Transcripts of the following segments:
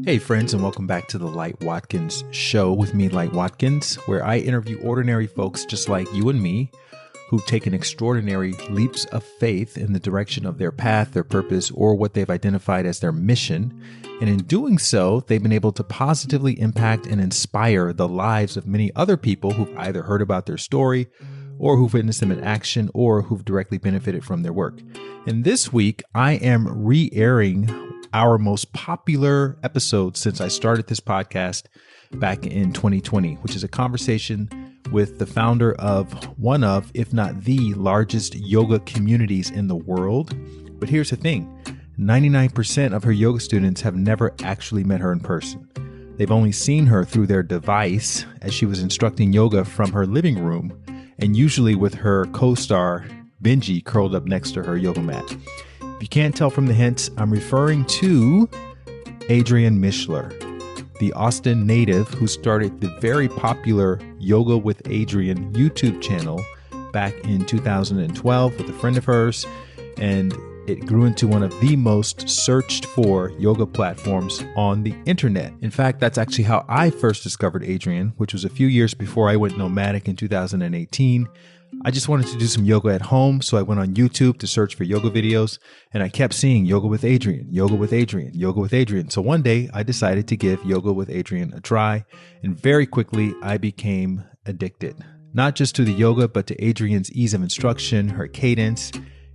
Hey friends, and welcome back to the Light Watkins Show with me, Light Watkins, where I interview ordinary folks just like you and me who've taken extraordinary leaps of faith in the direction of their path, their purpose, or what they've identified as their mission. And in doing so, they've been able to positively impact and inspire the lives of many other people who've either heard about their story or who've witnessed them in action or who've directly benefited from their work. And this week, I am re-airing our most popular episode since I started this podcast back in 2020, which is a conversation with the founder of one of, if not the largest yoga communities in the world. But here's the thing, 99% of her yoga students have never actually met her in person. They've only seen her through their device as she was instructing yoga from her living room, and usually with her co-star Benji curled up next to her yoga mat. If you can't tell from the hints, I'm referring to Adriene Mishler, the Austin native who started the very popular Yoga with Adriene YouTube channel back in 2012 with a friend of hers, and it grew into one of the most searched for yoga platforms on the internet. In fact, that's actually how I first discovered Adriene, which was a few years before I went nomadic in 2018. I just wanted to do some yoga at home, so I went on YouTube to search for yoga videos, and I kept seeing Yoga with Adriene, Yoga with Adriene, Yoga with Adriene. So one day I decided to give Yoga with Adriene a try, and very quickly I became addicted. Not just to the yoga, but to Adriene's ease of instruction, her cadence,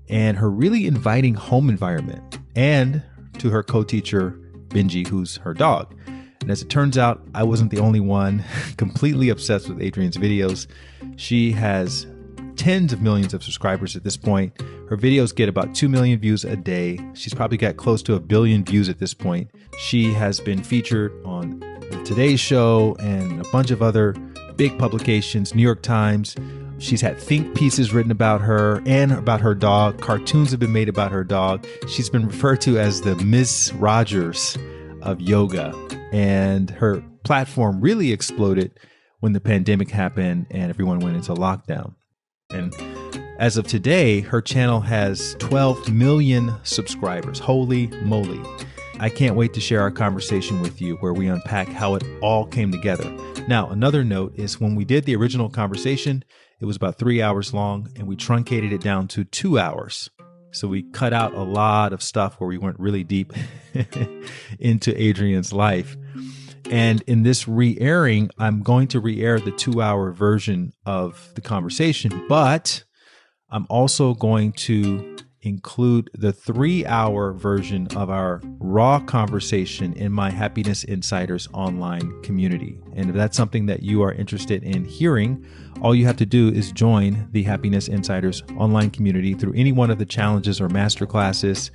and her really inviting home environment, and to her co-teacher, Benji, who's her dog. And as it turns out, I wasn't the only one completely obsessed with Adriene's videos. She has tens of millions of subscribers at this point. Her videos get about 2 million views a day. She's probably got close to 1 billion views at this point. She has been featured on the Today Show and a bunch of other big publications, New York Times. She's had think pieces written about her and about her dog. Cartoons have been made about her dog. She's been referred to as the Miss Rogers of yoga. And her platform really exploded when the pandemic happened and everyone went into lockdown. And as of today, her channel has 12 million subscribers. Holy moly. I can't wait to share our conversation with you where we unpack how it all came together. Now, another note is when we did the original conversation, it was about 3 hours long and we truncated it down to 2 hours. So we cut out a lot of stuff where we went really deep into Adriene's life. And in this re-airing, I'm going to re-air the 2-hour version of the conversation, but I'm also going to include the 3-hour version of our raw conversation in my Happiness Insiders online community. And if that's something that you are interested in hearing, all you have to do is join the Happiness Insiders online community through any one of the challenges or masterclasses,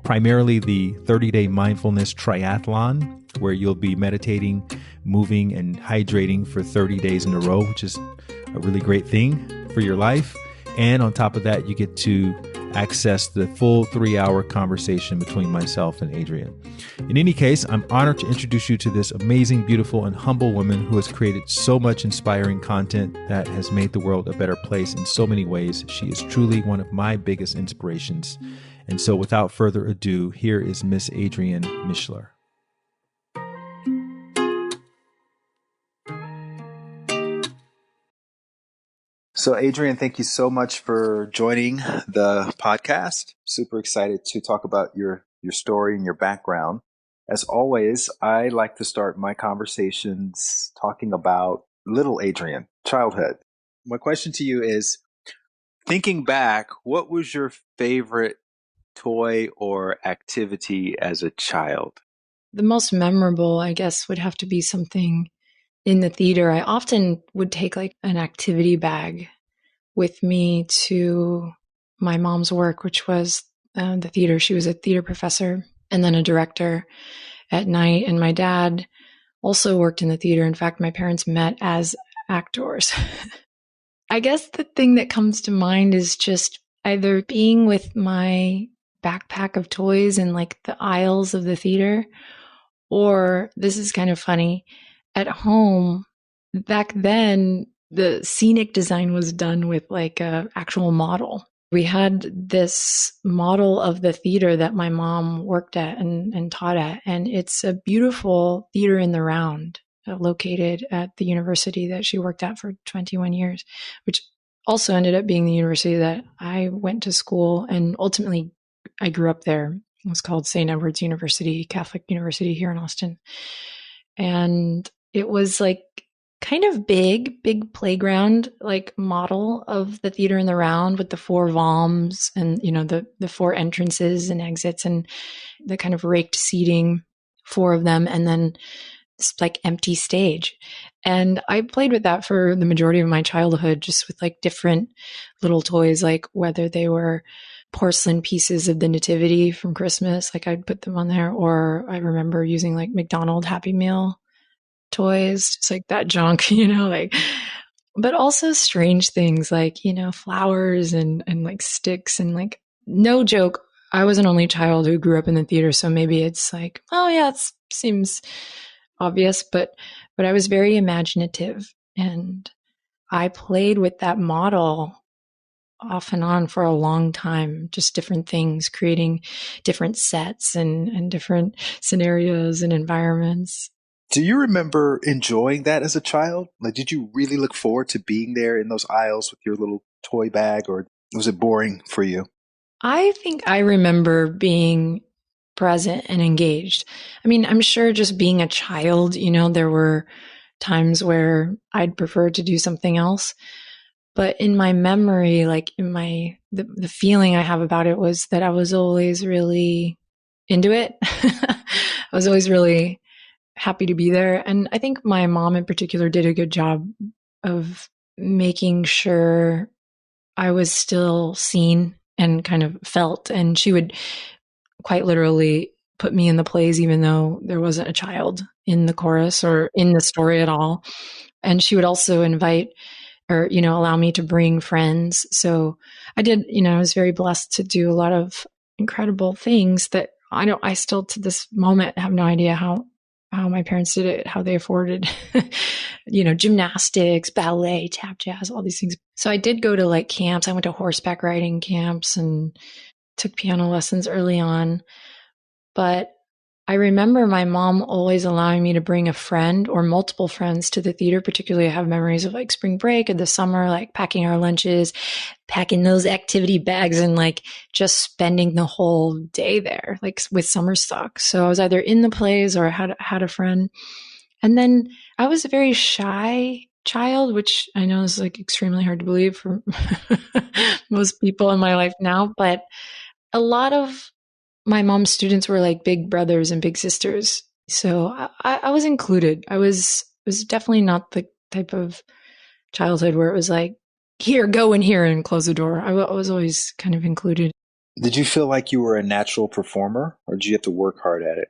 primarily the 30-day mindfulness triathlon, where you'll be meditating, moving, and hydrating for 30 days in a row, which is a really great thing for your life. And on top of that, you get to access the full 3-hour conversation between myself and Adriene. In any case, I'm honored to introduce you to this amazing, beautiful, and humble woman who has created so much inspiring content that has made the world a better place in so many ways. She is truly one of my biggest inspirations. And so without further ado, here is Miss Adriene Mishler. So Adriene, thank you so much for joining the podcast. Super excited to talk about your story and your background. As always, I like to start my conversations talking about little Adriene, childhood. My question to you is, thinking back, what was your favorite toy or activity as a child? The most memorable, I guess, would have to be something in the theater. I often would take like an activity bag with me to my mom's work, which was the theater. She was a theater professor and then a director at night. And my dad also worked in the theater. In fact, my parents met as actors. I guess the thing that comes to mind is just either being with my backpack of toys in like the aisles of the theater, or this is kind of funny, at home. Back then, the scenic design was done with like a actual model. We had this model of the theater that my mom worked at and taught at. And it's a beautiful theater in the round located at the university that she worked at for 21 years, which also ended up being the university that I went to school. And ultimately, I grew up there. It was called St. Edward's University, Catholic University here in Austin. And it was like kind of big playground, like model of the theater in the round with the 4 valms and, the 4 entrances and exits and the kind of raked seating, 4 of them, and then this like empty stage. And I played with that for the majority of my childhood, just with like different little toys, like whether they were porcelain pieces of the nativity from Christmas, like I'd put them on there, or I remember using like McDonald's Happy Meal toys, just like that junk, but also strange things like, flowers and like sticks and like, no joke. I was an only child who grew up in the theater. So maybe it's like, oh yeah, it seems obvious, but I was very imaginative and I played with that model off and on for a long time, just different things, creating different sets and different scenarios and environments. Do you remember enjoying that as a child? Like, did you really look forward to being there in those aisles with your little toy bag, or was it boring for you? I think I remember being present and engaged. I mean, I'm sure just being a child, there were times where I'd prefer to do something else. But in my memory, like the feeling I have about it was that I was always really into it. I was always really happy to be there. And I think my mom in particular did a good job of making sure I was still seen and kind of felt. And she would quite literally put me in the plays, even though there wasn't a child in the chorus or in the story at all. And she would also invite or, allow me to bring friends. So I did, I was very blessed to do a lot of incredible things that I still to this moment have no idea how my parents did it, how they afforded, gymnastics, ballet, tap jazz, all these things. So I did go to like camps. I went to horseback riding camps and took piano lessons early on. But I remember my mom always allowing me to bring a friend or multiple friends to the theater. Particularly, I have memories of like spring break or the summer, like packing our lunches, packing those activity bags and like just spending the whole day there, like with summer stock. So I was either in the plays or had a friend. And then I was a very shy child, which I know is like extremely hard to believe for most people in my life now. But a lot of my mom's students were like big brothers and big sisters. So I was included. I was definitely not the type of childhood where it was like, here, go in here and close the door. I was always kind of included. Did you feel like you were a natural performer, or did you have to work hard at it?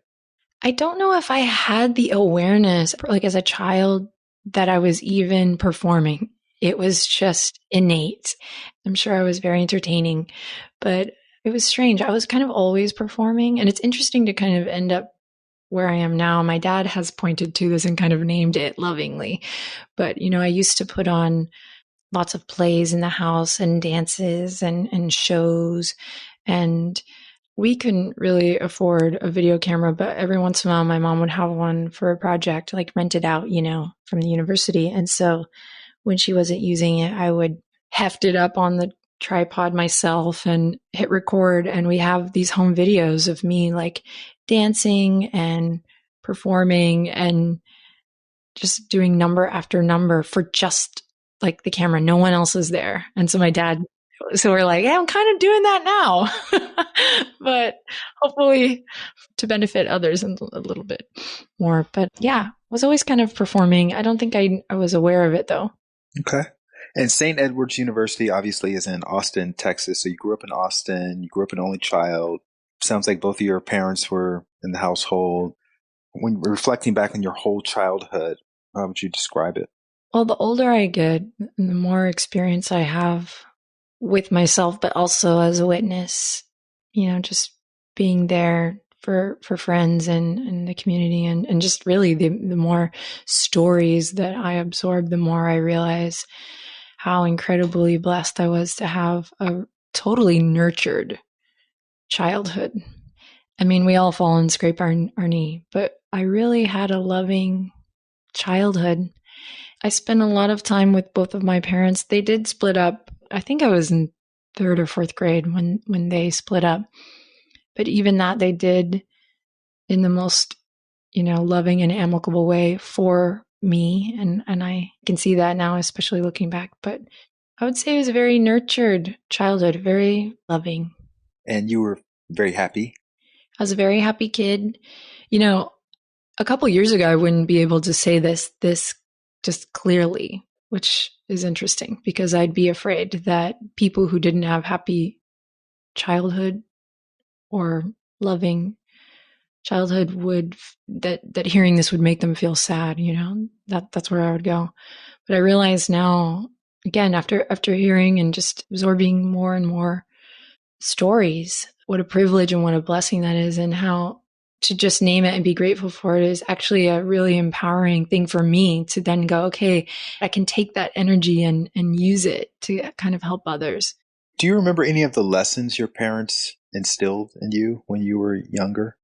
I don't know if I had the awareness, like as a child, that I was even performing. It was just innate. I'm sure I was very entertaining, but it was strange. I was kind of always performing, and it's interesting to kind of end up where I am now. My dad has pointed to this and kind of named it lovingly. But, I used to put on lots of plays in the house and dances and shows. And we couldn't really afford a video camera, but every once in a while, my mom would have one for a project, like rented out, from the university. And so when she wasn't using it, I would heft it up on the tripod myself and hit record. And we have these home videos of me like dancing and performing and just doing number after number for just like the camera. No one else is there. And so we're like, yeah, I'm kind of doing that now, but hopefully to benefit others a little bit more. But yeah, I was always kind of performing. I don't think I was aware of it though. Okay. And St. Edward's University obviously is in Austin, Texas. So you grew up in Austin, you grew up an only child. Sounds like both of your parents were in the household. When reflecting back on your whole childhood, how would you describe it? Well, the older I get, the more experience I have with myself, but also as a witness, just being there for friends and the community and just really the more stories that I absorb, the more I realize how incredibly blessed I was to have totally nurtured childhood. I mean, we all fall and scrape our knee, but I really had a loving childhood. I spent a lot of time with both of my parents. They did split up. I think I was in third or fourth grade when they split up. But even that they did in the most, loving and amicable way for me. And I can see that now, especially looking back. But I would say it was a very nurtured childhood, very loving. And you were very happy? I was a very happy kid. A couple years ago, I wouldn't be able to say this just clearly, which is interesting because I'd be afraid that people who didn't have happy childhood or loving childhood that hearing this would make them feel sad. That's where I would go. But I realize now, again, after hearing and just absorbing more and more stories, what a privilege and what a blessing that is, and how to just name it and be grateful for it is actually a really empowering thing for me to then go, okay, I can take that energy and use it to kind of help others. Do you remember any of the lessons your parents instilled in you when you were younger?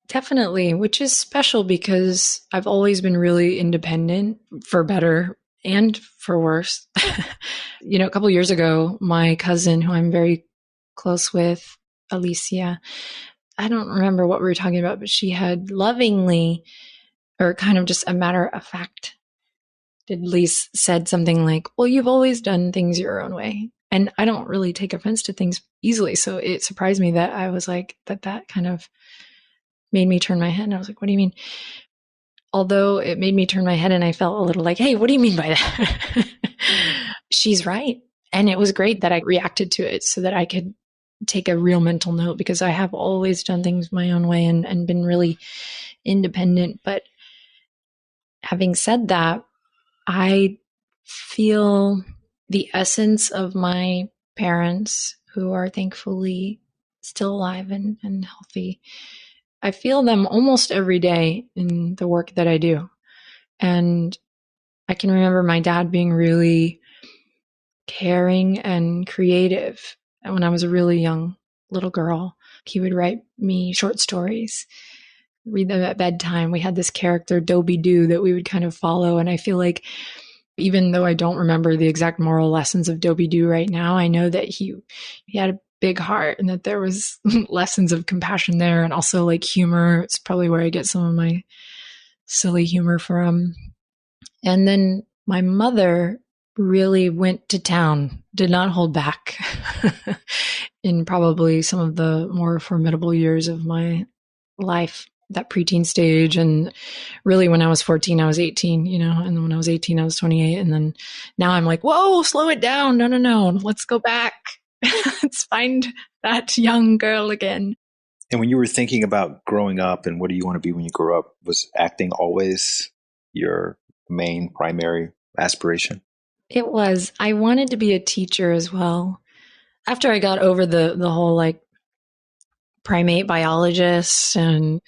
Definitely, which is special because I've always been really independent, for better and for worse. A couple of years ago, my cousin, who I'm very close with, Alicia, I don't remember what we were talking about, but she had lovingly, or kind of just a matter of fact, said something like, well, you've always done things your own way. And I don't really take offense to things easily. So it surprised me that I was like, that kind of made me turn my head. And I was like, what do you mean? Although it made me turn my head and I felt a little like, hey, what do you mean by that? She's right. And it was great that I reacted to it so that I could take a real mental note, because I have always done things my own way and been really independent. But having said that, I feel the essence of my parents, who are thankfully still alive and healthy. I feel them almost every day in the work that I do. And I can remember my dad being really caring and creative. And when I was a really young little girl, he would write me short stories, read them at bedtime. We had this character, Dobie Doo, that we would kind of follow. And I feel like even though I don't remember the exact moral lessons of Dobie Doo right now, I know that he had a big heart and that there was lessons of compassion there, and also like humor. It's probably where I get some of my silly humor from. And then my mother really went to town, did not hold back in probably some of the more formidable years of my life, that preteen stage. And really when I was 14, I was 18, and then when I was 18, I was 28. And then now I'm like, whoa, slow it down. No. Let's go back. Let's find that young girl again. And when you were thinking about growing up and what do you want to be when you grow up, was acting always your main primary aspiration? It was. I wanted to be a teacher as well. After I got over the whole like primate biologist and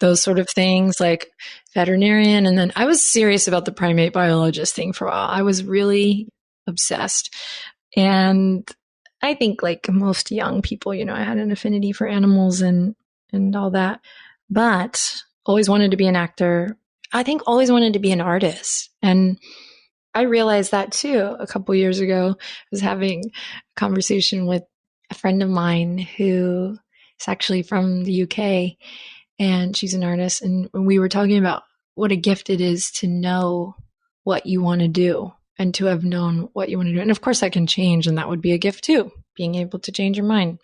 those sort of things, like veterinarian, and then I was serious about the primate biologist thing for a while. I was really obsessed. And I think like most young people, I had an affinity for animals and all that, but always wanted to be an actor. I think always wanted to be an artist. And I realized that too. A couple years ago, I was having a conversation with a friend of mine who is actually from the UK, and she's an artist. And we were talking about what a gift it is to know what you want to do and to have known what you want to do. And of course that can change, and that would be a gift too, being able to change your mind.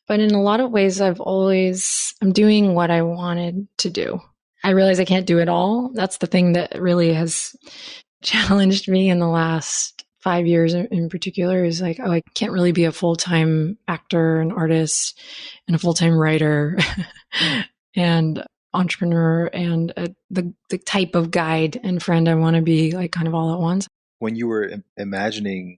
But in a lot of ways, I'm doing what I wanted to do. I realize I can't do it all. That's the thing that really has challenged me in the last 5 years in particular, is like, I can't really be a full-time actor and artist and a full-time writer and entrepreneur and the type of guide and friend I want to be, like kind of all at once. When you were imagining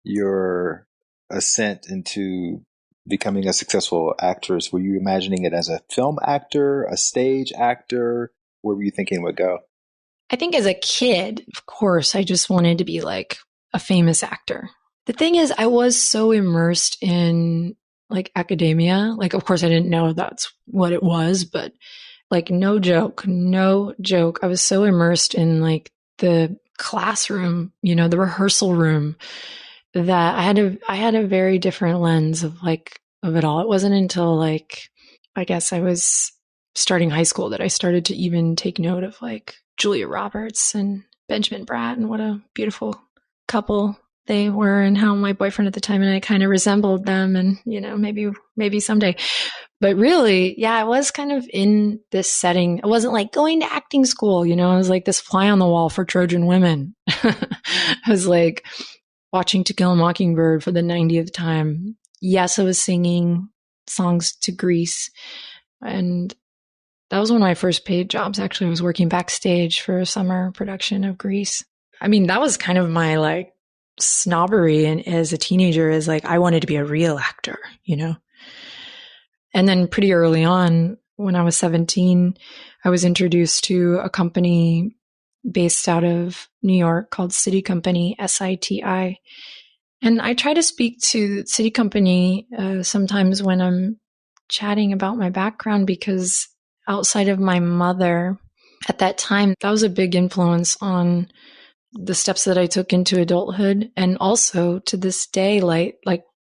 your ascent into becoming a successful actress, were you imagining it as a film actor, a stage actor? Where were you thinking it would go? I think as a kid, of course, I just wanted to be like a famous actor. The thing is, I was so immersed in like academia. Like, of course, I didn't know that's what it was, but like, no joke, no joke. I was so immersed in like the classroom, the rehearsal room, that I had a very different lens of it all. It wasn't until like, I guess I was starting high school that I started to even take note of like Julia Roberts and Benjamin Bratt and what a beautiful couple they were, and how my boyfriend at the time and I kind of resembled them, and maybe someday. But really, yeah, I was kind of in this setting. I wasn't like going to acting school, I was like this fly on the wall for Trojan women. I was like watching To Kill a Mockingbird for the 90th time. Yes, I was singing songs to Grease. And that was one of my first paid jobs. Actually, I was working backstage for a summer production of Grease. I mean, that was kind of my like snobbery, and as a teenager, is like I wanted to be a real actor, And then pretty early on, when I was 17, I was introduced to a company based out of New York called City Company, SITI. And I try to speak to City Company sometimes when I'm chatting about my background, because outside of my mother at that time, that was a big influence on the steps that I took into adulthood. And also to this day, like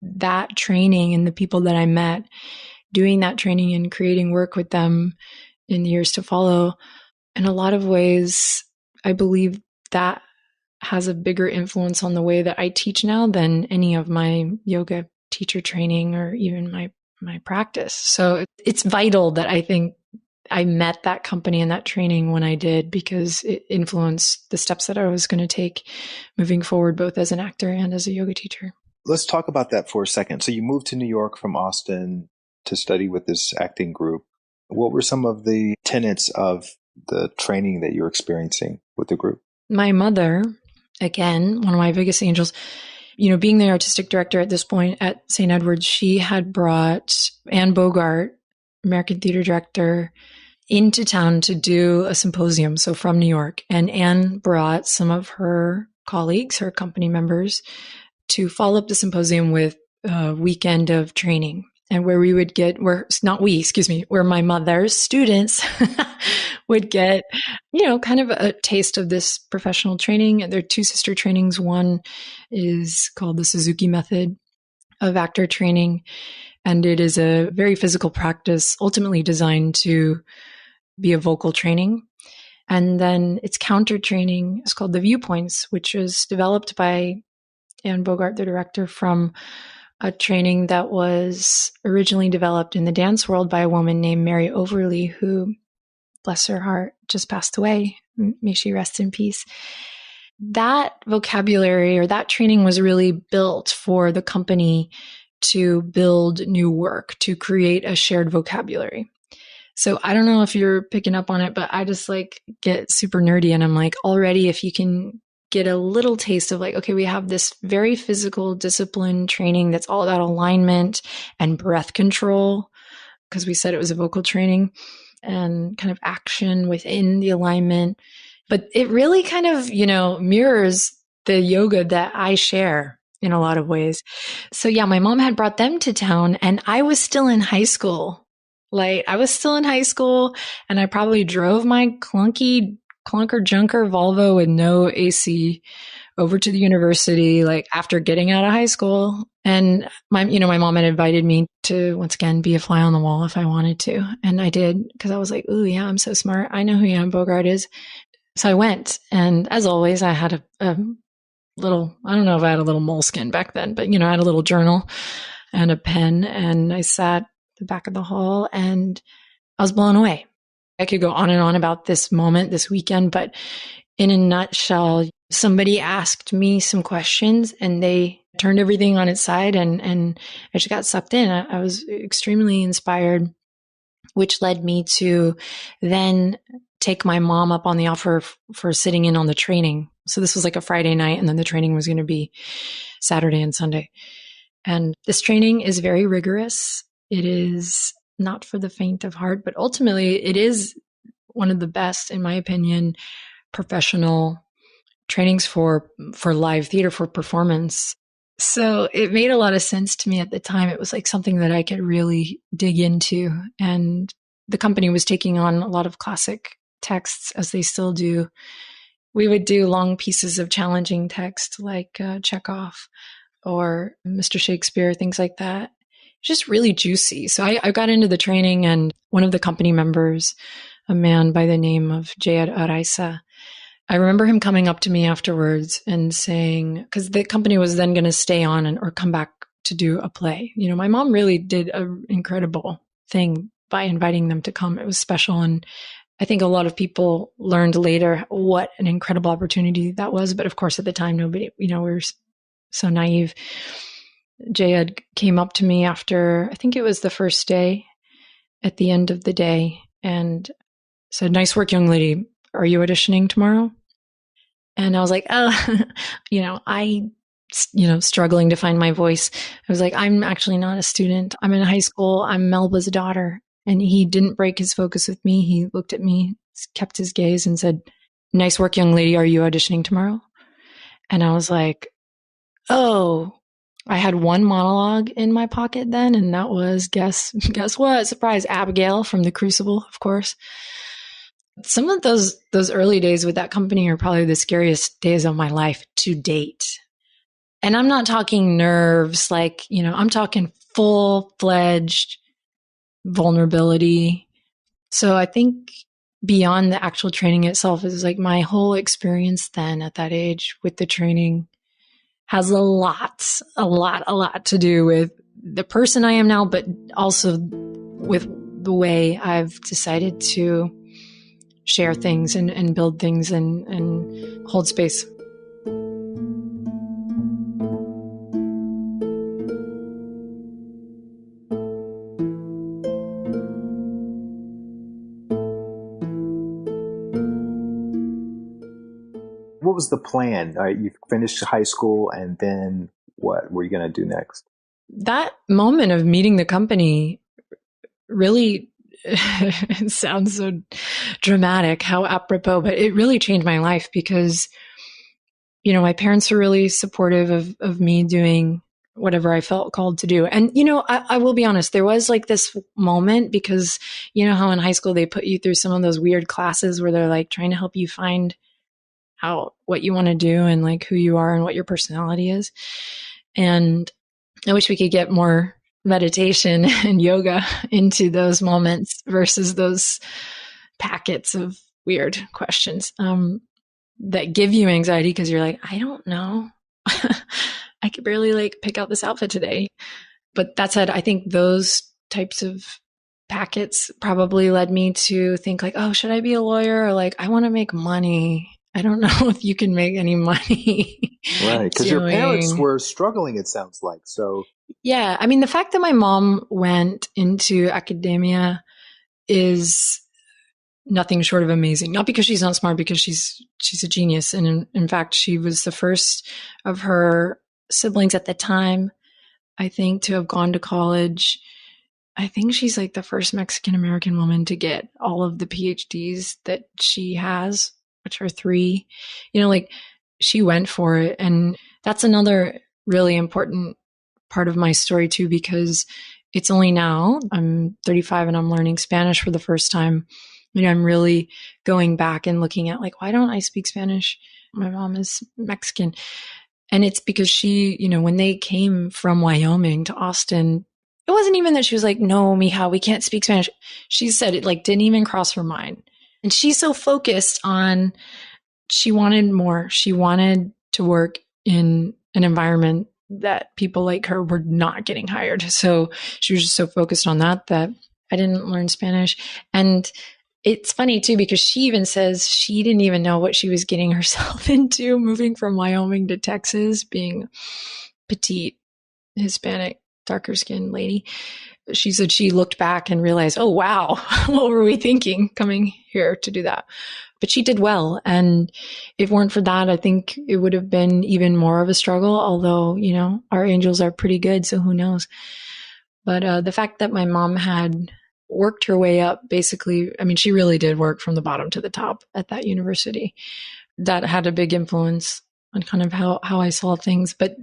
that training and the people that I met doing that training and creating work with them in the years to follow. In a lot of ways, I believe that has a bigger influence on the way that I teach now than any of my yoga teacher training or even my practice. So it's vital that I think I met that company and that training when I did, because it influenced the steps that I was going to take moving forward, both as an actor and as a yoga teacher. Let's talk about that for a second. So you moved to New York from Austin to study with this acting group. What were some of the tenets of the training that you're experiencing with the group? My mother, again, one of my biggest angels, being the artistic director at this point at St. Edward's, she had brought Anne Bogart, American theater director, into town to do a symposium. So from New York. And Anne brought some of her colleagues, her company members, to follow up the symposium with a weekend of training. And where we would get, where my mother's students would get, kind of a taste of this professional training. There are two sister trainings. One is called the Suzuki Method of Actor Training. And it is a very physical practice, ultimately designed to be a vocal training. And then its counter training is called the Viewpoints, which was developed by Anne Bogart, the director, from a training that was originally developed in the dance world by a woman named Mary Overly, who, bless her heart, just passed away. May she rest in peace. That vocabulary or that training was really built for the company to build new work, to create a shared vocabulary. So I don't know if you're picking up on it, but I just like get super nerdy, and I'm like, already if you can get a little taste of like, okay, we have this very physical discipline training that's all about alignment and breath control, because we said it was a vocal training, and kind of action within the alignment. But it really kind of, mirrors the yoga that I share in a lot of ways. So yeah, my mom had brought them to town, and I was still in high school. And I probably drove my clunker junker Volvo with no AC over to the university, like after getting out of high school. And my mom had invited me to, once again, be a fly on the wall if I wanted to. And I did, because I was like, ooh, yeah, I'm so smart. I know who Anne Bogart is. So I went. And as always, I had a little, I don't know if I had a little moleskin back then, but, I had a little journal and a pen. And I sat at the back of the hall, and I was blown away. I could go on and on about this moment, this weekend, but in a nutshell, somebody asked me some questions, and they turned everything on its side, and I just got sucked in. I was extremely inspired, which led me to then take my mom up on the offer for sitting in on the training. So this was like a Friday night, and then the training was going to be Saturday and Sunday. And this training is very rigorous. It is not for the faint of heart, but ultimately it is one of the best, in my opinion, professional trainings for live theater, for performance. So it made a lot of sense to me at the time. It was like something that I could really dig into. And the company was taking on a lot of classic texts, as they still do. We would do long pieces of challenging text like Chekhov or Mr. Shakespeare, things like that. Just really juicy. So I got into the training, and one of the company members, a man by the name of Jayad Araisa, I remember him coming up to me afterwards and saying, because the company was then going to stay on or come back to do a play. You know, my mom really did an incredible thing by inviting them to come. It was special. And I think a lot of people learned later what an incredible opportunity that was. But of course, at the time, nobody, we were so naive. Jayad came up to me after, I think it was the first day, at the end of the day, and said, "Nice work, young lady. Are you auditioning tomorrow?" And I was like, oh, struggling to find my voice. I was like, "I'm actually not a student. I'm in high school. I'm Melba's daughter." And he didn't break his focus with me. He looked at me, kept his gaze, and said, "Nice work, young lady. Are you auditioning tomorrow?" And I was like, oh, I had one monologue in my pocket then, and that was, guess what? Surprise, Abigail from The Crucible, of course. Some of those early days with that company are probably the scariest days of my life to date. And I'm not talking nerves, like, I'm talking full-fledged vulnerability. So I think beyond the actual training itself is like my whole experience then at that age with the training has a lot to do with the person I am now, but also with the way I've decided to share things and build things and hold space. What was the plan? You finished high school, and then what were you going to do next? That moment of meeting the company really it sounds so dramatic, how apropos, but it really changed my life because, my parents were really supportive of me doing whatever I felt called to do. And, I will be honest, there was like this moment because, how in high school they put you through some of those weird classes where they're like trying to help you find out what you want to do and like who you are and what your personality is. And I wish we could get more meditation and yoga into those moments versus those packets of weird questions that give you anxiety because you're like, I don't know. I could barely like pick out this outfit today. But that said, I think those types of packets probably led me to think like, oh, should I be a lawyer? Or like, I want to make money. I don't know if you can make any money. Right. Because your parents were struggling, it sounds like. So yeah, I mean, the fact that my mom went into academia is nothing short of amazing. Not because she's not smart, because she's a genius. And in fact, she was the first of her siblings at the time, I think, to have gone to college. I think she's like the first Mexican-American woman to get all of the PhDs that she has, which are 3. Like she went for it. And that's another really important part of my story too, because it's only now I'm 35 and I'm learning Spanish for the first time. I'm really going back and looking at like, why don't I speak Spanish? My mom is Mexican. And it's because she, when they came from Wyoming to Austin, it wasn't even that she was like, no, mija, we can't speak Spanish. She said it like didn't even cross her mind. And she's so focused on, she wanted more. She wanted to work in an environment that people like her were not getting hired. So she was just so focused on that I didn't learn Spanish. And it's funny too, because she even says she didn't even know what she was getting herself into moving from Wyoming to Texas, being petite, Hispanic, darker skinned lady. She said she looked back and realized, oh, wow, what were we thinking coming here to do that? But she did well. And if it weren't for that, I think it would have been even more of a struggle, although, our angels are pretty good, so who knows? But the fact that my mom had worked her way up, basically, I mean, she really did work from the bottom to the top at that university. That had a big influence on kind of how I saw things. But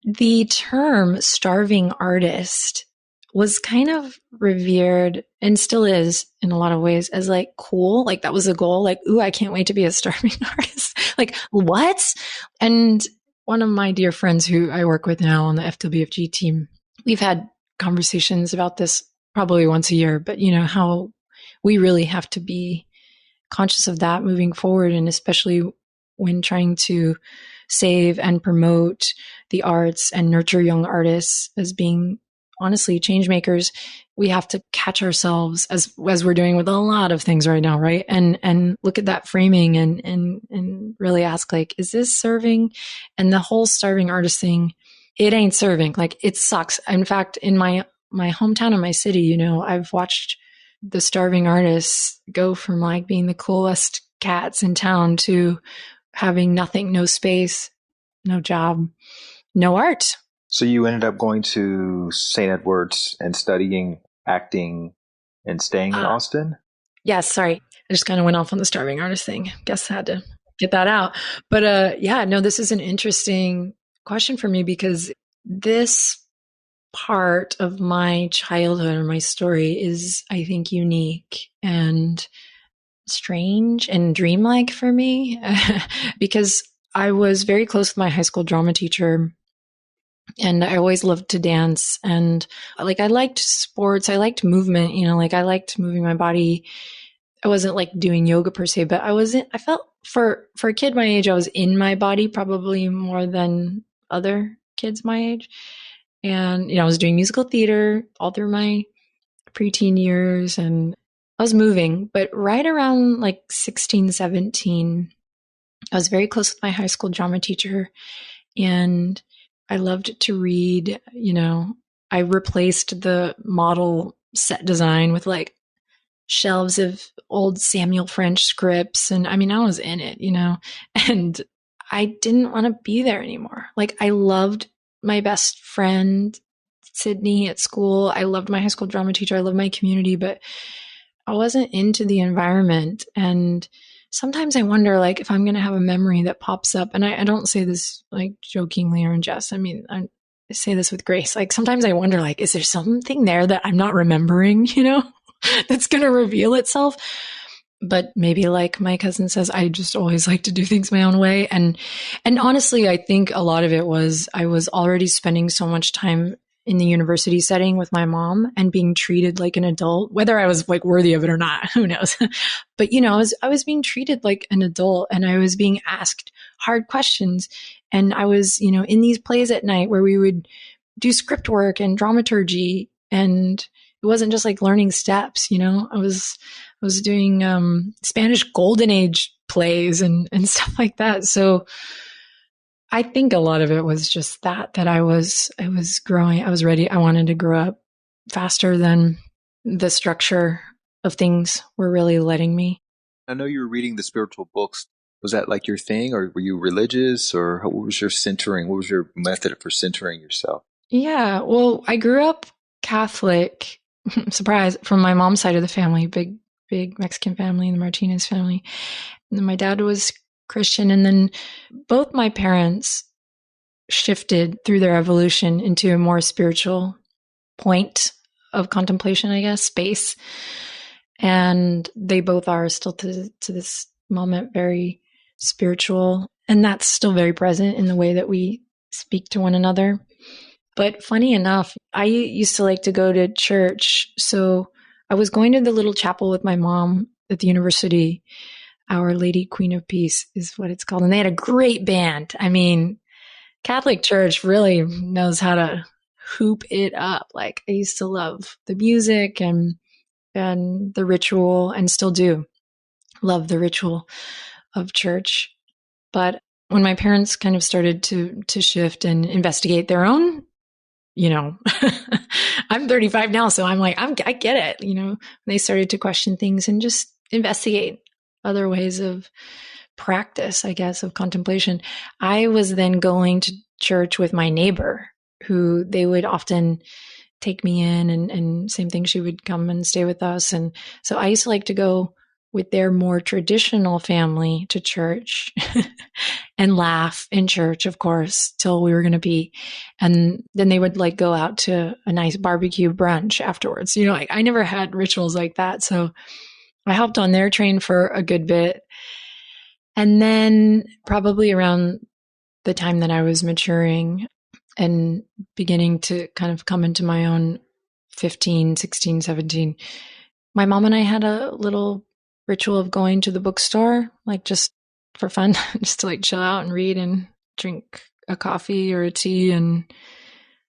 the term starving artist was kind of revered and still is in a lot of ways as like cool. Like that was a goal. Like, ooh, I can't wait to be a starving artist. Like what? And one of my dear friends who I work with now on the FWFG team, we've had conversations about this probably once a year, but you know, how we really have to be conscious of that moving forward. And especially when trying to save and promote the arts and nurture young artists as being honestly change makers, we have to catch ourselves as we're doing with a lot of things right now, right? And look at that framing and really ask, like, is this serving? And the whole starving artist thing, it ain't serving. Like, it sucks. In fact, in my hometown and my city, you know, I've watched the starving artists go from like being the coolest cats in town to having nothing, no space, no job, no art. So you ended up going to St. Edward's and studying acting and staying in Austin? Yes, sorry. I just kind of went off on the starving artist thing. Guess I had to get that out. But yeah, no, this is an interesting question for me because this part of my childhood or my story is, I think, unique and strange and dreamlike for me because I was very close with my high school drama teacher. And I always loved to dance, and like I liked sports, I liked movement, you know, like I liked moving my body. I wasn't like doing yoga per se, but I felt for a kid my age, I was in my body probably more than other kids my age. And, you know, I was doing musical theater all through my preteen years and I was moving, but right around like 16, 17, I was very close with my high school drama teacher and I loved to read, you know, I replaced the model set design with like shelves of old Samuel French scripts. And I mean, I was in it, you know, and I didn't want to be there anymore. Like I loved my best friend, Sydney, at school. I loved my high school drama teacher. I loved my community, but I wasn't into the environment. And sometimes I wonder, like, if I'm going to have a memory that pops up, and I don't say this like jokingly or in jest. I mean, I say this with grace. Like, sometimes I wonder, like, is there something there that I'm not remembering, you know, that's going to reveal itself? But maybe, like my cousin says, I just always like to do things my own way. And honestly, I think a lot of it was I was already spending so much time in the university setting with my mom and being treated like an adult, whether I was like worthy of it or not, who knows? But, you know, I was being treated like an adult and I was being asked hard questions. And I was, you know, in these plays at night where we would do script work and dramaturgy. And it wasn't just like learning steps, you know, I was doing Spanish Golden Age plays and stuff like that. So I think a lot of it was just that I was growing. I was ready. I wanted to grow up faster than the structure of things were really letting me. I know you were reading the spiritual books. Was that like your thing, or were you religious, or what was your centering? What was your method for centering yourself? Yeah, well, I grew up Catholic, surprise, from my mom's side of the family, big Mexican family, the Martinez family. And then my dad was Christian. And then both my parents shifted through their evolution into a more spiritual point of contemplation, I guess, space. And they both are still to this moment very spiritual. And that's still very present in the way that we speak to one another. But funny enough, I used to like to go to church. So I was going to the little chapel with my mom at the university. Our Lady Queen of Peace is what it's called. And they had a great band. I mean, Catholic Church really knows how to hoop it up. Like, I used to love the music and the ritual, and still do love the ritual of church. But when my parents kind of started to shift and investigate their own, you know, I'm 35 now, so I'm like, I get it. You know, they started to question things and just investigate other ways of practice, I guess, of contemplation. I was then going to church with my neighbor, who they would often take me in, and same thing, she would come and stay with us. And so I used to like to go with their more traditional family to church and laugh in church, of course, till we were going to pee. And then they would like go out to a nice barbecue brunch afterwards. You know, like I never had rituals like that. So I helped on their train for a good bit. And then probably around the time that I was maturing and beginning to kind of come into my own 15, 16, 17, my mom and I had a little ritual of going to the bookstore, like just for fun, just to like chill out and read and drink a coffee or a tea and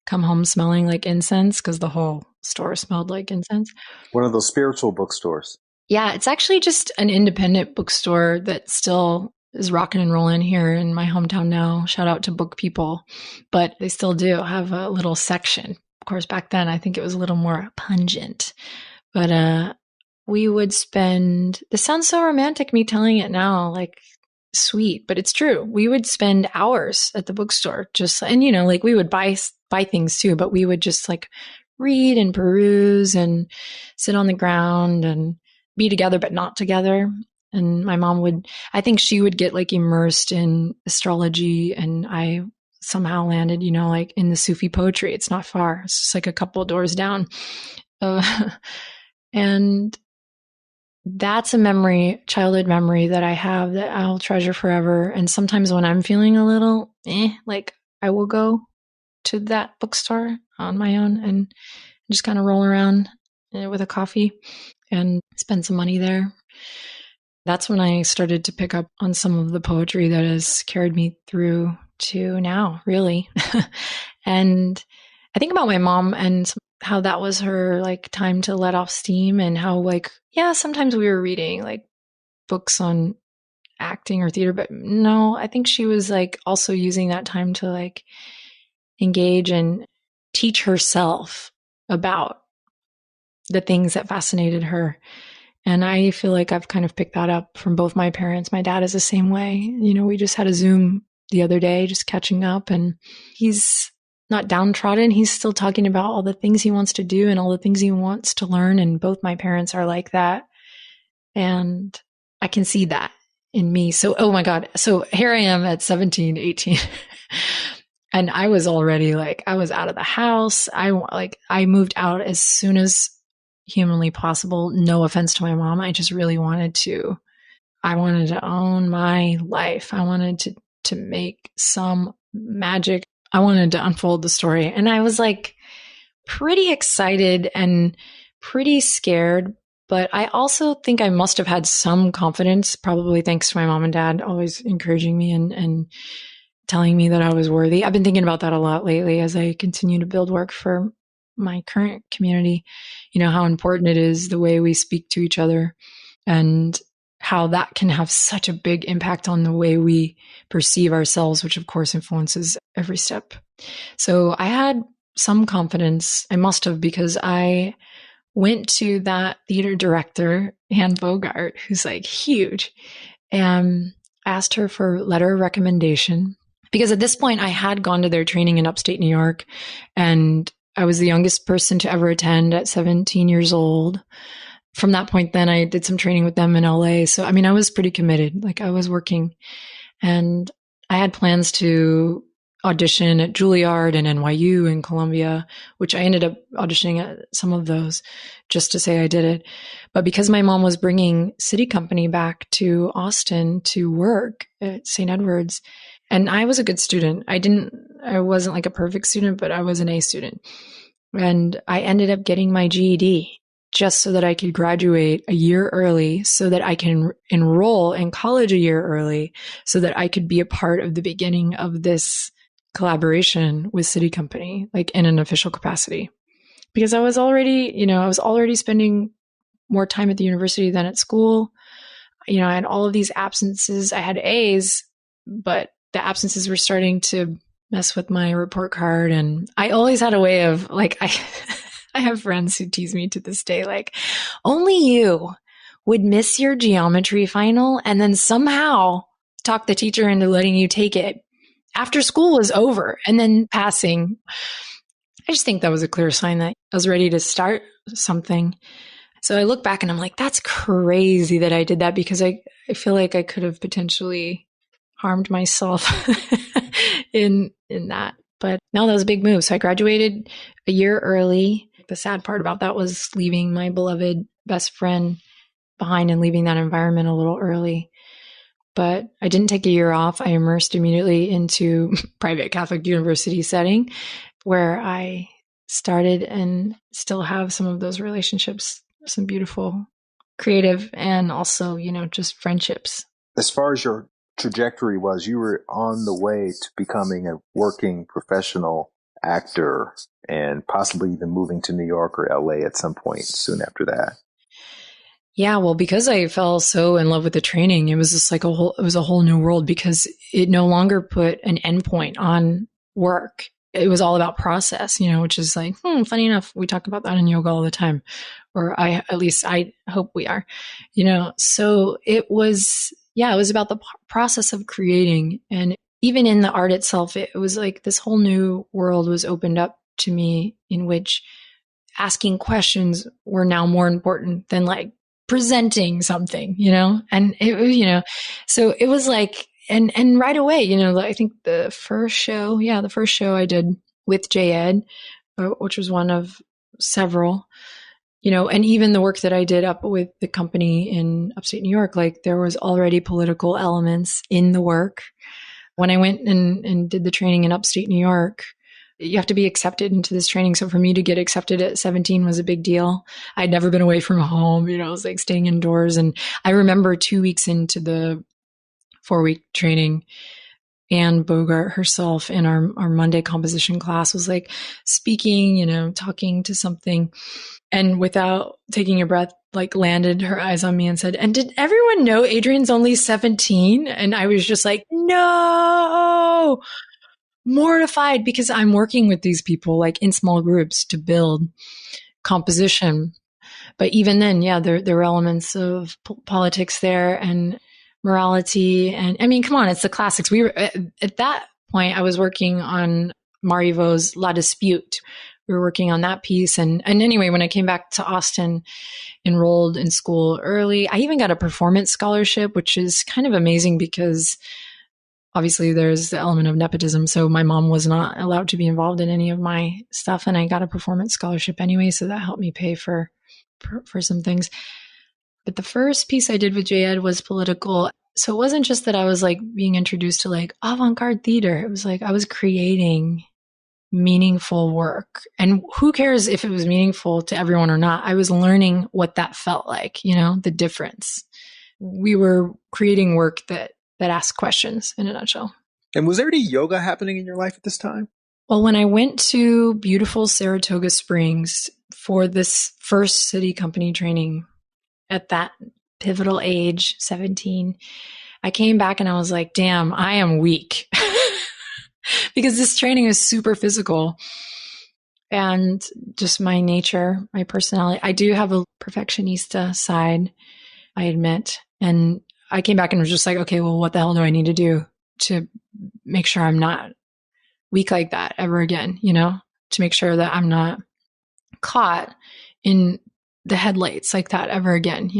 come home smelling like incense because the whole store smelled like incense. One of those spiritual bookstores. Yeah, it's actually just an independent bookstore that still is rocking and rolling here in my hometown now. Shout out to Book People. But they still do have a little section. Of course, back then, I think it was a little more pungent. But we would spend, this sounds so romantic, me telling it now, like sweet, but it's true. We would spend hours at the bookstore just, and you know, like we would buy things too, but we would just like read and peruse and sit on the ground and be together, but not together. And my mom would, I think she would get like immersed in astrology, and I somehow landed, you know, like in the Sufi poetry. It's not far. It's just like a couple of doors down. And that's a memory, childhood memory that I have that I'll treasure forever. And sometimes when I'm feeling a little like I will go to that bookstore on my own and just kind of roll around with a coffee and spend some money there. That's when I started to pick up on some of the poetry that has carried me through to now, really. And I think about my mom and how that was her like time to let off steam, and how like, yeah, sometimes we were reading like books on acting or theater, but no, I think she was like also using that time to like engage and teach herself about the things that fascinated her. And I feel like I've kind of picked that up from both my parents. My dad is the same way. You know, we just had a Zoom the other day, just catching up, and he's not downtrodden. He's still talking about all the things he wants to do and all the things he wants to learn. And both my parents are like that. And I can see that in me. So, oh my God. So here I am at 17, 18. And I was already like, I was out of the house. I moved out as soon as humanly possible. No offense to my mom. I just really wanted to own my life. I wanted to make some magic. I wanted to unfold the story. And I was like pretty excited and pretty scared, but I also think I must have had some confidence, probably thanks to my mom and dad always encouraging me and telling me that I was worthy. I've been thinking about that a lot lately as I continue to build work for my current community, you know, how important it is the way we speak to each other, and how that can have such a big impact on the way we perceive ourselves, which of course influences every step. So I had some confidence. I must have, because I went to that theater director, Anne Bogart, who's like huge, and asked her for letter of recommendation. Because at this point I had gone to their training in upstate New York, and I was the youngest person to ever attend at 17 years old. From that point, then I did some training with them in LA. So, I mean, I was pretty committed. Like I was working, and I had plans to audition at Juilliard and NYU and Columbia, which I ended up auditioning at some of those just to say I did it. But because my mom was bringing City Company back to Austin to work at St. Edward's, and I was a good student. I wasn't like a perfect student, but I was an A student. And I ended up getting my GED just so that I could graduate a year early, so that I can enroll in college a year early, so that I could be a part of the beginning of this collaboration with City Company, like in an official capacity. Because I was already spending more time at the university than at school. You know, I had all of these absences. I had A's, but the absences were starting to mess with my report card. And I always had a way of like, I have friends who tease me to this day, like, only you would miss your geometry final and then somehow talk the teacher into letting you take it after school was over and then passing. I just think that was a clear sign that I was ready to start something. So I look back and I'm like, that's crazy that I did that, because I feel like I could have potentially harmed myself in that. But no, that was a big move. So I graduated a year early. The sad part about that was leaving my beloved best friend behind and leaving that environment a little early. But I didn't take a year off. I immersed immediately into private Catholic university setting, where I started and still have some of those relationships, some beautiful creative and also, just friendships. As far as your trajectory was, you were on the way to becoming a working professional actor and possibly even moving to New York or LA at some point soon after that. Yeah, well, because I fell so in love with the training, it was just like it was a whole new world, because it no longer put an endpoint on work. It was all about process, which is like, funny enough, we talk about that in yoga all the time, or at least I hope we are, so it was about the process of creating. And even in the art itself, it was like this whole new world was opened up to me, in which asking questions were now more important than like presenting something, and it, so it was like, and right away, I think the first show I did with J-Ed, which was one of several, and even the work that I did up with the company in upstate New York, like there was already political elements in the work. When I went and did the training in upstate New York, you have to be accepted into this training. So for me to get accepted at 17 was a big deal. I'd never been away from home, I was like staying indoors. And I remember 2 weeks into the 4-week training, Anne Bogart herself in our Monday composition class was like speaking, talking to something, and without taking a breath, like landed her eyes on me and said, "And did everyone know Adriene's only 17? And I was just like, no, mortified, because I'm working with these people like in small groups to build composition. But even then, there were elements of politics there and morality. And I mean, come on, it's the classics. We were at that point, I was working on Marivaux's La Dispute. We were working on that piece. And anyway, when I came back to Austin, enrolled in school early, I even got a performance scholarship, which is kind of amazing because obviously there's the element of nepotism. So my mom was not allowed to be involved in any of my stuff. And I got a performance scholarship anyway. So that helped me pay for some things. But the first piece I did with J-Ed was political. So it wasn't just that I was like being introduced to like avant-garde theater. It was like I was creating meaningful work. And who cares if it was meaningful to everyone or not? I was learning what that felt like, the difference. We were creating work that asked questions, in a nutshell. And was there any yoga happening in your life at this time? Well, when I went to beautiful Saratoga Springs for this first city company training at that pivotal age, 17, I came back and I was like, damn, I am weak. Because this training is super physical. And just my nature, my personality, I do have a perfectionista side, I admit. And I came back and was just like, okay, well, what the hell do I need to do to make sure I'm not weak like that ever again, to make sure that I'm not caught in the headlights like that ever again,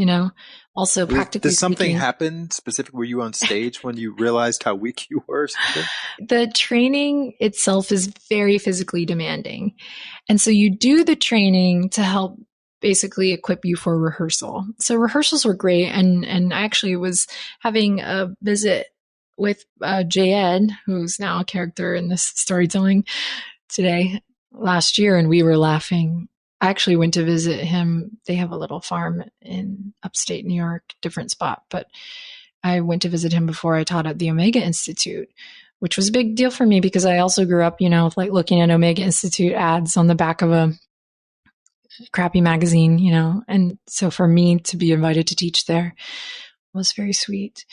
Also, practically Did something speaking, happen specifically? Were you on stage when you realized how weak you were? Or something? the training itself is very physically demanding. And so you do the training to help basically equip you for rehearsal. So rehearsals were great. And I actually was having a visit with J-Ed, who's now a character in this storytelling today, last year, and we were laughing. I actually went to visit him. They have a little farm in upstate New York, different spot, but I went to visit him before I taught at the Omega Institute, which was a big deal for me because I also grew up, like looking at Omega Institute ads on the back of a crappy magazine, and so for me to be invited to teach there was very sweet.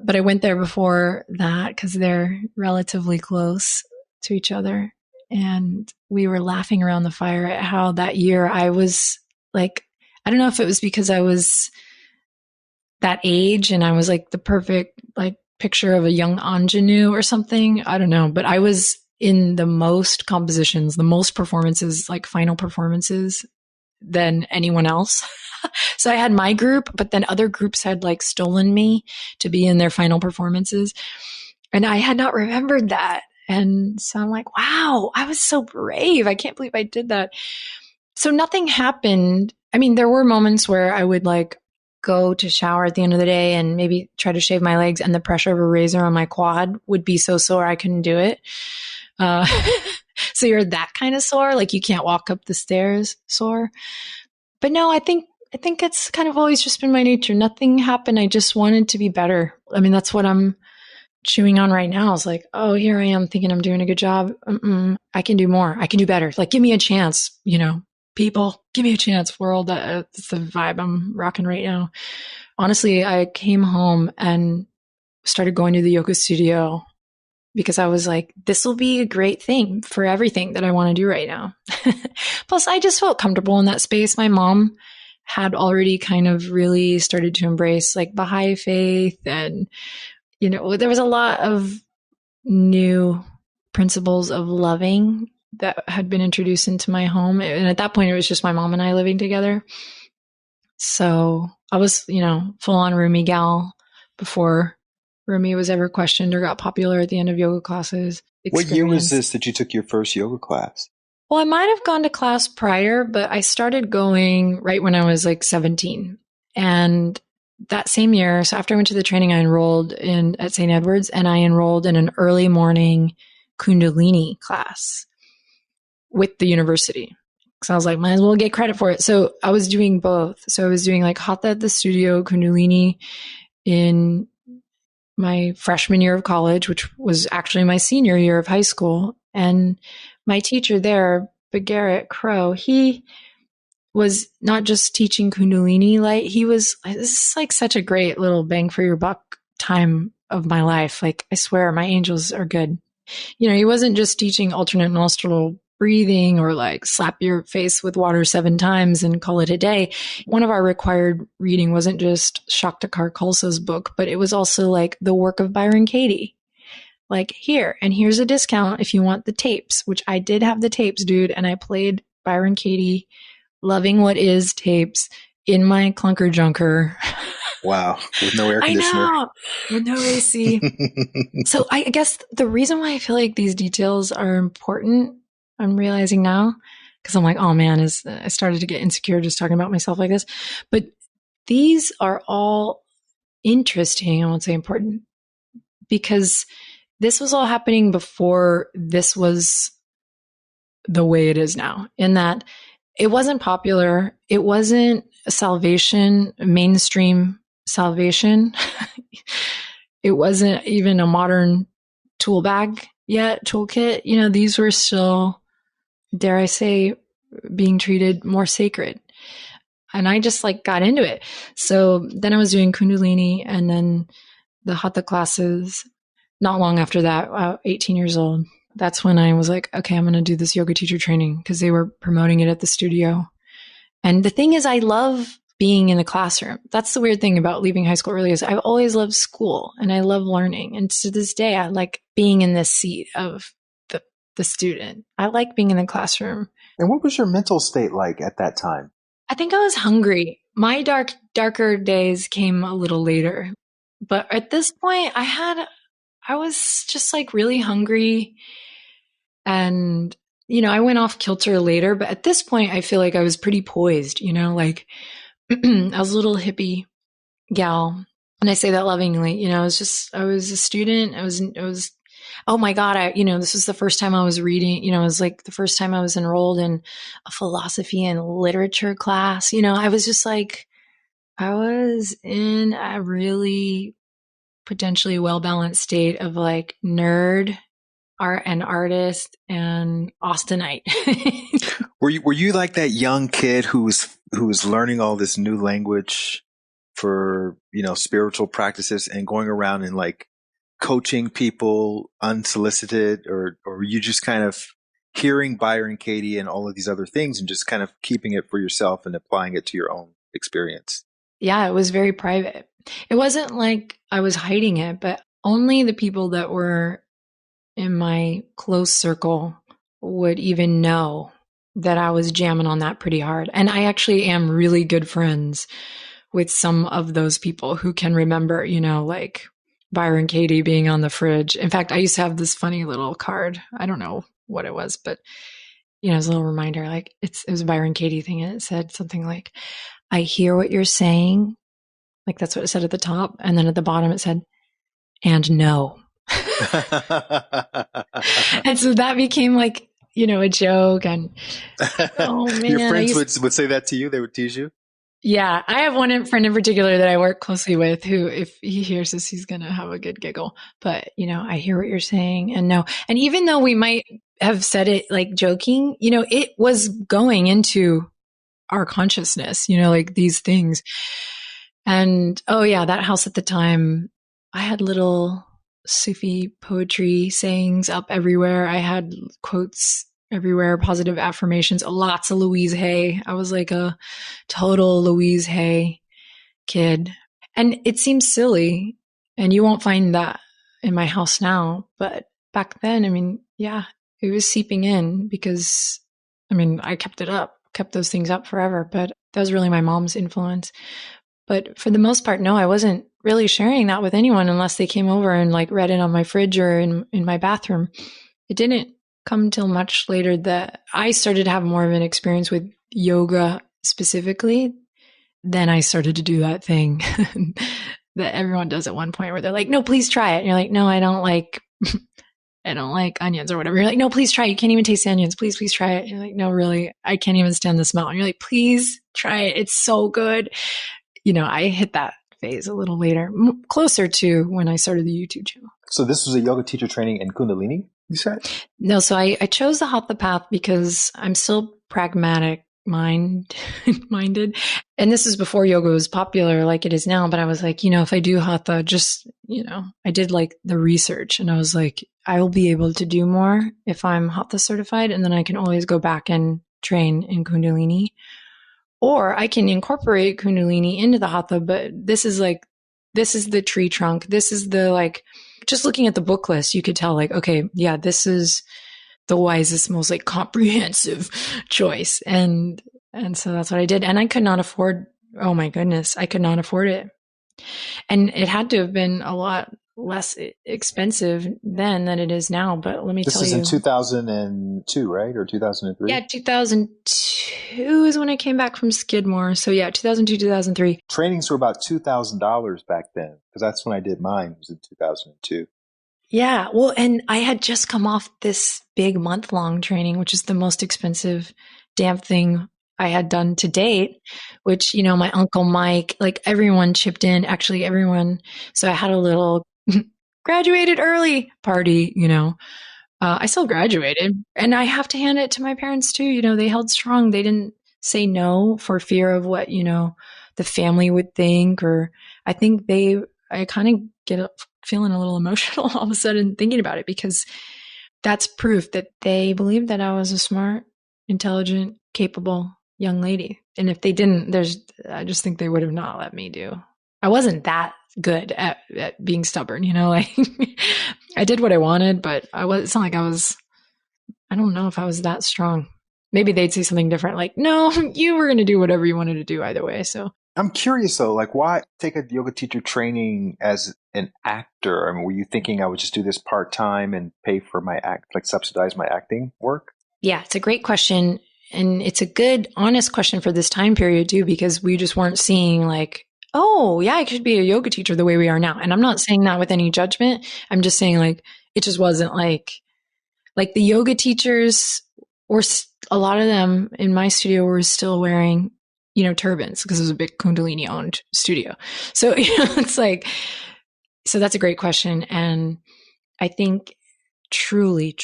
But I went there before that because they're relatively close to each other. And we were laughing around the fire at how that year I was like, I don't know if it was because I was that age and I was like the perfect like picture of a young ingenue or something. I don't know, but I was in the most compositions, the most performances, like final performances than anyone else. So I had my group, but then other groups had like stolen me to be in their final performances. And I had not remembered that. And so I'm like, wow, I was so brave. I can't believe I did that. So nothing happened. I mean, there were moments where I would like go to shower at the end of the day and maybe try to shave my legs, and the pressure of a razor on my quad would be so sore I couldn't do it. So you're that kind of sore, like you can't walk up the stairs sore. But no, I think it's kind of always just been my nature. Nothing happened. I just wanted to be better. I mean, that's what I'm chewing on right now. It's like, oh, here I am thinking I'm doing a good job. I can do more. I can do better. Like, give me a chance, people, give me a chance, world. That's the vibe I'm rocking right now. Honestly, I came home and started going to the yoga studio because I was like, this will be a great thing for everything that I want to do right now. Plus, I just felt comfortable in that space. My mom had already kind of really started to embrace like Baha'i faith, and, there was a lot of new principles of loving that had been introduced into my home. And at that point, it was just my mom and I living together. So I was, full on Rumi gal before Rumi was ever questioned or got popular at the end of yoga classes. What year was this that you took your first yoga class? Well, I might have gone to class prior, but I started going right when I was like 17. And that same year, so after I went to the training, I enrolled at St. Edward's, and I enrolled in an early morning Kundalini class with the university. So I was like, might as well get credit for it. So I was doing both. So I was doing like Hatha at the studio, Kundalini in my freshman year of college, which was actually my senior year of high school. And my teacher there, Garrett Crow, he was not just teaching Kundalini light. This is like such a great little bang for your buck time of my life. Like, I swear my angels are good. He wasn't just teaching alternate nostril breathing or like slap your face with water 7 times and call it a day. One of our required reading wasn't just Shaktikar Khalsa's book, but it was also like the work of Byron Katie. Like, here's a discount if you want the tapes, which I did have the tapes, dude. And I played Byron Katie, Loving What Is tapes in my clunker junker. Wow. With no air conditioner. I know. With no AC. So I guess the reason why I feel like these details are important, I'm realizing now, because I'm like, oh man, I started to get insecure just talking about myself like this. But these are all interesting. I won't say important, because this was all happening before this was the way it is now, in that it wasn't popular. It wasn't salvation, mainstream salvation. It wasn't even a modern tool bag yet, toolkit. These were still, dare I say, being treated more sacred. And I just like got into it. So then I was doing Kundalini and then the Hatha classes. Not long after that, 18 years old, that's when I was like, okay, I'm going to do this yoga teacher training, because they were promoting it at the studio. And the thing is, I love being in the classroom. That's the weird thing about leaving high school early, is I've always loved school and I love learning. And to this day, I like being in this seat of the student. I like being in the classroom. And what was your mental state like at that time? I think I was hungry. My darker days came a little later. But at this point, I was just like really hungry, and, I went off kilter later, but at this point I feel like I was pretty poised, like I was a little hippie gal, and I say that lovingly. I was a student. I was, oh my God, this was the first time I was reading, it was like the first time I was enrolled in a philosophy and literature class. I was just like, I was in a really potentially well-balanced state of like nerd, art and artist, and Austinite. Were you like that young kid who was learning all this new language for, spiritual practices and going around and like coaching people unsolicited, or were you just kind of hearing Byron Katie and all of these other things and just kind of keeping it for yourself and applying it to your own experience? Yeah, it was very private. It wasn't like I was hiding it, but only the people that were in my close circle would even know that I was jamming on that pretty hard. And I actually am really good friends with some of those people who can remember, like Byron Katie being on the fridge. In fact, I used to have this funny little card. I don't know what it was, but it was a little reminder, like it was a Byron Katie thing. And it said something like, I hear what you're saying. Like that's what it said at the top. And then at the bottom it said, and no. And so that became like, a joke. And oh man, your friends would say that to you. They would tease you. Yeah, I have one friend in particular that I work closely with who, if he hears this, he's going to have a good giggle. But, I hear what you're saying and no. And even though we might have said it like joking, it was going into our consciousness, like these things. And oh yeah, that house at the time, I had little Sufi poetry sayings up everywhere. I had quotes everywhere, positive affirmations, lots of Louise Hay. I was like a total Louise Hay kid. And it seems silly, and you won't find that in my house now. But back then, yeah, it was seeping in because, I kept those things up forever. But that was really my mom's influence. But for the most part, no, I wasn't really sharing that with anyone unless they came over and like read it on my fridge or in my bathroom. It didn't come till much later that I started to have more of an experience with yoga specifically. Then I started to do that thing that everyone does at one point where they're like, no, please try it. And you're like, no, I don't like onions or whatever. You're like, no, please try it. You can't even taste the onions. Please try it. And you're like, no, really, I can't even stand the smell. And you're like, please try it. It's so good. I hit that phase a little later, closer to when I started the YouTube channel. So this was a yoga teacher training in Kundalini, you said? No, so I chose the Hatha path because I'm still pragmatic minded. And this is before yoga was popular like it is now. But I was like, if I do Hatha, just, I did like the research and I was like, I will be able to do more if I'm Hatha certified. And then I can always go back and train in Kundalini. Or I can incorporate Kundalini into the Hatha, but this is the tree trunk. This is the just looking at the book list, you could tell okay, yeah, this is the wisest, most comprehensive choice. And so that's what I did. And I could not afford, oh my goodness, I could not afford it. And it had to have been a lot less expensive then than it is now. But let me tell you. This is in 2002, right? Or 2003? Yeah, 2002 is when I came back from Skidmore. So yeah, 2002, 2003. Trainings were about $2,000 back then, because that's when I did mine, was in 2002. Yeah, well, and I had just come off this big month-long training, which is the most expensive damn thing I had done to date, which, my Uncle Mike, everyone chipped in, actually everyone. So I had a little graduated early party, I still graduated, and I have to hand it to my parents too. They held strong. They didn't say no for fear of what, the family would think, or I think I kind of get feeling a little emotional all of a sudden thinking about it, because that's proof that they believed that I was a smart, intelligent, capable young lady. And if they didn't, I just think they would have not let me do. I wasn't that good at being stubborn, I did what I wanted, but it's not like I don't know if I was that strong. Maybe they'd say something different, no, you were going to do whatever you wanted to do either way. So I'm curious though, why take a yoga teacher training as an actor? Were you thinking I would just do this part-time and pay for my subsidize my acting work? Yeah, it's a great question. And it's a good, honest question for this time period too, because we just weren't seeing oh yeah, I could be a yoga teacher the way we are now. And I'm not saying that with any judgment. I'm just saying it just wasn't like the yoga teachers were, a lot of them in my studio were still wearing, turbans, because it was a big Kundalini owned studio. So, it's so that's a great question. And I think truly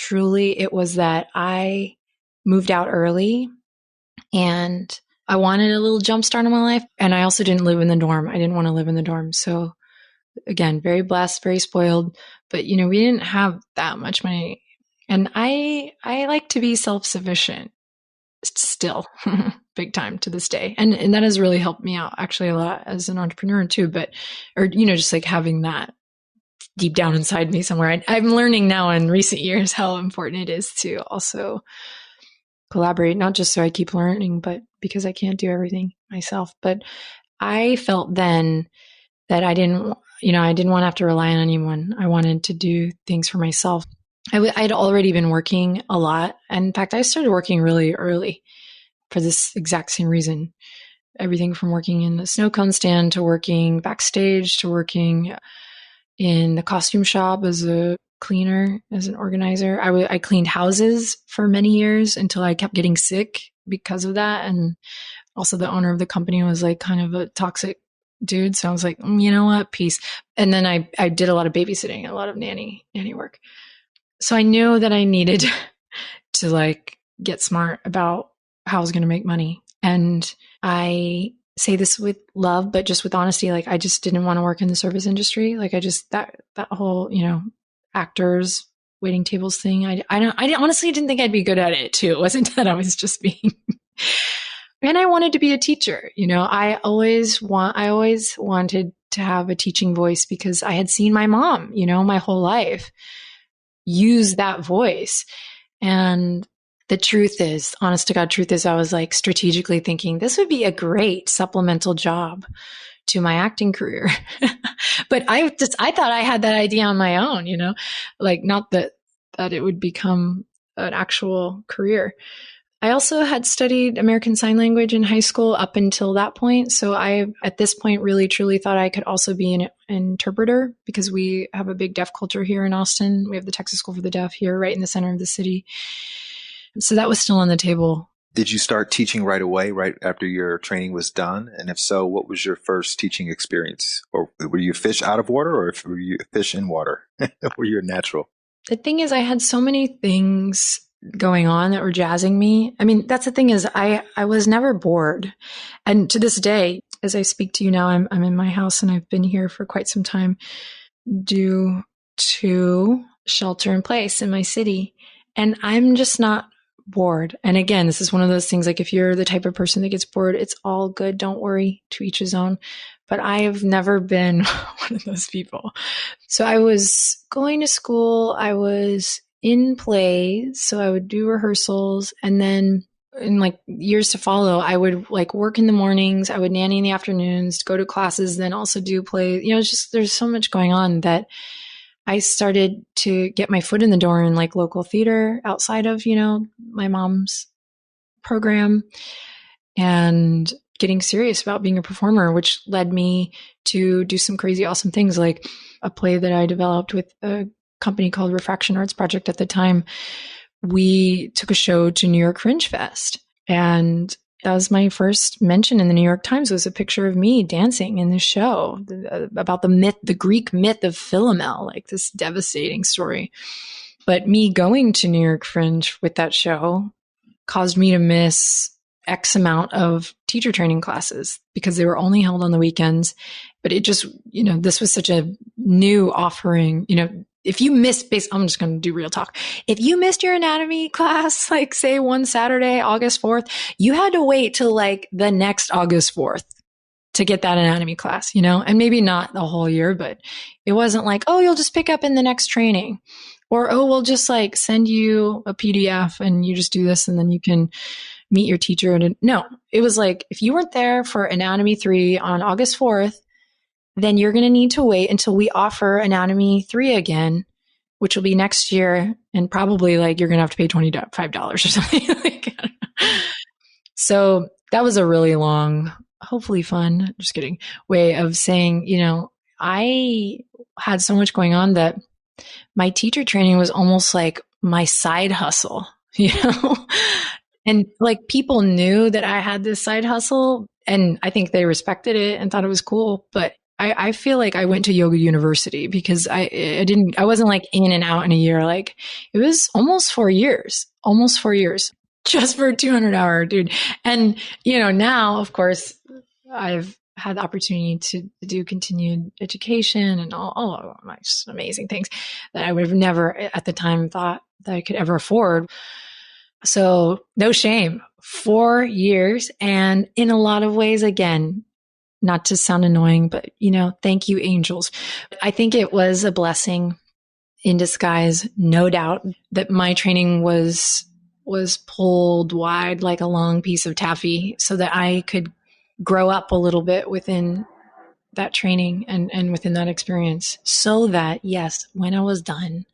it was that I moved out early and I wanted a little jump start in my life. And I also didn't live in the dorm. I didn't want to live in the dorm. So again, very blessed, very spoiled, but we didn't have that much money. And I like to be self-sufficient still, big time to this day. And that has really helped me out actually a lot as an entrepreneur too, just having that deep down inside me somewhere. I'm learning now in recent years how important it is to also collaborate, not just so I keep learning, but because I can't do everything myself. But I felt then that I didn't want to have to rely on anyone. I wanted to do things for myself. I'd already been working a lot. And in fact, I started working really early for this exact same reason. Everything from working in the snow cone stand to working backstage to working in the costume shop as a cleaner, as an organizer. I cleaned houses for many years until I kept getting sick because of that. And also the owner of the company was like kind of a toxic dude. So I was like, you know what, peace. And then I did a lot of babysitting, a lot of nanny work. So I knew that I needed to like get smart about how I was going to make money. And I say this with love, but just with honesty. Like I just didn't want to work in the service industry. Like I just, that whole, actors, waiting tables thing. I honestly didn't think I'd be good at it too. It wasn't that I was just being, and I wanted to be a teacher. I always wanted to have a teaching voice because I had seen my mom, my whole life use that voice. And the truth is, honest to God, truth is, I was like strategically thinking this would be a great supplemental job to my acting career. But I thought I had that idea on my own, like not that it would become an actual career. I also had studied American Sign Language in high school up until that point. So I, at this point, really truly thought I could also be an interpreter because we have a big deaf culture here in Austin. We have the Texas School for the Deaf here right in the center of the city. So that was still on the table. Did you start teaching right away, right after your training was done? And if so, what was your first teaching experience? Or were you a fish out of water or were you a fish in water? Were you a natural? The thing is, I had so many things going on that were jazzing me. I mean, that's the thing is I was never bored. And to this day, as I speak to you now, I'm in my house and I've been here for quite some time due to shelter in place in my city. And I'm just not bored. And again, this is one of those things, like if you're the type of person that gets bored, it's all good. Don't worry, to each his own. But I have never been one of those people. So I was going to school. I was in plays. So I would do rehearsals. And then in like years to follow, I would like work in the mornings. I would nanny in the afternoons, go to classes, then also do plays. It's just, there's so much going on that I started to get my foot in the door in like local theater outside of, my mom's program and getting serious about being a performer, which led me to do some crazy, awesome things like a play that I developed with a company called Refraction Arts Project at the time. We took a show to New York Fringe Fest, and that was my first mention in the New York Times. Was a picture of me dancing in this show about the Greek myth of Philomel, like this devastating story. But me going to New York Fringe with that show caused me to miss X amount of teacher training classes because they were only held on the weekends. But it just, this was such a new offering, if you missed I'm just going to do real talk. If you missed your anatomy class, like say one Saturday, August 4th, you had to wait till like the next August 4th to get that anatomy class, and maybe not the whole year, but it wasn't like, oh, you'll just pick up in the next training or, oh, we'll just like send you a PDF and you just do this and then you can meet your teacher. And no, it was like, if you weren't there for anatomy 3 on August 4th, then you're going to need to wait until we offer anatomy 3 again, which will be next year. And probably like, you're going to have to pay $25 or something like that. So that was a really long, hopefully fun, just kidding, way of saying, I had so much going on that my teacher training was almost like my side hustle, and like people knew that I had this side hustle and I think they respected it and thought it was cool. But I feel like I went to yoga university because I wasn't like in and out in a year. Like it was almost 4 years just for a 200-hour dude. And, now of course I've had the opportunity to do continued education and all of my just amazing things that I would have never at the time thought that I could ever afford. So no shame, 4 years. And in a lot of ways, again, not to sound annoying, but thank you, angels. I think it was a blessing in disguise, no doubt, that my training was was pulled wide like a long piece of taffy so that I could grow up a little bit within that training and within that experience, so that, yes, when I was done,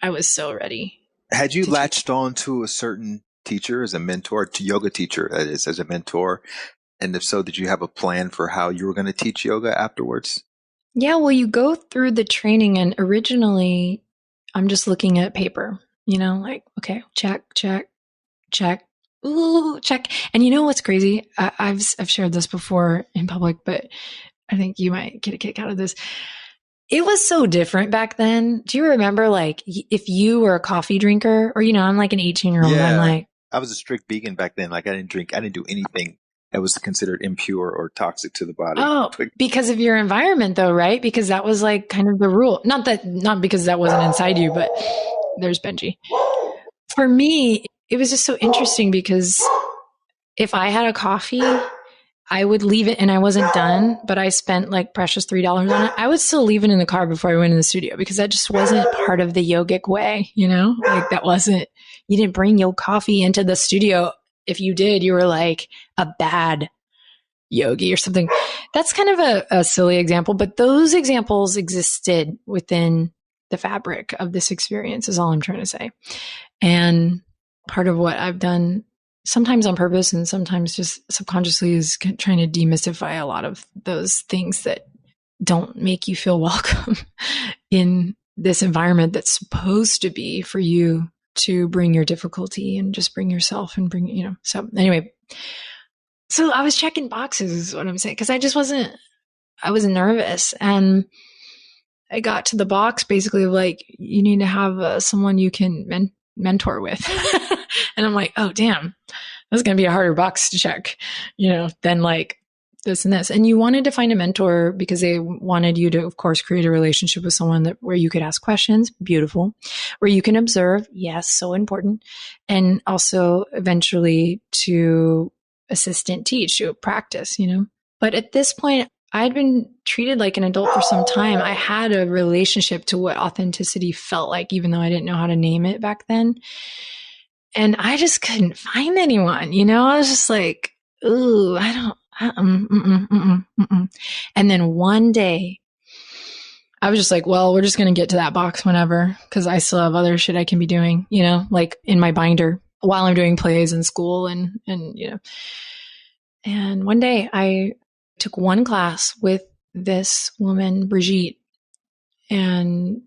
I was so ready. Had you latched on to a certain teacher as a mentor, to yoga teacher, that is, as a mentor? And if so, did you have a plan for how you were going to teach yoga afterwards? Yeah, well, you go through the training, and originally I'm just looking at paper, like, okay, check, check, check. Ooh, check. And you know what's crazy? I've shared this before in public, but I think you might get a kick out of this. It was so different back then. Do you remember, like, if you were a coffee drinker, or, I'm like an 18-year-old, I'm like, I was a strict vegan back then. Like, I didn't do anything that was considered impure or toxic to the body. Oh, because of your environment though, right? Because that was like kind of the rule. Not because that wasn't inside you, but there's Benji. For me, it was just so interesting because if I had a coffee, I would leave it and I wasn't done, but I spent like precious $3 on it. I would still leave it in the car before I went in the studio because that just wasn't part of the yogic way, like that wasn't, you didn't bring your coffee into the studio. If you did, you were like a bad yogi or something. That's kind of a silly example, but those examples existed within the fabric of this experience is all I'm trying to say. And part of what I've done, sometimes on purpose and sometimes just subconsciously, is trying to demystify a lot of those things that don't make you feel welcome in this environment that's supposed to be for you to bring your difficulty and just bring yourself and bring, so anyway, so I was checking boxes is what I'm saying. Cause I was nervous, and I got to the box basically of like, you need to have someone you can mentor with. And I'm like, oh damn, that's going to be a harder box to check, than like this and this. And you wanted to find a mentor because they wanted you to, of course, create a relationship with someone where you could ask questions. Beautiful. Where you can observe. Yes. So important. And also eventually to assistant teach, to practice, But at this point, I'd been treated like an adult for some time. I had a relationship to what authenticity felt like, even though I didn't know how to name it back then. And I just couldn't find anyone, I was just like, ooh, I don't, And then one day I was just like, well, we're just going to get to that box whenever, because I still have other shit I can be doing, like in my binder while I'm doing plays in school and. And one day I took one class with this woman, Brigitte, and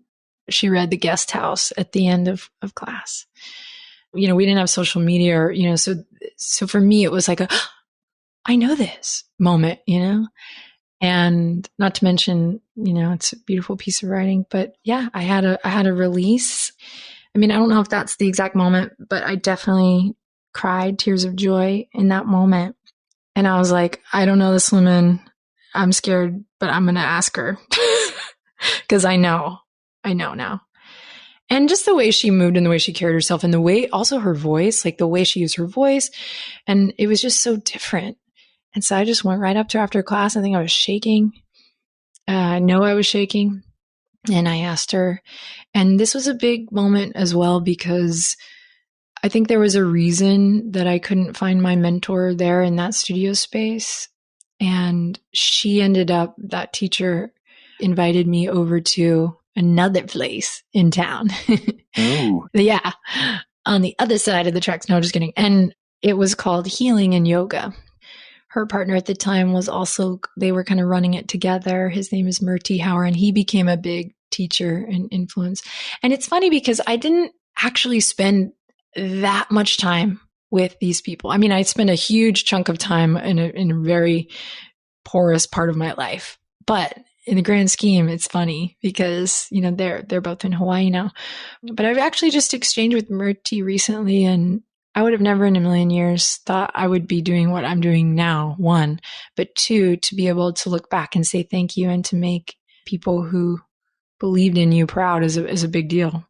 she read The Guest House at the end of class. We didn't have social media or, so for me, it was like I know this moment, and not to mention, it's a beautiful piece of writing, but yeah, I had a release. I mean, I don't know if that's the exact moment, but I definitely cried tears of joy in that moment. And I was like, I don't know this woman. I'm scared, but I'm going to ask her because I know now. And just the way she moved and the way she carried herself and the way also her voice, like the way she used her voice. And it was just so different. And so I just went right up to her after class. I think I was shaking. I know I was shaking. And I asked her, and this was a big moment as well, because I think there was a reason that I couldn't find my mentor there in that studio space. And she ended up, that teacher invited me over to another place in town. Ooh. Yeah. On the other side of the tracks. No, just kidding. And it was called Healing and Yoga. Her partner at the time was also, they were kind of running it together. His name is Murti Hauer, and he became a big teacher and influence. And it's funny because I didn't actually spend that much time with these people. I mean, I spent a huge chunk of time in a very porous part of my life, but in the grand scheme, it's funny because, they're both in Hawaii now, but I've actually just exchanged with Murti recently, and I would have never in a million years thought I would be doing what I'm doing now, one, but two, to be able to look back and say thank you and to make people who believed in you proud is a big deal.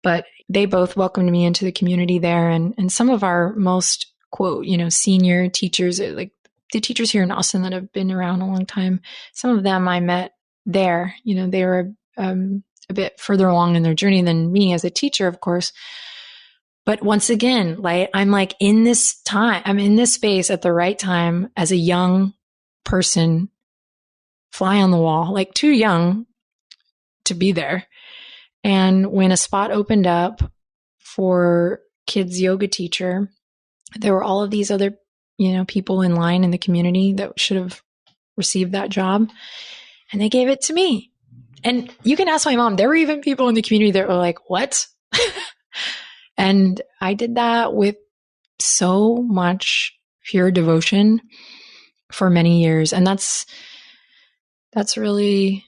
But they both welcomed me into the community there. And some of our most, quote, senior teachers, like the teachers here in Austin that have been around a long time, some of them I met there. They were a bit further along in their journey than me as a teacher, of course. But once again, like I'm like in this time, I'm in this space at the right time as a young person, fly on the wall, like too young to be there. And when a spot opened up for kids yoga teacher, there were all of these other, people in line in the community that should have received that job. And they gave it to me. And you can ask my mom, there were even people in the community that were like, what? And I did that with so much pure devotion for many years. And that's really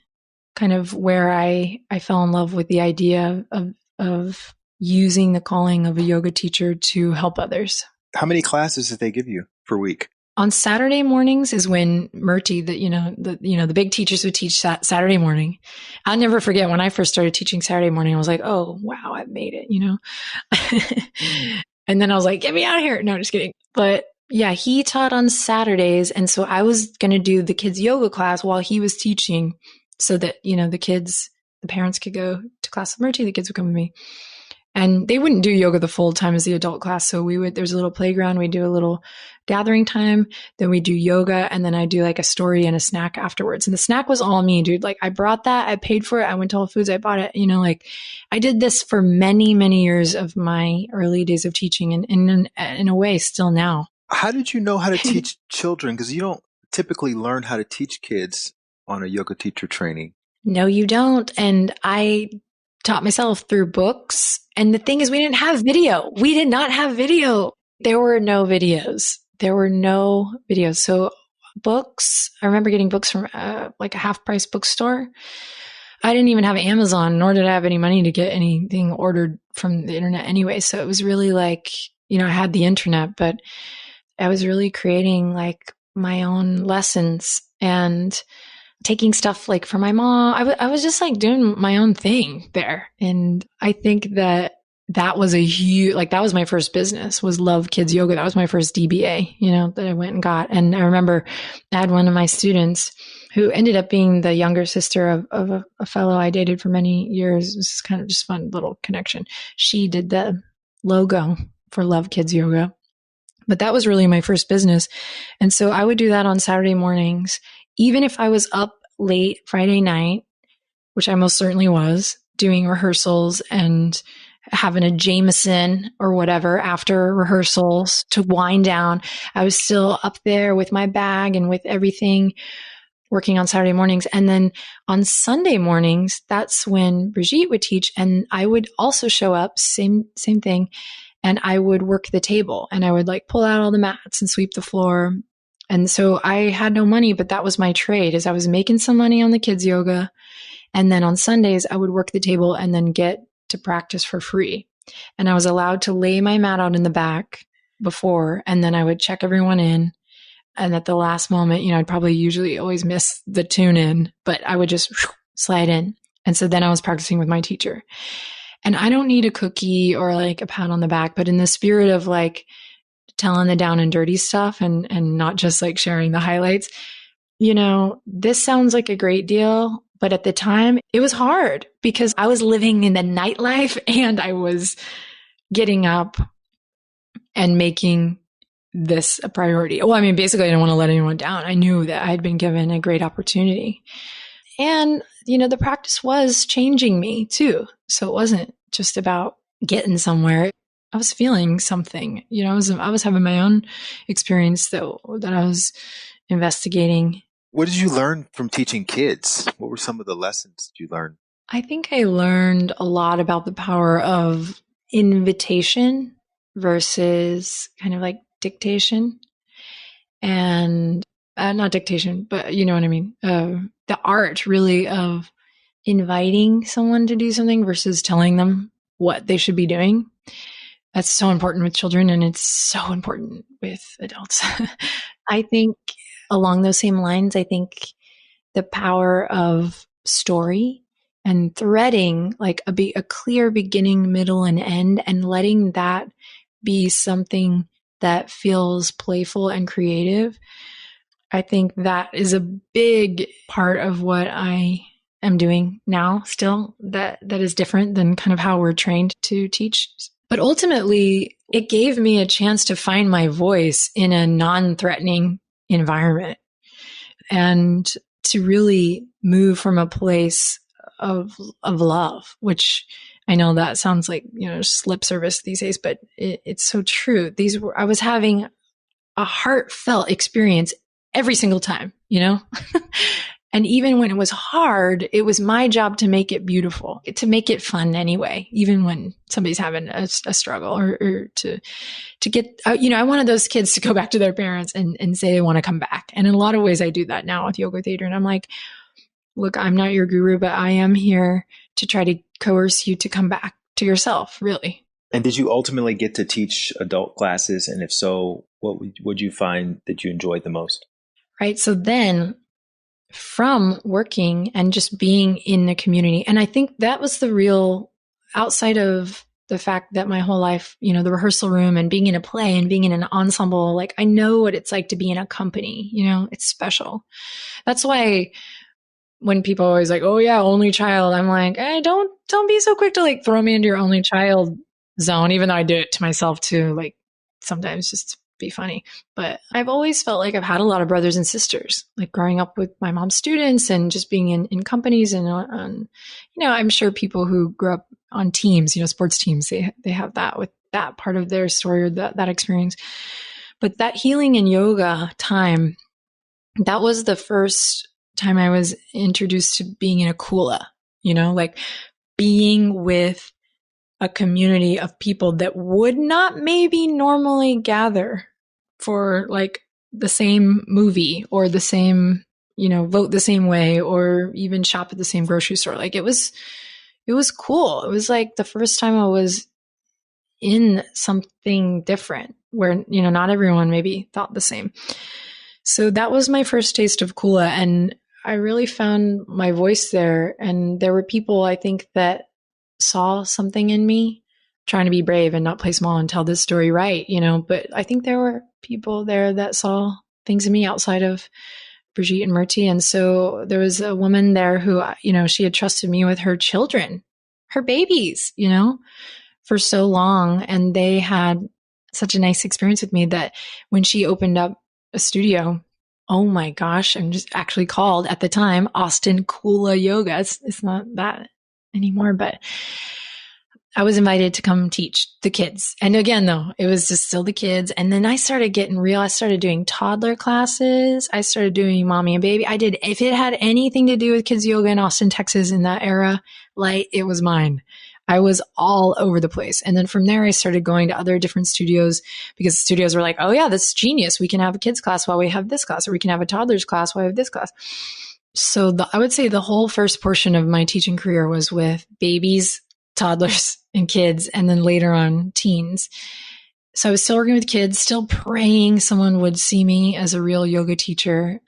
kind of where I fell in love with the idea of using the calling of a yoga teacher to help others. How many classes did they give you per week? On Saturday mornings is when Murti, the big teachers would teach Saturday morning. I'll never forget when I first started teaching Saturday morning, I was like, oh, wow, I've made it, And then I was like, get me out of here. No, just kidding. But yeah, he taught on Saturdays. And so I was going to do the kids yoga class while he was teaching so that, the parents could go to class with Murti, the kids would come with me. And they wouldn't do yoga the full time as the adult class. So there's a little playground. We do a little gathering time. Then we do yoga. And then I do like a story and a snack afterwards. And the snack was all me, dude. Like I brought that, I paid for it. I went to Whole Foods, I bought it, like I did this for many, many years of my early days of teaching and in a way still now. How did you know how to teach children? Because you don't typically learn how to teach kids on a yoga teacher training. No, you don't. And I taught myself through books. And the thing is, we didn't have video. We did not have video. There were no videos. So books, I remember getting books from like a half price bookstore. I didn't even have Amazon, nor did I have any money to get anything ordered from the internet anyway. So it was really like, I had the internet, but I was really creating like my own lessons and taking stuff like from my mom. I was just like doing my own thing there. And I think that was a huge, like that was my first business, was Love Kids Yoga. That was my first DBA, that I went and got. And I remember I had one of my students who ended up being the younger sister of a fellow I dated for many years. It was kind of just fun little connection. She did the logo for Love Kids Yoga. But that was really my first business. And so I would do that on Saturday mornings. Even if I was up late Friday night, which I most certainly was, doing rehearsals and having a Jameson or whatever after rehearsals to wind down, I was still up there with my bag and with everything working on Saturday mornings. And then on Sunday mornings, that's when Brigitte would teach. And I would also show up, same thing. And I would work the table and I would like pull out all the mats and sweep the floor. And so I had no money, but that was my trade, is I was making some money on the kids yoga. And then on Sundays, I would work the table and then get to practice for free. And I was allowed to lay my mat out in the back before, and then I would check everyone in. And at the last moment, I'd probably usually always miss the tune in, but I would just slide in. And so then I was practicing with my teacher. And I don't need a cookie or like a pat on the back, but in the spirit of like telling the down and dirty stuff and not just like sharing the highlights, this sounds like a great deal. But at the time it was hard because I was living in the nightlife and I was getting up and making this a priority. Well, I mean, basically I didn't want to let anyone down. I knew that I had been given a great opportunity. And, the practice was changing me too. So it wasn't just about getting somewhere. I was feeling something, I was having my own experience that I was investigating. What did you learn from teaching kids? What were some of the lessons you learned? I think I learned a lot about the power of invitation versus kind of like dictation, and not dictation, but you know what I mean? The art really of inviting someone to do something versus telling them what they should be doing. That's so important with children, and it's so important with adults. I think along those same lines, I think the power of story and threading like a clear beginning, middle, and end, and letting that be something that feels playful and creative. I think that is a big part of what I am doing now still that is different than kind of how we're trained to teach. But ultimately, it gave me a chance to find my voice in a non-threatening environment and to really move from a place of love, which I know that sounds like, just lip service these days, but it's so true. I was having a heartfelt experience every single time, And even when it was hard, it was my job to make it beautiful, to make it fun anyway, even when somebody's having a struggle or to get, I wanted those kids to go back to their parents and say they want to come back. And in a lot of ways, I do that now with Yoga with Adriene. I'm like, look, I'm not your guru, but I am here to try to coerce you to come back to yourself, really. And did you ultimately get to teach adult classes? And if so, what would you find that you enjoyed the most? Right. So then from working and just being in the community, and I think that was the real, outside of the fact that my whole life, the rehearsal room and being in a play and being in an ensemble, like I know what it's like to be in a company, it's special. That's why when people are always like, oh yeah, only child, I'm like, hey, don't be so quick to like throw me into your only child zone, even though I do it to myself too, like sometimes just to be funny. But I've always felt like I've had a lot of brothers and sisters, like growing up with my mom's students and just being in companies and on, I'm sure people who grew up on teams, sports teams, they have that with that part of their story or that experience. But that healing and yoga time, that was the first time I was introduced to being in a kula, like being with a community of people that would not maybe normally gather for like the same movie or the same, vote the same way or even shop at the same grocery store. Like it was cool. It was like the first time I was in something different where, not everyone maybe thought the same. So that was my first taste of kula. And I really found my voice there. And there were people, I think, that saw something in me, trying to be brave and not play small and tell this story right, but I think there were people there that saw things in me outside of Brigitte and Murti. And so there was a woman there who, she had trusted me with her children, her babies, for so long. And they had such a nice experience with me that when she opened up a studio, oh my gosh, I'm just actually called at the time Austin Kula Yoga. It's not that anymore, but I was invited to come teach the kids. And again, though, it was just still the kids. And then I started getting real. I started doing toddler classes. I started doing mommy and baby. If it had anything to do with kids yoga in Austin, Texas in that era, like it was mine. I was all over the place. And then from there, I started going to other different studios because the studios were like, oh yeah, that's genius. We can have a kids class while we have this class, or we can have a toddlers class while we have this class. So I would say the whole first portion of my teaching career was with babies, toddlers, and kids, and then later on teens. So I was still working with kids, still praying someone would see me as a real yoga teacher.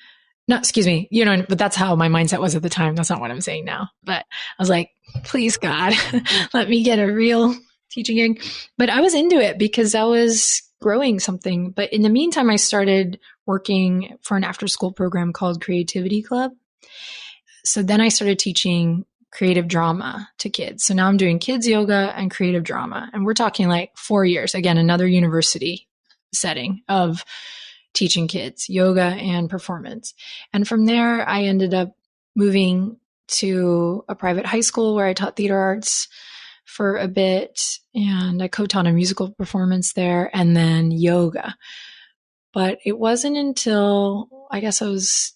But that's how my mindset was at the time. That's not what I'm saying now. But I was like, please God, let me get a real teaching gig. But I was into it because I was growing something. But in the meantime, I started working for an after-school program called Creativity Club. So then I started teaching creative drama to kids. So now I'm doing kids yoga and creative drama. And we're talking like 4 years, again, another university setting of teaching kids yoga and performance. And from there, I ended up moving to a private high school where I taught theater arts for a bit. And I co-taught a musical performance there and then yoga. But it wasn't until I guess I was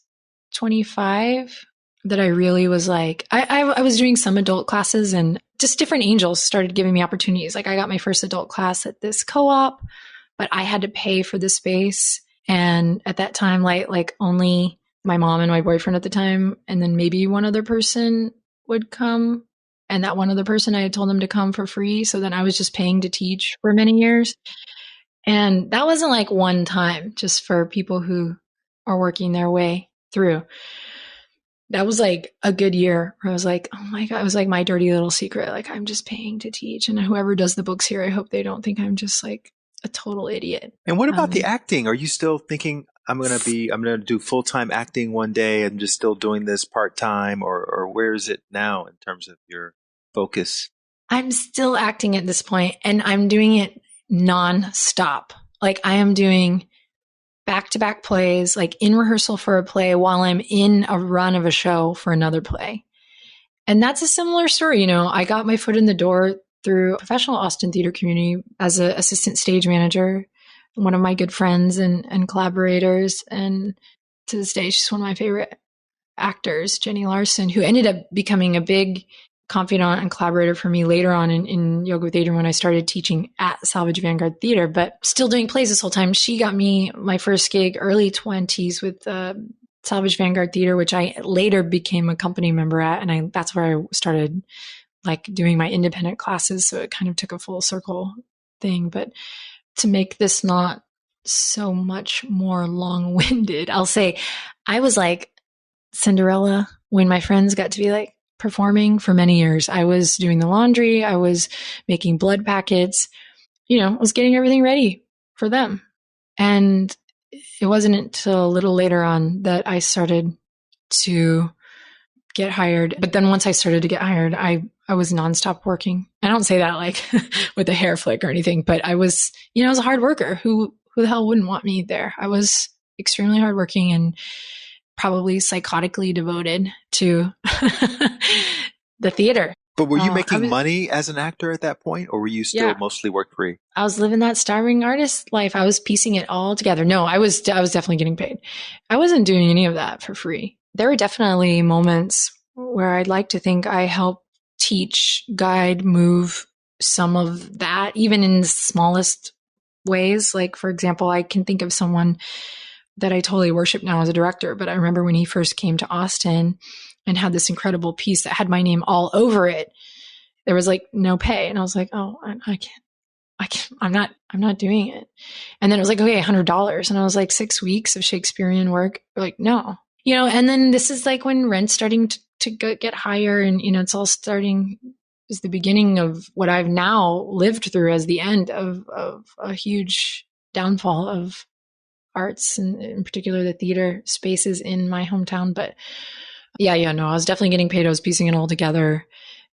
25 that I really was like, I was doing some adult classes and just different angels started giving me opportunities. Like I got my first adult class at this co-op, but I had to pay for the space. And at that time, like only my mom and my boyfriend at the time, and then maybe one other person would come. And that one other person, I had told them to come for free. So then I was just paying to teach for many years. And that wasn't like one time, just for people who are working their way through. That was like a good year where I was like, oh my God, it was like my dirty little secret. Like I'm just paying to teach. And whoever does the books here, I hope they don't think I'm just like a total idiot. And what about the acting? Are you still thinking I'm going to do full-time acting one day and just still doing this part-time or where is it now in terms of your focus? I'm still acting at this point, and I'm doing it non-stop. Like I am doing back-to-back plays, like in rehearsal for a play while I'm in a run of a show for another play. And that's a similar story. You know, I got my foot in the door through professional Austin theater community as an assistant stage manager, one of my good friends and collaborators. And to this day, she's one of my favorite actors, Jenny Larson, who ended up becoming a big confidant and collaborator for me later on in Yoga with Adriene when I started teaching at Salvage Vanguard Theater, but still doing plays this whole time. She got me my first gig early 20s with Salvage Vanguard Theater, which I later became a company member at. And that's where I started like doing my independent classes. So it kind of took a full circle thing. But to make this not so much more long-winded, I'll say I was like Cinderella when my friends got to be like performing for many years. I was doing the laundry. I was making blood packets, you know, I was getting everything ready for them. And it wasn't until a little later on that I started to get hired. But then once I started to get hired, I was nonstop working. I don't say that like with a hair flick or anything, but I was, you know, I was a hard worker. Who the hell wouldn't want me there? I was extremely hardworking and probably psychotically devoted to the theater. But were you making money as an actor at that point, or were you still mostly work free? I was living that starving artist life. I was piecing it all together. No, I was definitely getting paid. I wasn't doing any of that for free. There were definitely moments where I'd like to think I helped teach, guide, move some of that, even in the smallest ways. Like, for example, I can think of someone that I totally worship now as a director, but I remember when he first came to Austin and had this incredible piece that had my name all over it, there was like no pay. And I was like, oh, I can't, I'm not doing it. And then it was like, okay, $100. And I was like, 6 weeks of Shakespearean work. Like, no, you know, and then this is like when rent's starting to get higher and, you know, it's all starting is the beginning of what I've now lived through as the end of a huge downfall of arts and in particular the theater spaces in my hometown. But no, I was definitely getting paid. I was piecing it all together.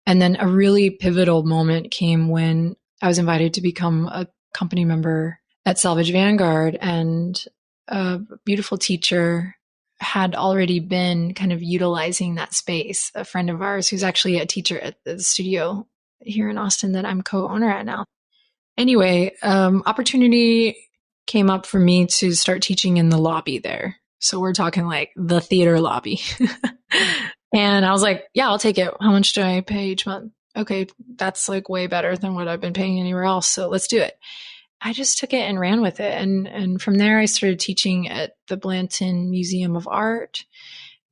And then a really pivotal moment came when I was invited to become a company member at Salvage Vanguard, and a beautiful teacher had already been kind of utilizing that space. A friend of ours who's actually a teacher at the studio here in Austin that I'm co-owner at now. Anyway, opportunity came up for me to start teaching in the lobby there. So we're talking like the theater lobby. And I was like, yeah, I'll take it. How much do I pay each month? Okay, that's like way better than what I've been paying anywhere else. So let's do it. I just took it and ran with it. And from there, I started teaching at the Blanton Museum of Art.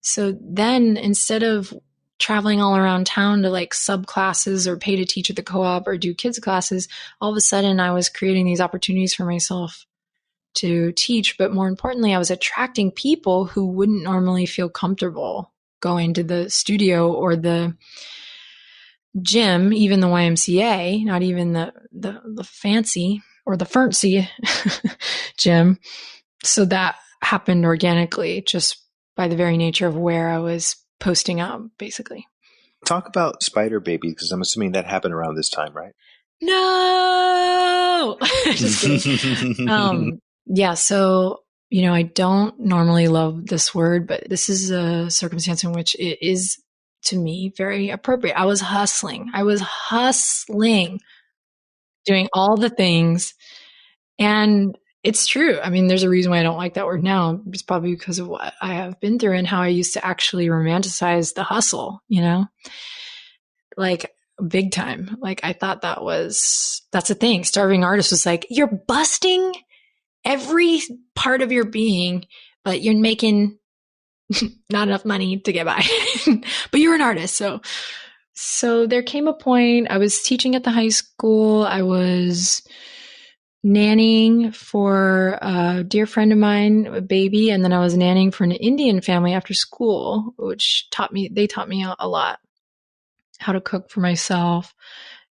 So then instead of traveling all around town to like sub classes or pay to teach at the co-op or do kids classes, all of a sudden I was creating these opportunities for myself to teach. But more importantly, I was attracting people who wouldn't normally feel comfortable going to the studio or the gym, even the YMCA, not even the fancy or the fancy gym. So that happened organically just by the very nature of where I was posting up, basically. Talk about Spider Baby, because I'm assuming that happened around this time, right? No! Just kidding. Yeah, so, you know, I don't normally love this word, but this is a circumstance in which it is, to me, very appropriate. I was hustling, doing all the things. And it's true. I mean, there's a reason why I don't like that word now. It's probably because of what I have been through and how I used to actually romanticize the hustle, you know, like big time. Like I thought that's a thing. Starving artist was like, you're busting every part of your being, but you're making not enough money to get by, but you're an artist. So there came a point I was teaching at the high school. I was nannying for a dear friend of mine, a baby. And then I was nannying for an Indian family after school, which they taught me a lot how to cook for myself.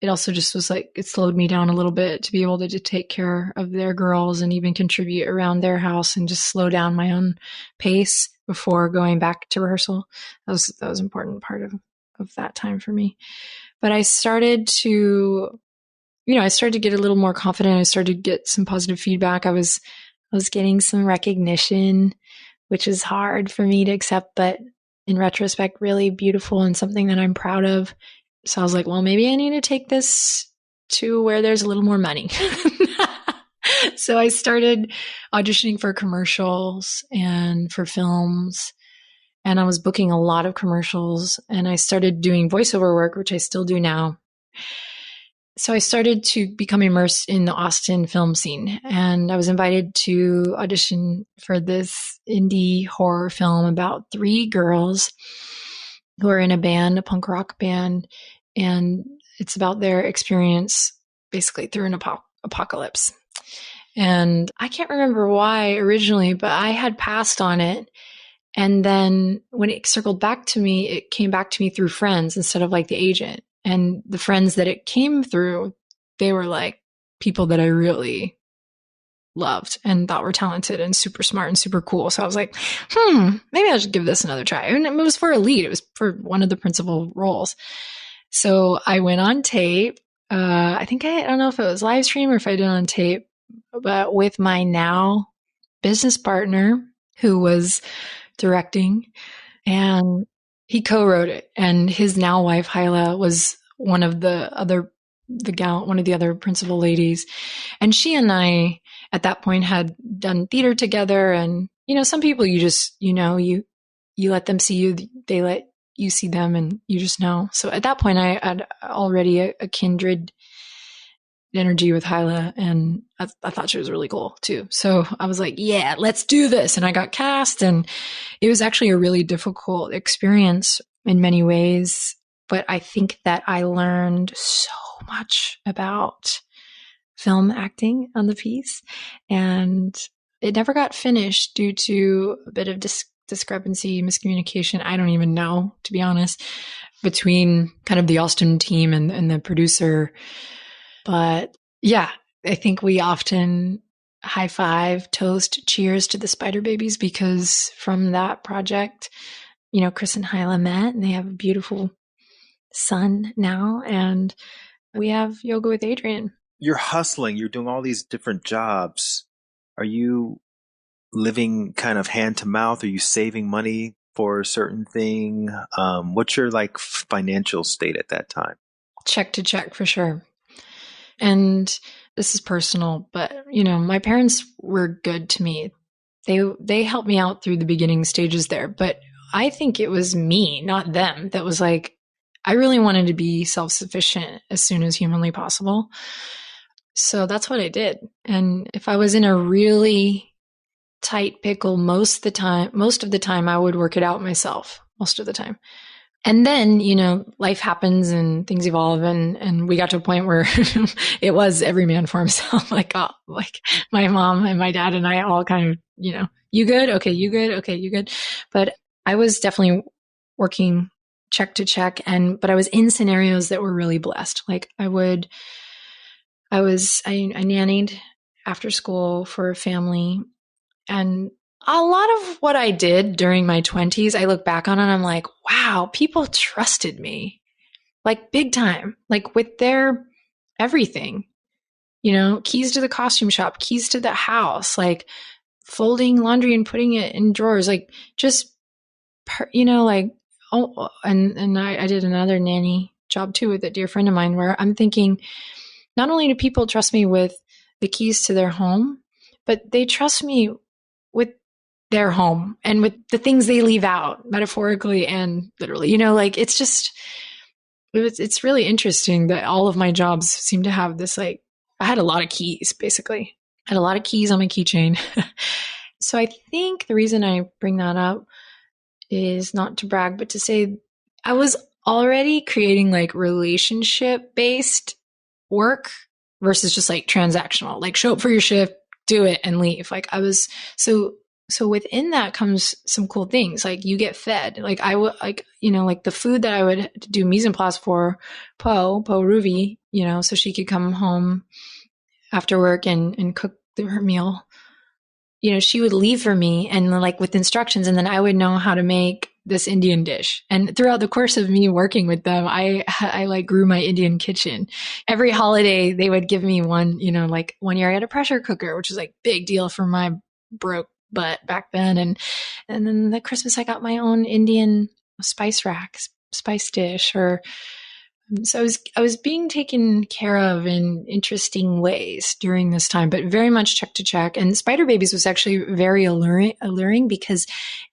It also just was like, it slowed me down a little bit to be able to take care of their girls and even contribute around their house and just slow down my own pace before going back to rehearsal. That was an important part of that time for me. But I started to, I started to get a little more confident. I started to get some positive feedback. I was getting some recognition, which is hard for me to accept, but in retrospect, really beautiful and something that I'm proud of. So I was like, well, maybe I need to take this to where there's a little more money. So I started auditioning for commercials and for films, and I was booking a lot of commercials, and I started doing voiceover work, which I still do now. So I started to become immersed in the Austin film scene, and I was invited to audition for this indie horror film about 3 girls who are in a band, a punk rock band, and it's about their experience basically through an apocalypse. And I can't remember why originally, but I had passed on it. And then when it circled back to me, it came back to me through friends instead of like the agent. And the friends that it came through, they were like people that I really loved and thought were talented and super smart and super cool. So I was like, maybe I should give this another try. And it was for a lead. It was for one of the principal roles. So I went on tape. I don't know if it was live stream or if I did it on tape, but with my now business partner who was directing, and he co-wrote it. And his now wife, Hyla, was one of the other principal ladies. And she and I, at that point, had done theater together. And, some people you just, you let them see you, they let you see them, and you just know. So at that point, I had already a kindred energy with Hyla, and I thought she was really cool too. So I was like, yeah, let's do this. And I got cast, and it was actually a really difficult experience in many ways. But I think that I learned so much about film acting on the piece, and it never got finished due to a bit of discrepancy, miscommunication. I don't even know, to be honest, between kind of the Austin team and the producer. But yeah, I think we often high five, toast, cheers to the Spider Babies, because from that project, Chris and Hyla met, and they have a beautiful son now, and we have Yoga with Adriene. You're hustling, you're doing all these different jobs. Are you living kind of hand to mouth? Are you saving money for a certain thing? What's your financial state at that time? Check to check for sure. And this is personal, but my parents were good to me. They helped me out through the beginning stages there, but I think it was me, not them, that was like, I really wanted to be self-sufficient as soon as humanly possible. So that's what I did. And if I was in a really tight pickle most of the time, I would work it out myself most of the time. And then, life happens and things evolve, and we got to a point where it was every man for himself. Like my mom and my dad and I all kind of, you good? Okay, you good? Okay, you good? But I was definitely working check to check, but I was in scenarios that were really blessed. Like I nannied after school for a family, and a lot of what I did during my 20s, I look back on and I'm like, wow, people trusted me, like big time, like with their everything, keys to the costume shop, keys to the house, like folding laundry and putting it in drawers, like just, and I did another nanny job too with a dear friend of mine, where I'm thinking, not only do people trust me with the keys to their home, but they trust me with their home and with the things they leave out, metaphorically and literally, it's really interesting that all of my jobs seem to have this, I had a lot of keys, basically. I had a lot of keys on my keychain. So I think the reason I bring that up is not to brag, but to say I was already creating relationship-based work versus just transactional, show up for your shift, do it and leave. So within that comes some cool things. You get fed. The food that I would do mise en place for Po Ruvi, so she could come home after work and cook her meal. she would leave for me and like with instructions, and then I would know how to make this Indian dish. And throughout the course of me working with them, I like grew my Indian kitchen. Every holiday they would give me one, like one year I had a pressure cooker, which was like big deal for my broke butt back then. And then the Christmas I got my own Indian spice rack, spice dish, so I was being taken care of in interesting ways during this time, but very much check to check. And Spider Babies was actually very alluring because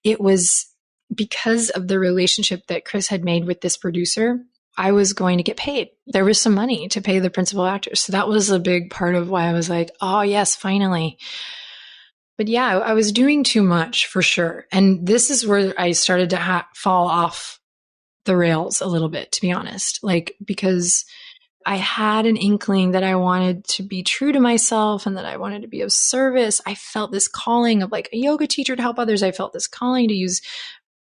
it was because of the relationship that Chris had made with this producer. I was going to get paid. There was some money to pay the principal actors. So that was a big part of why I was like, oh yes, finally. But yeah, I was doing too much for sure. And this is where I started to fall off the rails a little bit, to be honest, like, because I had an inkling that I wanted to be true to myself and that I wanted to be of service. I felt this calling of like a yoga teacher to help others. I felt this calling to use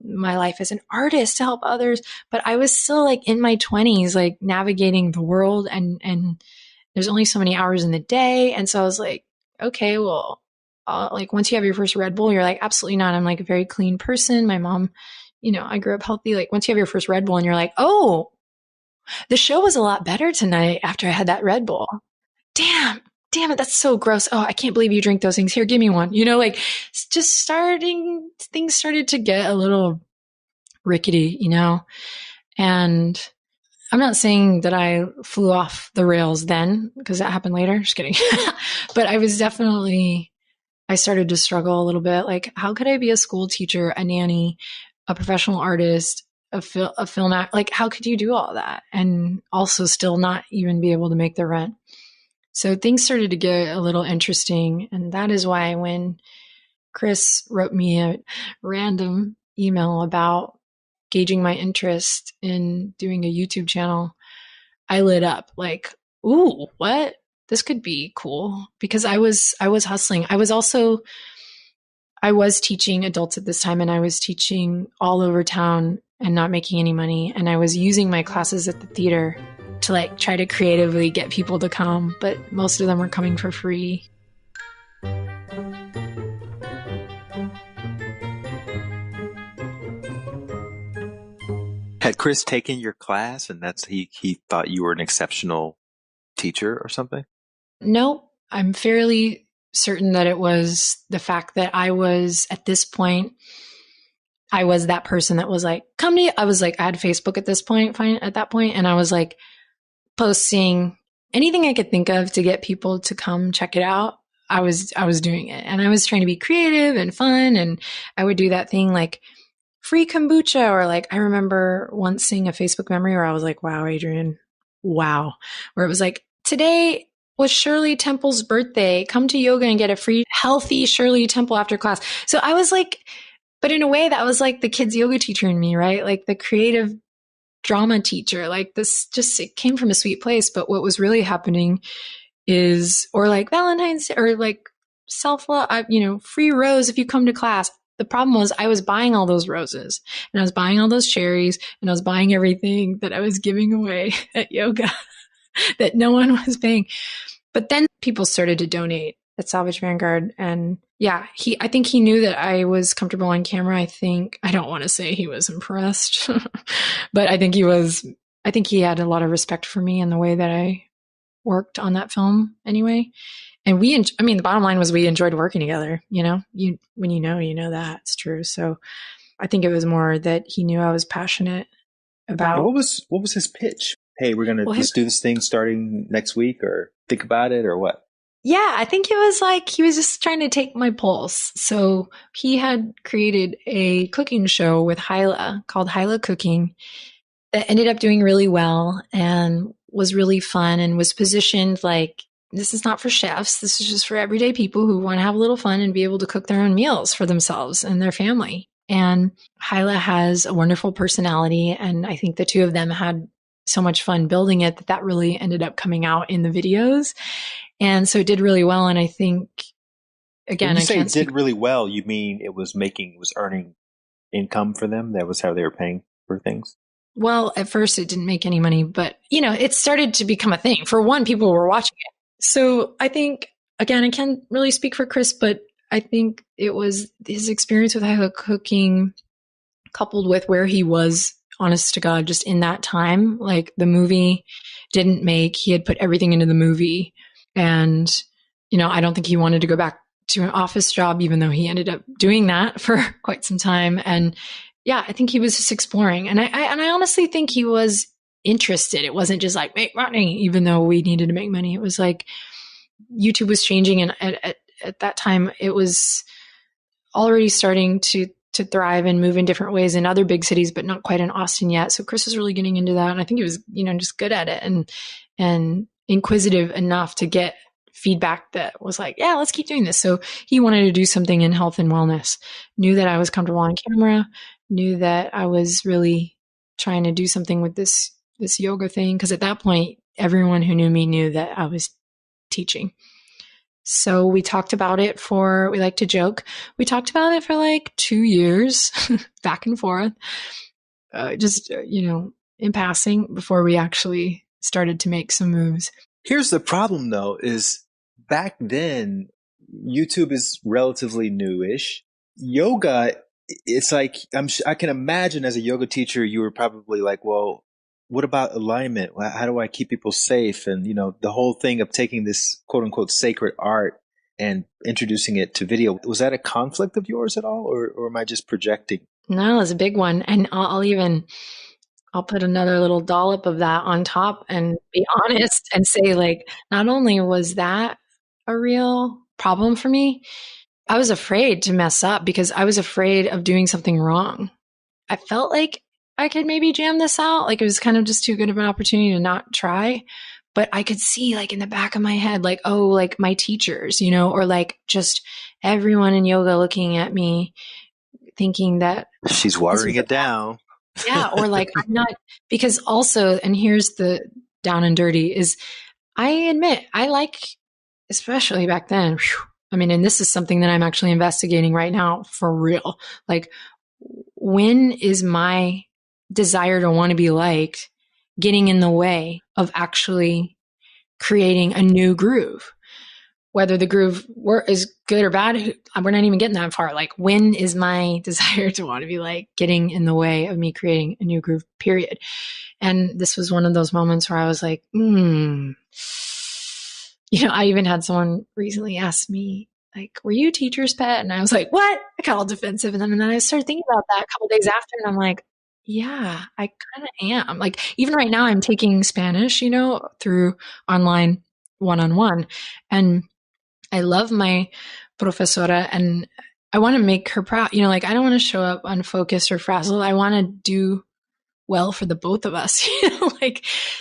my life as an artist to help others, but I was still like in my 20s, like navigating the world, and there's only so many hours in the day. And so I was like, okay, well, like once you have your first Red Bull, you're like, absolutely not. I'm like a very clean person. My mom, I grew up healthy. Like once you have your first Red Bull and you're like, oh, the show was a lot better tonight after I had that Red Bull. Damn it. That's so gross. Oh, I can't believe you drink those things. Here, give me one. Like just things started to get a little rickety, and I'm not saying that I flew off the rails then, because that happened later. Just kidding. But I started to struggle a little bit. Like, how could I be a school teacher, a nanny, a professional artist, a film act? Like, how could you do all that and also still not even be able to make the rent? So things started to get a little interesting. And that is why when Chris wrote me a random email about gauging my interest in doing a YouTube channel, I lit up like, ooh, what? This could be cool, because I was hustling. I was teaching adults at this time, and I was teaching all over town and not making any money. And I was using my classes at the theater to like try to creatively get people to come, but most of them were coming for free. Had Chris taken your class and he thought you were an exceptional teacher or something? Nope. I'm fairly certain that it was the fact that I was, at this point, I was that person that was like, come to you. I was like, I had Facebook at that point, and I was like posting anything I could think of to get people to come check it out. I was doing it, and I was trying to be creative and fun, and I would do that thing like free kombucha, or like, I remember once seeing a Facebook memory where I was like, wow, Adriene, wow. Where it was like, today was Shirley Temple's birthday. Come to yoga and get a free healthy Shirley Temple after class. So I was like, but in a way that was like the kids yoga teacher in me, right? Like the creative drama teacher, like this just, it came from a sweet place. But what was really happening is, or like Valentine's Day, or like self-love, free rose if you come to class. The problem was I was buying all those roses, and I was buying all those cherries, and I was buying everything that I was giving away at yoga that no one was paying. But then people started to donate at Salvage Vanguard. And yeah, I think he knew that I was comfortable on camera. I don't want to say he was impressed, but I think he had a lot of respect for me and the way that I worked on that film anyway. And the bottom line was we enjoyed working together. When you know that it's true. So I think it was more that he knew I was passionate about. What was his pitch? Hey, we're going to let's do this thing starting next week, or think about it, or what? Yeah, I think it was like he was just trying to take my pulse. So he had created a cooking show with Hyla called Hyla Cooking that ended up doing really well and was really fun, and was positioned like, this is not for chefs. This is just for everyday people who want to have a little fun and be able to cook their own meals for themselves and their family. And Hyla has a wonderful personality, and I think the two of them had so much fun building it that really ended up coming out in the videos. And so it did really well. And I think, again, when you say it did really well, you mean it was earning income for them? That was how they were paying for things? Well, at first it didn't make any money, but it started to become a thing. For one, people were watching it. So I think, again, I can't really speak for Chris, but I think it was his experience with high cooking coupled with where he was, honest to God, just in that time. Like the movie didn't make, he had put everything into the movie. And, I don't think he wanted to go back to an office job, even though he ended up doing that for quite some time. And yeah, I think he was just exploring. And I honestly think he was interested. It wasn't just like make money, even though we needed to make money. It was like YouTube was changing. And at that time, it was already starting to thrive and move in different ways in other big cities, but not quite in Austin yet. So Chris was really getting into that. And I think he was, just good at it and inquisitive enough to get feedback that was like, yeah, let's keep doing this. So he wanted to do something in health and wellness, knew that I was comfortable on camera, knew that I was really trying to do something with this yoga thing. Cause at that point, everyone who knew me knew that I was teaching. So we talked about it we like to joke. We talked about it for like 2 years, back and forth, in passing before we actually started to make some moves. Here's the problem though, is back then, YouTube is relatively newish. Yoga, it's like, I can imagine as a yoga teacher, you were probably like, well, what about alignment? How do I keep people safe? And, the whole thing of taking this quote unquote sacred art and introducing it to video. Was that a conflict of yours at all? Or am I just projecting? No, it's a big one. And I'll put another little dollop of that on top and be honest and say like, not only was that a real problem for me, I was afraid to mess up because I was afraid of doing something wrong. I felt like I could maybe jam this out. Like it was kind of just too good of an opportunity to not try. But I could see like in the back of my head, like, oh, like my teachers, or like just everyone in yoga looking at me thinking that she's watering it down. Yeah. Or like I'm not, because also, and here's the down and dirty is I admit I like, especially back then, and this is something that I'm actually investigating right now for real. Like when is my desire to want to be liked getting in the way of actually creating a new groove? Whether the groove is good or bad, we're not even getting that far. Like when is my desire to want to be like getting in the way of me creating a new groove, period? And this was one of those moments where I was like, I even had someone recently ask me, like, were you a teacher's pet? And I was like, what? I got all defensive. And then I started thinking about that a couple days after. And I'm like, yeah, I kind of am. Like, even right now I'm taking Spanish, through online one-on-one. And I love my profesora and I want to make her proud. I don't want to show up unfocused or frazzled. I want to do well for the both of us,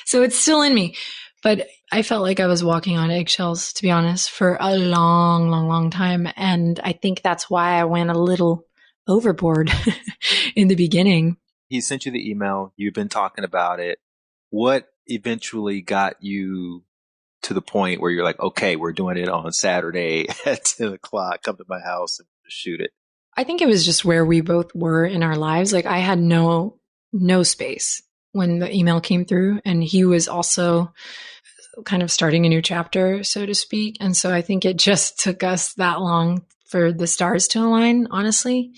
so it's still in me. But I felt like I was walking on eggshells, to be honest, for a long, long, long time. And I think that's why I went a little overboard in the beginning. He sent you the email. You've been talking about it. What eventually got you to the point where you're like, okay, we're doing it on Saturday at 10 o'clock. Come to my house and shoot it? I think it was just where we both were in our lives. Like I had no space when the email came through, and he was also kind of starting a new chapter, so to speak. And so I think it just took us that long for the stars to align, honestly,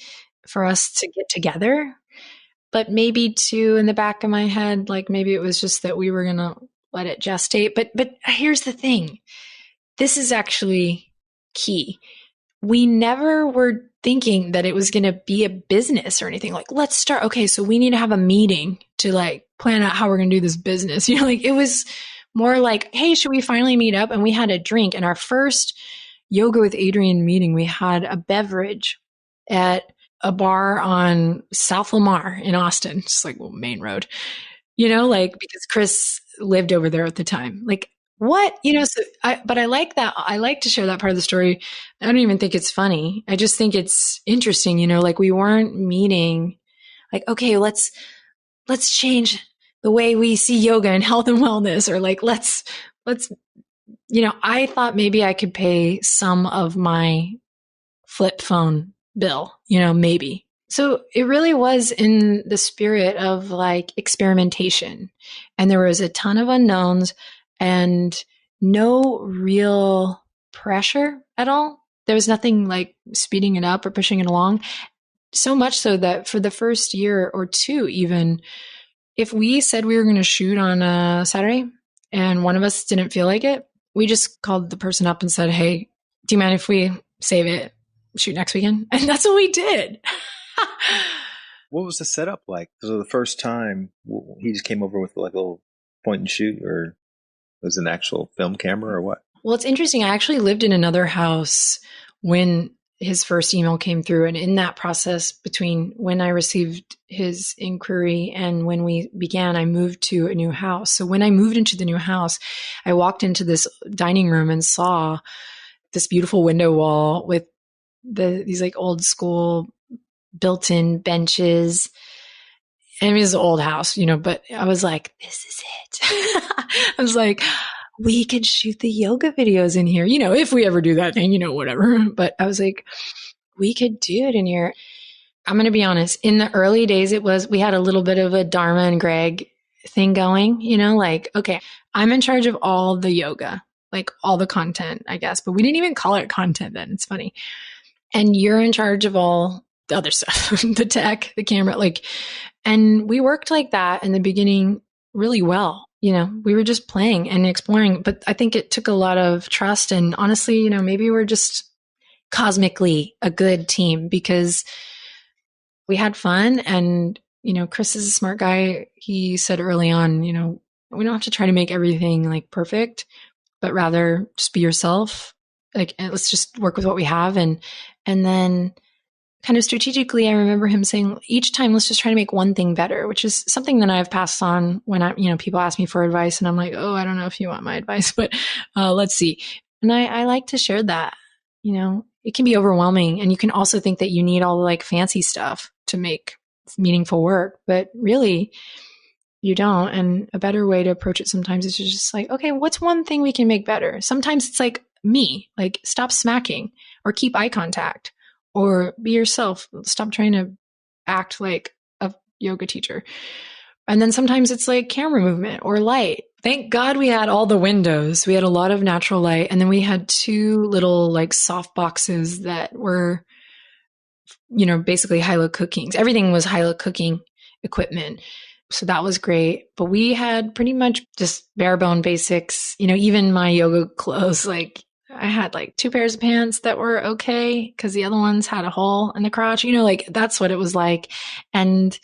for us to get together. But maybe too, in the back of my head, like maybe it was just that we were going to let it gestate. But here's the thing. This is actually key. We never were thinking that it was going to be a business or anything. Like, let's start. Okay, so we need to have a meeting to like plan out how we're going to do this business. It was more like, hey, should we finally meet up? And we had a drink. And our first Yoga with Adriene meeting, we had a beverage at a bar on South Lamar in Austin, just like main road, because Chris lived over there at the time. Like what, but I like that. I like to share that part of the story. I don't even think it's funny. I just think it's interesting, like we weren't meeting like, okay, let's change the way we see yoga and health and wellness, or like, let's, I thought maybe I could pay some of my flip phone bill, maybe. So it really was in the spirit of like experimentation, and there was a ton of unknowns and no real pressure at all. There was nothing like speeding it up or pushing it along. So much so that for the first year or two, even if we said we were going to shoot on a Saturday and one of us didn't feel like it, we just called the person up and said, hey, do you mind if we save it, shoot next weekend? And that's what we did. What was the setup like? So the first time he just came over with like a little point and shoot, or was it an actual film camera or what? Well, it's interesting. I actually lived in another house when his first email came through. And in that process between when I received his inquiry and when we began, I moved to a new house. So when I moved into the new house, I walked into this dining room and saw this beautiful window wall with these like old school built-in benches. And I mean, it's an old house, you know, but I was like, this is it. I was like, we could shoot the yoga videos in here, you know, if we ever do that thing, you know, whatever. But I was like, we could do it in here. I'm going to be honest. In the early days, we had a little bit of a Dharma and Greg thing going, you know, like, okay, I'm in charge of all the yoga, like all the content, I guess, but we didn't even call it content then. It's funny. And you're in charge of all the other stuff, the tech, the camera, like, and we worked like that in the beginning really well. You know, we were just playing and exploring, but I think it took a lot of trust. And honestly, you know, maybe we're just cosmically a good team because we had fun. And, you know, Chris is a smart guy. He said early on, you know, we don't have to try to make everything like perfect, but rather just be yourself. Like, and let's just work with what we have. And then kind of strategically, I remember him saying each time, let's just try to make one thing better, which is something that I've passed on when people ask me for advice and I'm like, oh, I don't know if you want my advice, but let's see. And I like to share that, you know, it can be overwhelming. And you can also think that you need all the like fancy stuff to make meaningful work, but really you don't. And a better way to approach it sometimes is just like, okay, what's one thing we can make better? Sometimes it's like me, like stop smacking or keep eye contact. Or be yourself. Stop trying to act like a yoga teacher. And then sometimes it's like camera movement or light. Thank God we had all the windows. We had a lot of natural light. And then we had two little like soft boxes that were, you know, basically high-low cookings. Everything was high-low cooking equipment. So that was great. But we had pretty much just bare bone basics. You know, even my yoga clothes, like I had like 2 pairs of pants that were okay because the other ones had a hole in the crotch, you know, like that's what it was like. And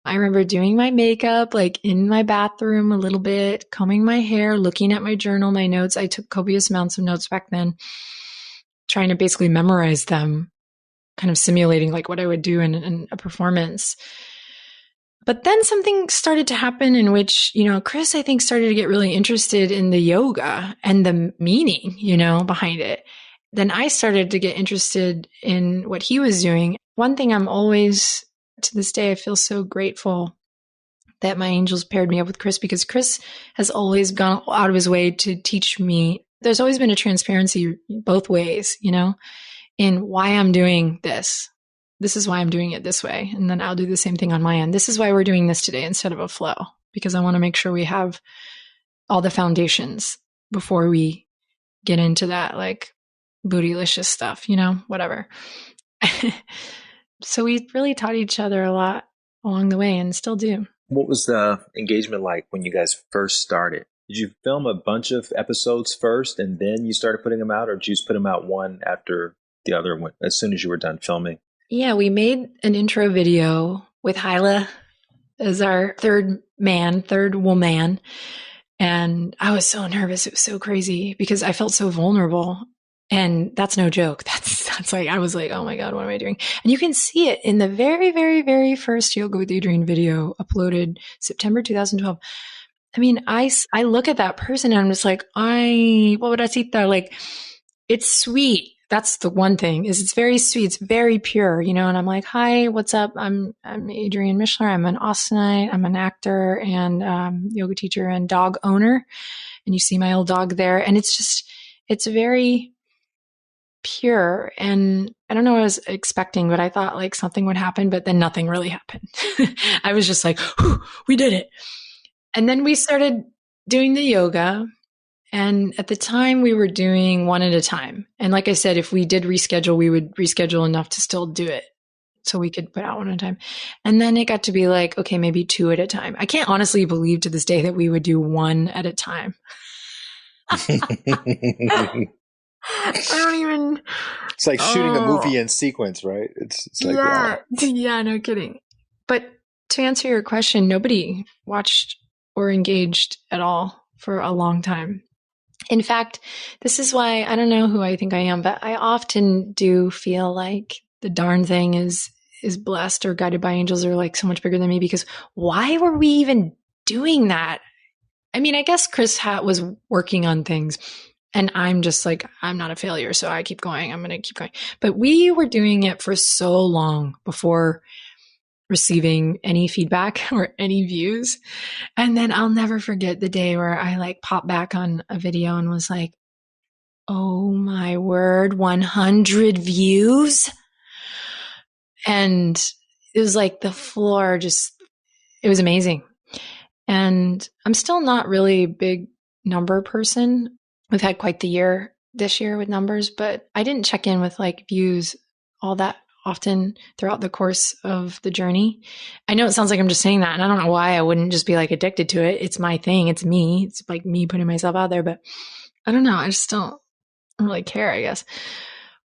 I remember doing my makeup like in my bathroom a little bit, combing my hair, looking at my journal, my notes. I took copious amounts of notes back then, trying to basically memorize them, kind of simulating like what I would do in a performance. But then something started to happen in which, you know, Chris, I think, started to get really interested in the yoga and the meaning, you know, behind it. Then I started to get interested in what he was doing. One thing I'm always, to this day, I feel so grateful that my angels paired me up with Chris because Chris has always gone out of his way to teach me. There's always been a transparency both ways, you know, in why I'm doing this. This is why I'm doing it this way. And then I'll do the same thing on my end. This is why we're doing this today instead of a flow, because I want to make sure we have all the foundations before we get into that like bootylicious stuff, you know, whatever. So we really taught each other a lot along the way and still do. What was the engagement like when you guys first started? Did you film a bunch of episodes first and then you started putting them out, or did you just put them out one after the other one as soon as you were done filming? Yeah, we made an intro video with Hyla as our third woman. And I was so nervous. It was so crazy because I felt so vulnerable. And that's no joke. That's like, I was like, oh my God, what am I doing? And you can see it in the very, very, very first Yoga with Adriene video uploaded September 2012. I mean, I look at that person and I'm just like, what would I see there? Like, it's sweet. That's the one thing is it's very sweet. It's very pure, you know, and I'm like, hi, what's up? I'm Adriene Mishler. I'm an Austinite. I'm an actor and yoga teacher and dog owner. And you see my old dog there. And it's very pure. And I don't know what I was expecting, but I thought like something would happen, but then nothing really happened. I was just like, we did it. And then we started doing the yoga. And at the time we were doing one at a time. And like I said, if we did reschedule, we would reschedule enough to still do it. So we could put out one at a time. And then it got to be like, okay, maybe two at a time. I can't honestly believe to this day that we would do one at a time. I don't even. It's like shooting a movie in sequence, right? It's like, yeah, wow. Yeah, no kidding. But to answer your question, nobody watched or engaged at all for a long time. In fact, this is why I don't know who I think I am, but I often do feel like the darn thing is blessed or guided by angels or like so much bigger than me, because why were we even doing that? I mean, I guess Chris was working on things and I'm just like, I'm not a failure. So I keep going. I'm going to keep going. But we were doing it for so long before receiving any feedback or any views. And then I'll never forget the day where I like popped back on a video and was like, oh my word, 100 views. And it was like the floor just, it was amazing. And I'm still not really a big number person. We've had quite the year this year with numbers, but I didn't check in with like views all that often throughout the course of the journey. I know it sounds like I'm just saying that, and I don't know why I wouldn't just be like addicted to it. It's my thing. It's me. It's like me putting myself out there, but I don't know. I just don't really care, I guess.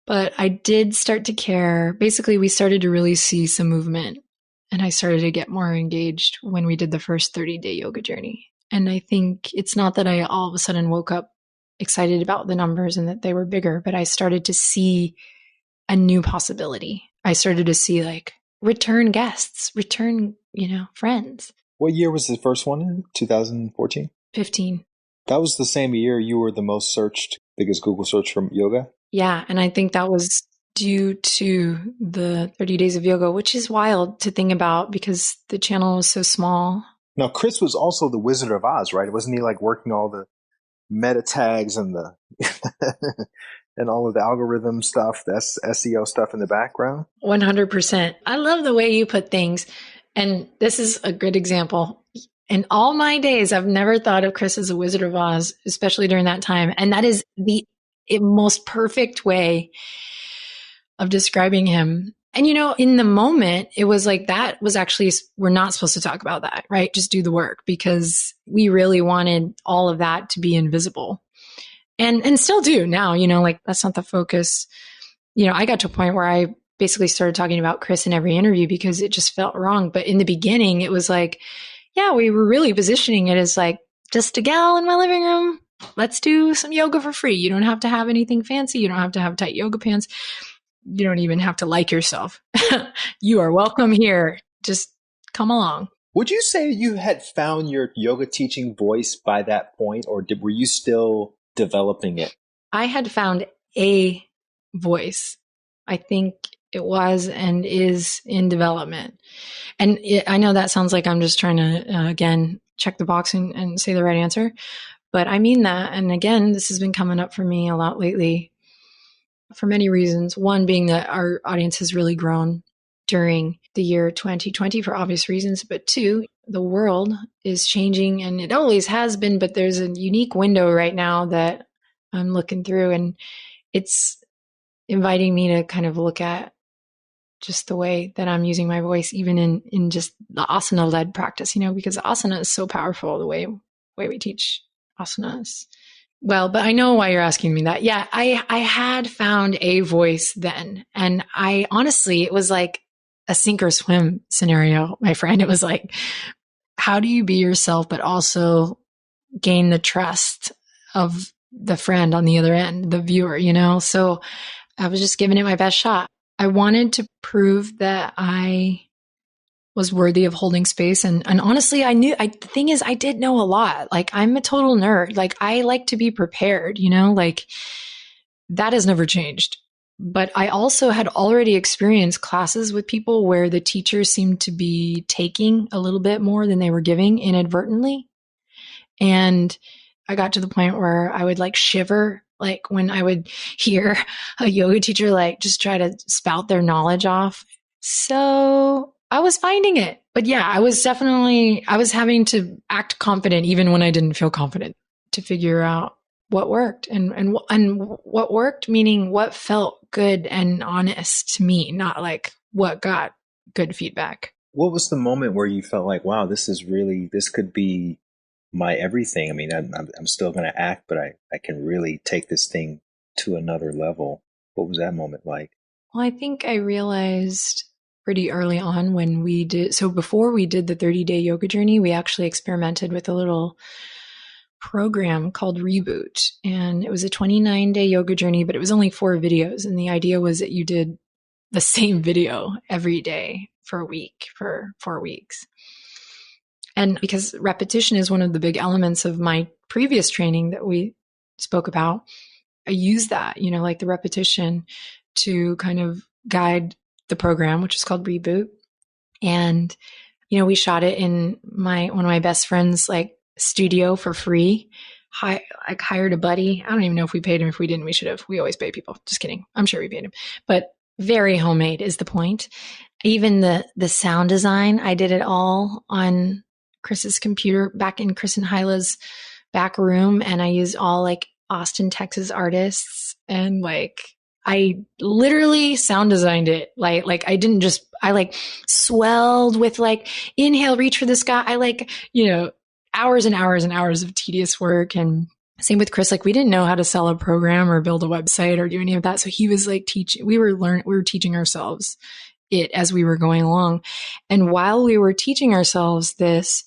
But I did start to care. Basically, we started to really see some movement, and I started to get more engaged when we did the first 30-day yoga journey. And I think it's not that I all of a sudden woke up excited about the numbers and that they were bigger, but I started to see a new possibility. I started to see like return guests, return, friends. What year was the first one in? 2014? 15. That was the same year you were the most searched, biggest Google search for yoga? Yeah. And I think that was due to the 30 days of yoga, which is wild to think about because the channel was so small. Now, Chris was also the Wizard of Oz, right? Wasn't he like working all the meta tags and the and all of the algorithm stuff, that's SEO stuff in the background? 100%. I love the way you put things. And this is a good example. In all my days, I've never thought of Chris as a Wizard of Oz, especially during that time. And that is the most perfect way of describing him. And, in the moment, it was like that was actually, we're not supposed to talk about that, right? Just do the work, because we really wanted all of that to be invisible. And still do now, like that's not the focus. I got to a point where I basically started talking about Chris in every interview because it just felt wrong. But in the beginning, it was like, yeah, we were really positioning it as like, just a gal in my living room. Let's do some yoga for free. You don't have to have anything fancy. You don't have to have tight yoga pants. You don't even have to like yourself. You are welcome here. Just come along. Would you say you had found your yoga teaching voice by that point, or were you still developing it? I had found a voice. I think it was and is in development. And I know that sounds like I'm just trying to, again, check the box and say the right answer. But I mean that. And again, this has been coming up for me a lot lately for many reasons. One being that our audience has really grown during the year 2020 for obvious reasons. But two, the world is changing, and it always has been, but there's a unique window right now that I'm looking through, and it's inviting me to kind of look at just the way that I'm using my voice, even in just the asana-led practice, because asana is so powerful, the way we teach asanas. Well, but I know why you're asking me that. Yeah, I had found a voice then. And I honestly, it was like a sink or swim scenario, my friend. It was like, how do you be yourself, but also gain the trust of the friend on the other end, the viewer, So I was just giving it my best shot. I wanted to prove that I was worthy of holding space. And honestly, the thing is, I did know a lot. Like, I'm a total nerd. Like, I like to be prepared, like that has never changed. But I also had already experienced classes with people where the teachers seemed to be taking a little bit more than they were giving inadvertently. And I got to the point where I would like shiver, like when I would hear a yoga teacher like just try to spout their knowledge off. So I was finding it. But yeah, I was having to act confident even when I didn't feel confident, to figure out what worked and what worked, meaning what felt good and honest to me, not like what got good feedback. What was the moment where you felt like, wow, this could be my everything? I mean, I'm still going to act, but I can really take this thing to another level. What was that moment like? Well, I think I realized pretty early on when before we did the 30-day yoga journey, we actually experimented with a little program called Reboot. And it was a 29-day yoga journey, but it was only 4 videos. And the idea was that you did the same video every day for a week, for 4 weeks. And because repetition is one of the big elements of my previous training that we spoke about, I use that, like the repetition to kind of guide the program, which is called Reboot. And, we shot it in one of my best friend's studio for free. Hired a buddy. I don't even know if we paid him. If we didn't, we should have. We always pay people. Just kidding. I'm sure we paid him. But very homemade is the point. Even the sound design, I did it all on Chris's computer back in Chris and Hyla's back room. And I used all Austin, Texas artists. And I literally sound designed it. I swelled with inhale, reach for the sky. Hours and hours and hours of tedious work. And same with Chris. We didn't know how to sell a program or build a website or do any of that. So he was teaching, we were teaching ourselves it as we were going along. And while we were teaching ourselves this,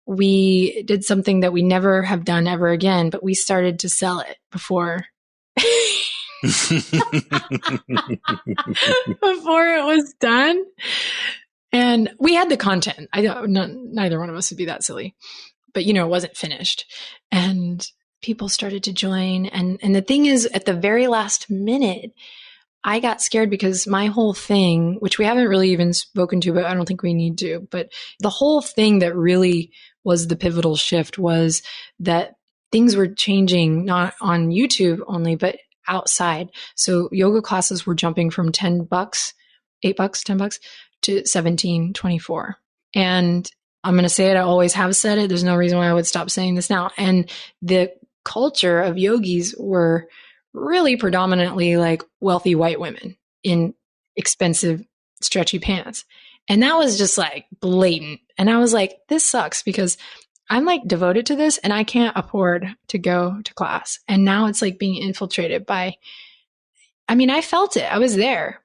we did something that we never have done ever again, but we started to sell it before it was done. And we had the content. Neither one of us would be that silly, but it wasn't finished. And people started to join. And the thing is, at the very last minute, I got scared because my whole thing, which we haven't really even spoken to, but I don't think we need to, but the whole thing that really was the pivotal shift was that things were changing, not on YouTube only, but outside. So yoga classes were jumping from $10, $8, $10 to $17, $24. And I'm going to say it. I always have said it. There's no reason why I would stop saying this now. And the culture of yogis were really predominantly wealthy white women in expensive stretchy pants. And that was just blatant. And I was like, this sucks because I'm devoted to this and I can't afford to go to class. And now it's being infiltrated by, I felt it. I was there.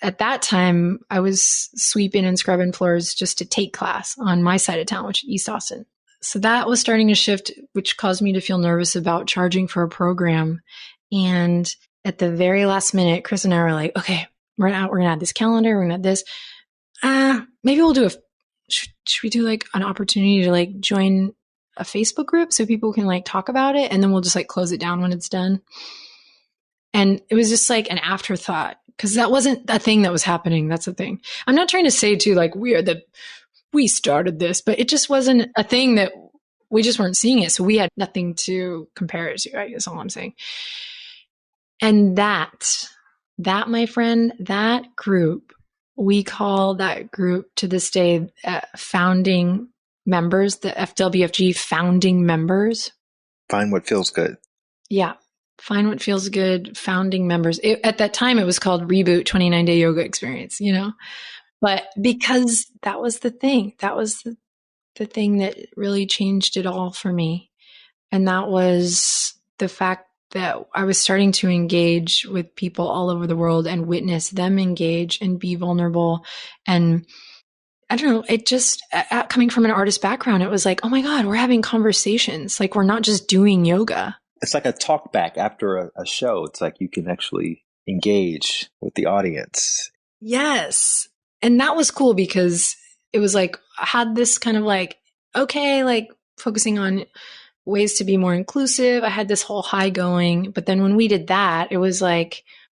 At that time, I was sweeping and scrubbing floors just to take class on my side of town, which is East Austin. So that was starting to shift, which caused me to feel nervous about charging for a program. And at the very last minute, Chris and I were like, okay, we're going to add this calendar. We're going to add this. Maybe we'll do should we do an opportunity to join a Facebook group so people can talk about it? And then we'll just close it down when it's done. And it was just an afterthought because that wasn't a thing that was happening. That's the thing. I'm not trying to say too, we started this, but it just wasn't a thing that we just weren't seeing it. So we had nothing to compare it to, I guess all I'm saying. And that, my friend, that group, we call that group to this day founding members, the FWFG founding members. Find what feels good. Yeah. Find what feels good, founding members. At that time, it was called Reboot 29-Day Yoga Experience, But because that was the thing. That was the thing that really changed it all for me. And that was the fact that I was starting to engage with people all over the world and witness them engage and be vulnerable. And I don't know, it just, coming from an artist background, it was oh my God, we're having conversations. We're not just doing yoga. It's like a talk back after a show. It's you can actually engage with the audience. Yes. And that was cool because it was I had this kind of focusing on ways to be more inclusive. I had this whole high going, but then when we did that, it was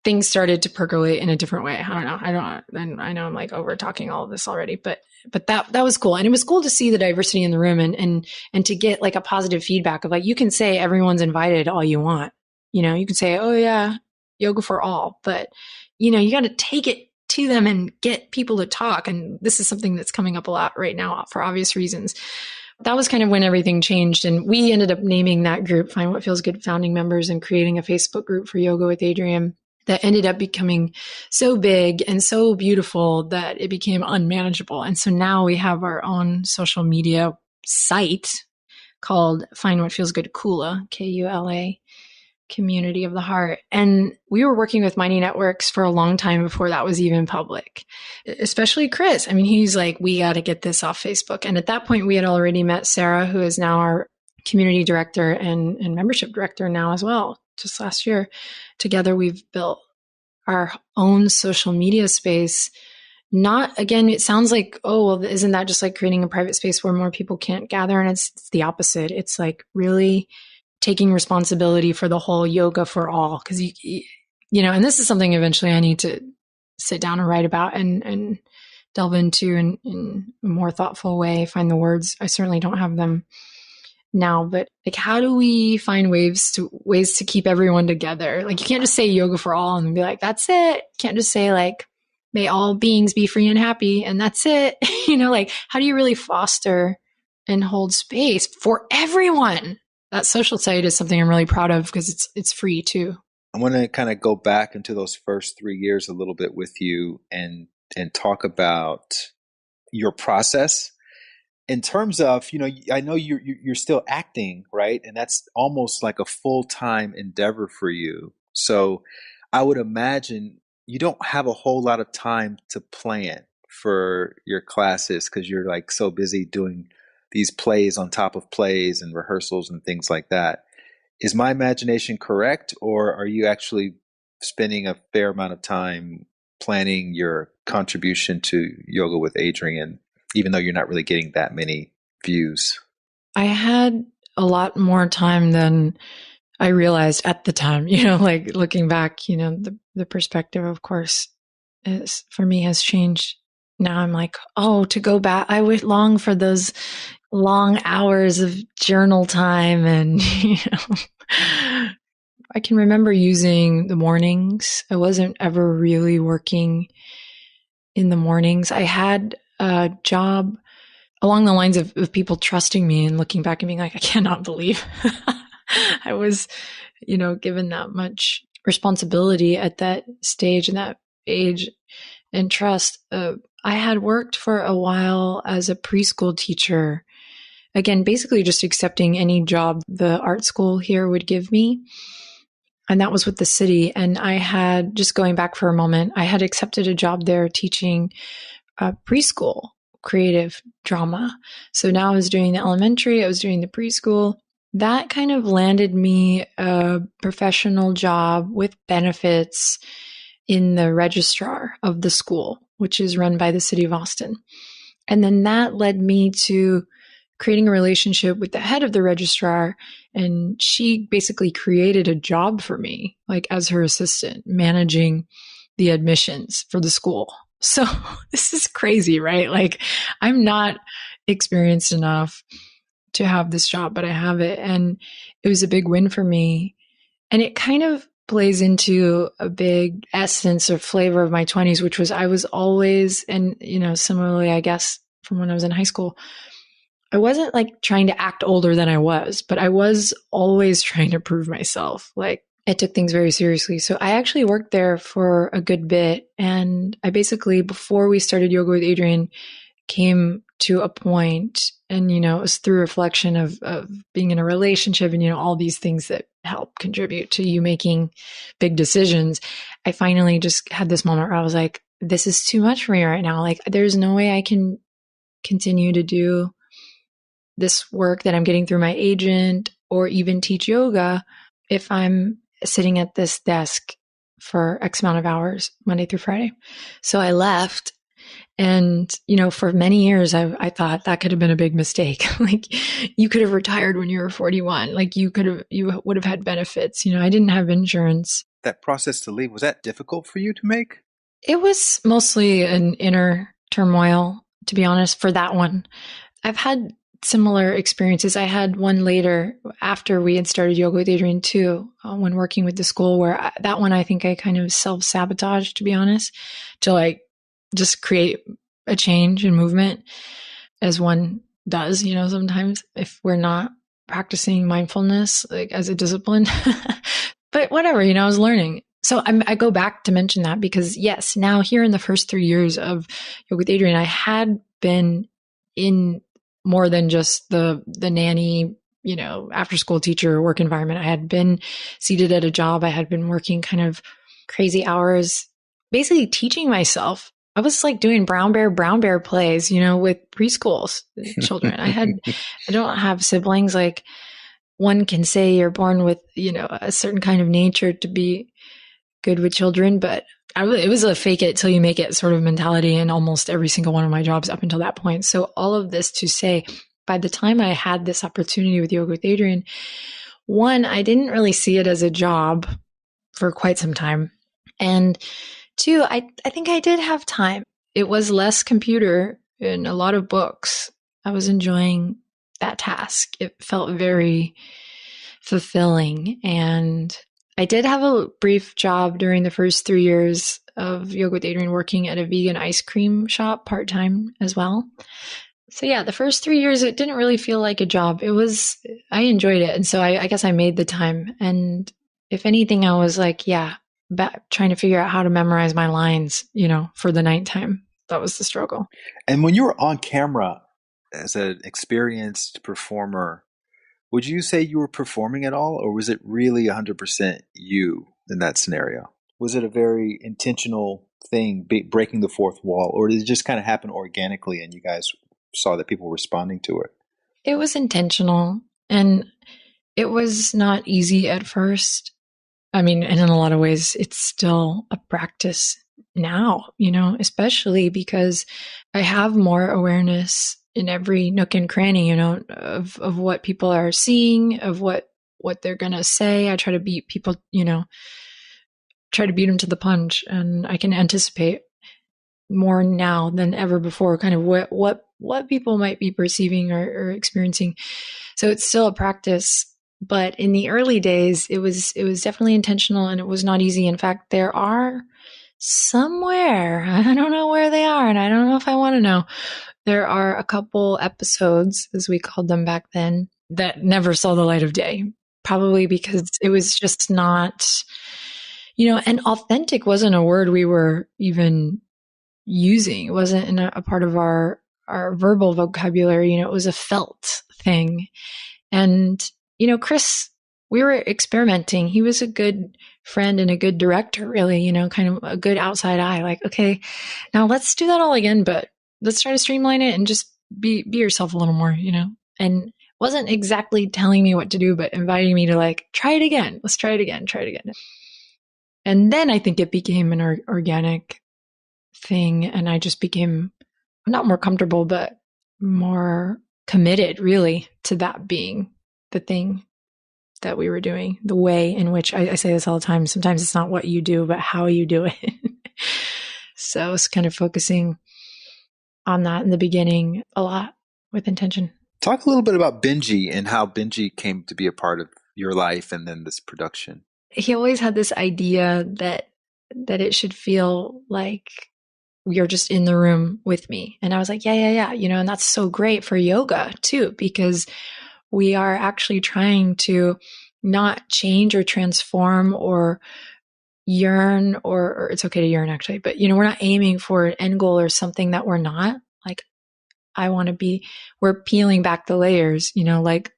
things started to percolate in a different way. I know I'm over talking all of this already, but that was cool. And it was cool to see the diversity in the room and to get a positive feedback of you can say everyone's invited all you want. You can say, oh yeah, yoga for all, but you got to take it to them and get people to talk. And this is something that's coming up a lot right now for obvious reasons. that was kind of when everything changed. And we ended up naming that group Find What Feels Good founding members and creating a Facebook group for Yoga with Adriene that ended up becoming so big and so beautiful that it became unmanageable. And so now we have our own social media site called Find What Feels Good Kula, Kula, Community of the Heart. And we were working with Mighty Networks for a long time before that was even public, especially Chris. I mean, he's like, we got to get this off Facebook. And at that point, we had already met Sarah, who is now our community director and membership director now as well, just last year. Together, we've built our own social media space. Not, again, it sounds like, oh, well, isn't that just like creating a private space where more people can't gather? And it's the opposite. It's like really taking responsibility for the whole yoga for all. Because, and this is something eventually I need to sit down and write about and delve into in a more thoughtful way, find the words. I certainly don't have them now, but like, how do we find ways to keep everyone together? Like, you can't just say yoga for all and be like, that's it. You can't just say like, may all beings be free and happy, and that's it. Like, how do you really foster and hold space for everyone? That social side is something I'm really proud of because it's free too. I want to kind of go back into those first 3 years a little bit with you and talk about your process in terms of, I know you're still acting, right? And that's almost like a full-time endeavor for you. So I would imagine you don't have a whole lot of time to plan for your classes because you're like so busy doing these plays on top of plays and rehearsals and things like that. Is my imagination correct, or are you actually spending a fair amount of time planning your contribution to Yoga with Adriene, even though you're not really getting that many views? I had a lot more time than I realized at the time, like looking back, the perspective, of course, for me has changed. Now I'm like, oh, to go back, I would long for those long hours of journal time. And, I can remember using the mornings. I wasn't ever really working in the mornings. I had a job along the lines of people trusting me and looking back and being like, I cannot believe I was, given that much responsibility at that stage and that age and trust. I had worked for a while as a preschool teacher. Again, basically just accepting any job the art school here would give me. And that was with the city. And I had, just going back for a moment, I had accepted a job there teaching preschool creative drama. So now I was doing the elementary, I was doing the preschool. That kind of landed me a professional job with benefits in the registrar of the school, which is run by the city of Austin. And then that led me to creating a relationship with the head of the registrar. And she basically created a job for me, like as her assistant, managing the admissions for the school. So this is crazy, right? Like, I'm not experienced enough to have this job, but I have it. And it was a big win for me. And it kind of plays into a big essence or flavor of my 20s, which was I was always, and, similarly, I guess, from when I was in high school, I wasn't like trying to act older than I was, but I was always trying to prove myself. Like, I took things very seriously. So I actually worked there for a good bit. And I basically, before we started Yoga with Adriene, came to a point, and, it was through reflection of being in a relationship and, all these things that help contribute to you making big decisions. I finally just had this moment where I was like, this is too much for me right now. Like, there's no way I can continue to do this work that I'm getting through my agent or even teach yoga if I'm sitting at this desk for X amount of hours, Monday through Friday. So I left. And, for many years, I thought that could have been a big mistake. Like, you could have retired when you were 41. Like, you would have had benefits. I didn't have insurance. That process to leave, was that difficult for you to make? It was mostly an inner turmoil, to be honest, for that one. I've had similar experiences. I had one later after we had started Yoga with Adriene too, when working with the school, where that one, I think I kind of self-sabotaged, to be honest, to like just create a change and movement. As one does, sometimes if we're not practicing mindfulness, like as a discipline. But whatever, I was learning. So I go back to mention that because yes, now here in the first 3 years of Yoga with Adriene, I had been in more than just the nanny, after school teacher work environment. I had been seated at a job. I had been working kind of crazy hours, basically teaching myself. I was like doing brown bear plays, with preschool children. I don't have siblings. Like one can say you're born with, a certain kind of nature to be good with children, but it was a fake it till you make it sort of mentality in almost every single one of my jobs up until that point. So all of this to say, by the time I had this opportunity with Yoga with Adriene, one, I didn't really see it as a job for quite some time. And two, I think I did have time. It was less computer and a lot of books. I was enjoying that task. It felt very fulfilling. And I did have a brief job during the first 3 years of Yoga with Adriene working at a vegan ice cream shop part-time as well. So yeah, the first 3 years, it didn't really feel like a job. I enjoyed it. And so I guess I made the time. And if anything, I was like, trying to figure out how to memorize my lines, for the nighttime. That was the struggle. And when you were on camera as an experienced performer, would you say you were performing at all, or was it really 100% you in that scenario? Was it a very intentional thing, breaking the fourth wall, or did it just kind of happen organically and you guys saw that people were responding to it? It was intentional, and it was not easy at first. I mean, and in a lot of ways, it's still a practice now, especially because I have more awareness in every nook and cranny, of what people are seeing, of what they're going to say. I try to beat people, try to beat them to the punch, and I can anticipate more now than ever before, kind of what people might be perceiving or experiencing. So it's still a practice. But in the early days, it was definitely intentional, and it was not easy. In fact, there are somewhere, I don't know where they are, and I don't know if I want to know, there are a couple episodes, as we called them back then, that never saw the light of day, probably because it was just not, and authentic wasn't a word we were even using. It wasn't a part of our verbal vocabulary. It was a felt thing. And Chris, we were experimenting. He was a good friend and a good director, really, kind of a good outside eye. Like, okay, now let's do that all again, but let's try to streamline it and just be yourself a little more, and wasn't exactly telling me what to do, but inviting me to like, try it again. Let's try it again. And then I think it became an organic thing. And I just became not more comfortable, but more committed really to that being the thing that we were doing, the way in which I say this all the time. Sometimes it's not what you do, but how you do it. So it's kind of focusing on that in the beginning a lot with intention. Talk a little bit about Benji and how Benji came to be a part of your life and then this production. He always had this idea that it should feel like you're just in the room with me. And I was like, yeah. And that's so great for yoga too, because we are actually trying to not change or transform or yearn, or it's okay to yearn actually, but we're not aiming for an end goal or something that we're not. Like, we're peeling back the layers, like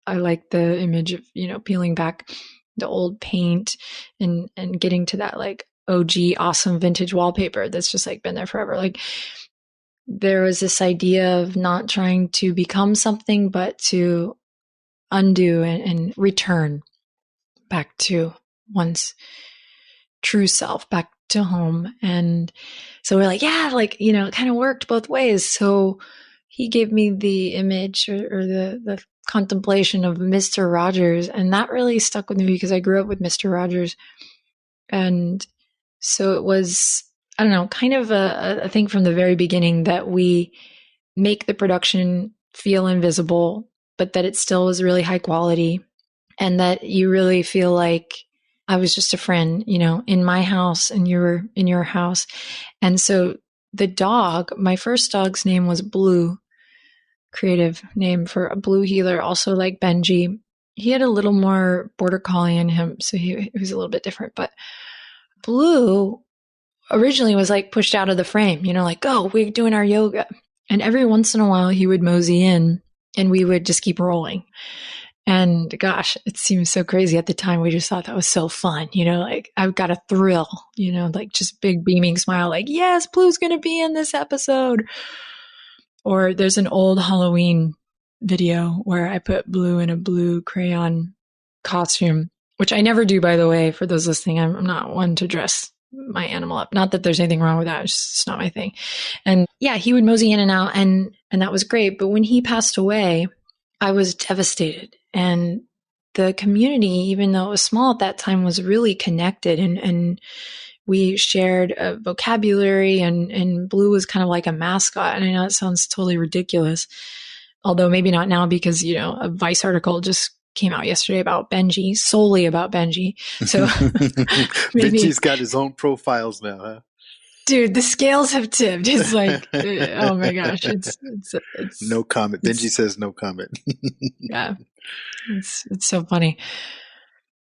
I like the image of, peeling back the old paint and getting to that like OG awesome vintage wallpaper that's just like been there forever. Like there was this idea of not trying to become something, but to undo and return back to one's true self, back to home. And so we're like, it kind of worked both ways. So he gave me the image or the contemplation of Mr. Rogers. And that really stuck with me because I grew up with Mr. Rogers. And so it was, I don't know, kind of a thing from the very beginning that we make the production feel invisible, but that it still was really high quality, and that you really feel like I was just a friend, in my house and you were in your house. And so the dog, my first dog's name was Blue, creative name for a blue healer, also like Benji. He had a little more border collie in him, so he was a little bit different. But Blue originally was like pushed out of the frame, like, go, we're doing our yoga. And every once in a while he would mosey in and we would just keep rolling. And gosh, it seems so crazy at the time. We just thought that was so fun, like I've got a thrill, like just big beaming smile, like, yes, Blue's going to be in this episode. Or there's an old Halloween video where I put Blue in a blue crayon costume, which I never do, by the way, for those listening. I'm not one to dress my animal up. Not that there's anything wrong with that. It's just not my thing. And yeah, he would mosey in and out and that was great. But when he passed away, I was devastated. And the community, even though it was small at that time, was really connected and we shared a vocabulary and Blue was kind of like a mascot. And I know it sounds totally ridiculous, although maybe not now because, a Vice article just came out yesterday about Benji, solely about Benji. So Benji's got his own profiles now, huh? Dude, the scales have tipped. It's like, oh my gosh, it's no comment. Benji says no comment. Yeah, it's so funny.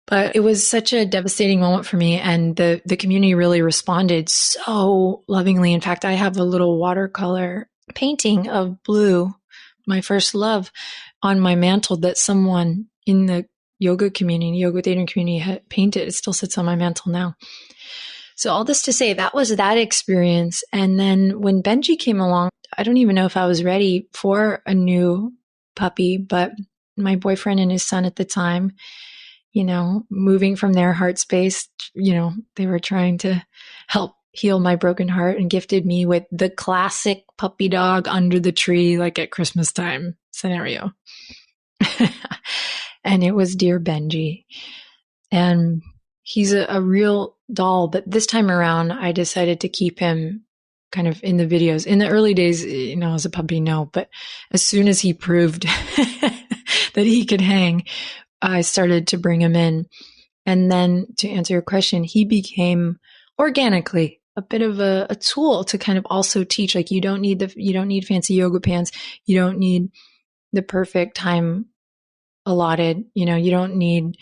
But it was such a devastating moment for me, and the community really responded so lovingly. In fact, I have a little watercolor painting of Blue, my first love, on my mantle that someone in the yoga community, yoga with Adriene community, had painted. It still sits on my mantle now. So all this to say, that was that experience. And then when Benji came along, I don't even know if I was ready for a new puppy, but my boyfriend and his son at the time, moving from their heart space, they were trying to help heal my broken heart and gifted me with the classic puppy dog under the tree, like at Christmas time scenario. And it was dear Benji. And he's a real doll, but this time around, I decided to keep him kind of in the videos. In the early days, as a puppy, no, but as soon as he proved that he could hang, I started to bring him in. And then to answer your question, he became organically a bit of a tool to kind of also teach, like, you don't need fancy yoga pants. You don't need the perfect time allotted. You don't need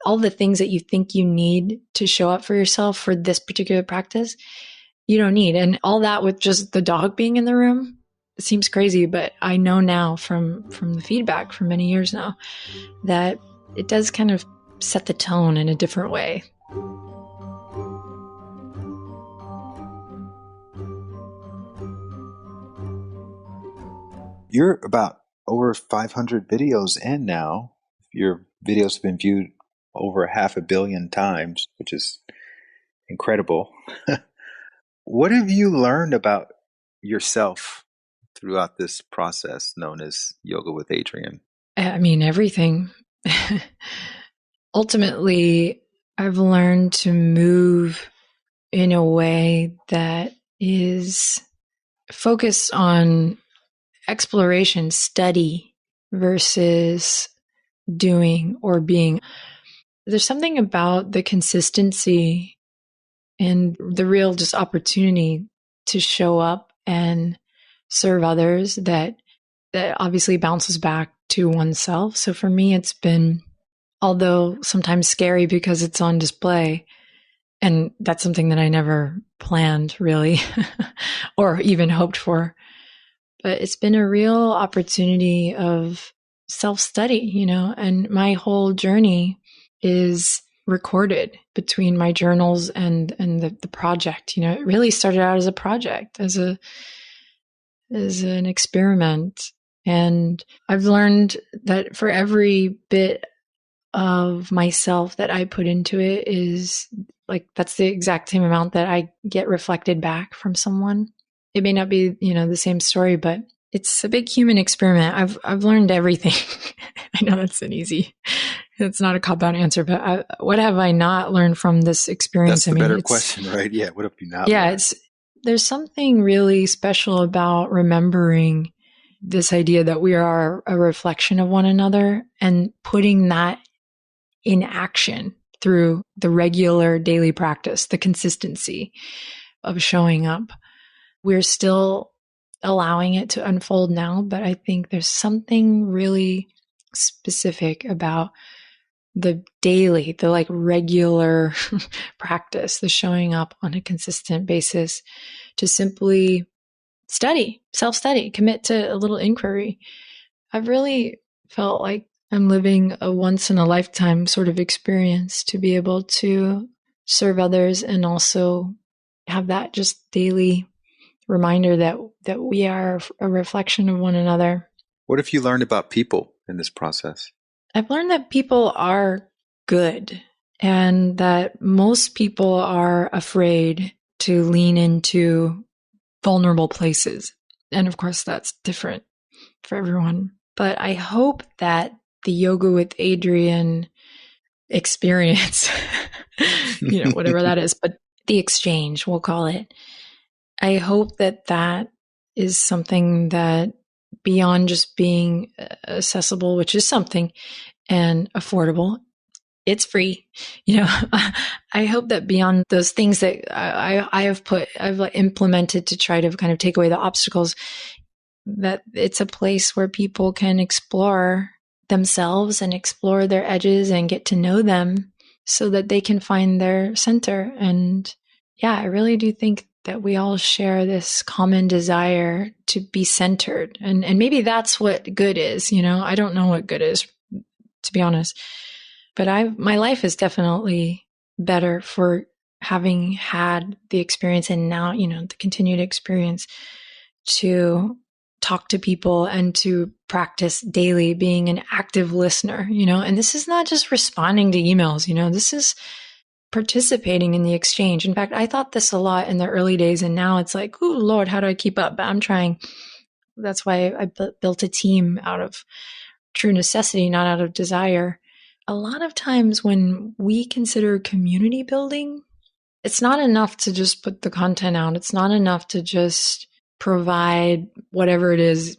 all the things that you think you need to show up for yourself for this particular practice. You don't need. And all that with just the dog being in the room, it seems crazy, but I know now from the feedback for many years now that it does kind of set the tone in a different way. You're about over 500 videos in now. Your videos have been viewed over 500 million times, which is incredible. What have you learned about yourself throughout this process known as Yoga with Adriene? I mean, everything. Ultimately, I've learned to move in a way that is focused on exploration, study versus doing or being. There's something about the consistency and the real just opportunity to show up and serve others that obviously bounces back to oneself. So for me, it's been, although sometimes scary because it's on display, and that's something that I never planned really or even hoped for, but it's been a real opportunity of self-study, and my whole journey is recorded between my journals and the project. It really started out as a project, as an experiment. And I've learned that for every bit of myself that I put into it is like, that's the exact same amount that I get reflected back from someone. It may not be, the same story, but it's a big human experiment. I've learned everything. I know it's not a cop-out answer, but what have I not learned from this experience? That's the better question, right? Yeah. What have you not learned? There's something really special about remembering this idea that we are a reflection of one another and putting that in action through the regular daily practice, the consistency of showing up. We're still allowing it to unfold now. But I think there's something really specific about the daily, the like regular practice, the showing up on a consistent basis to simply study, self-study, commit to a little inquiry. I've really felt like I'm living a once in a lifetime sort of experience to be able to serve others and also have that just daily reminder that we are a reflection of one another. What have you learned about people in this process? I've learned that people are good and that most people are afraid to lean into vulnerable places. And of course, that's different for everyone. But I hope that the Yoga with Adriene experience, whatever that is, but the exchange, we'll call it. I hope that that is something that beyond just being accessible, which is something, and affordable, it's free. I hope that beyond those things that I've implemented to try to kind of take away the obstacles, that it's a place where people can explore themselves and explore their edges and get to know them so that they can find their center. And yeah, I really do think that we all share this common desire to be centered. And maybe that's what good is. I don't know what good is, to be honest. But my life is definitely better for having had the experience and now, the continued experience to talk to people and to practice daily being an active listener, and this is not just responding to emails, this is participating in the exchange. In fact, I thought this a lot in the early days, and now it's like, oh Lord, how do I keep up? But I'm trying. That's why I built a team out of true necessity, not out of desire. A lot of times when we consider community building, it's not enough to just put the content out. It's not enough to just provide whatever it is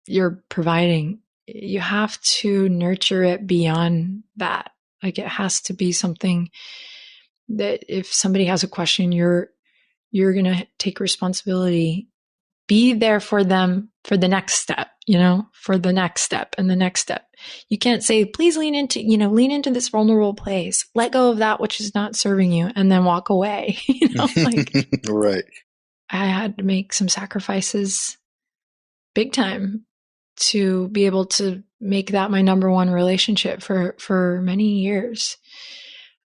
you're providing. You have to nurture it beyond that. Like it has to be something that if somebody has a question, you're going to take responsibility, be there for them for the next step, for the next step and the next step. You can't say, please lean into this vulnerable place, let go of that which is not serving you, and then walk away. Right. I had to make some sacrifices big time to be able to make that my number one relationship for many years.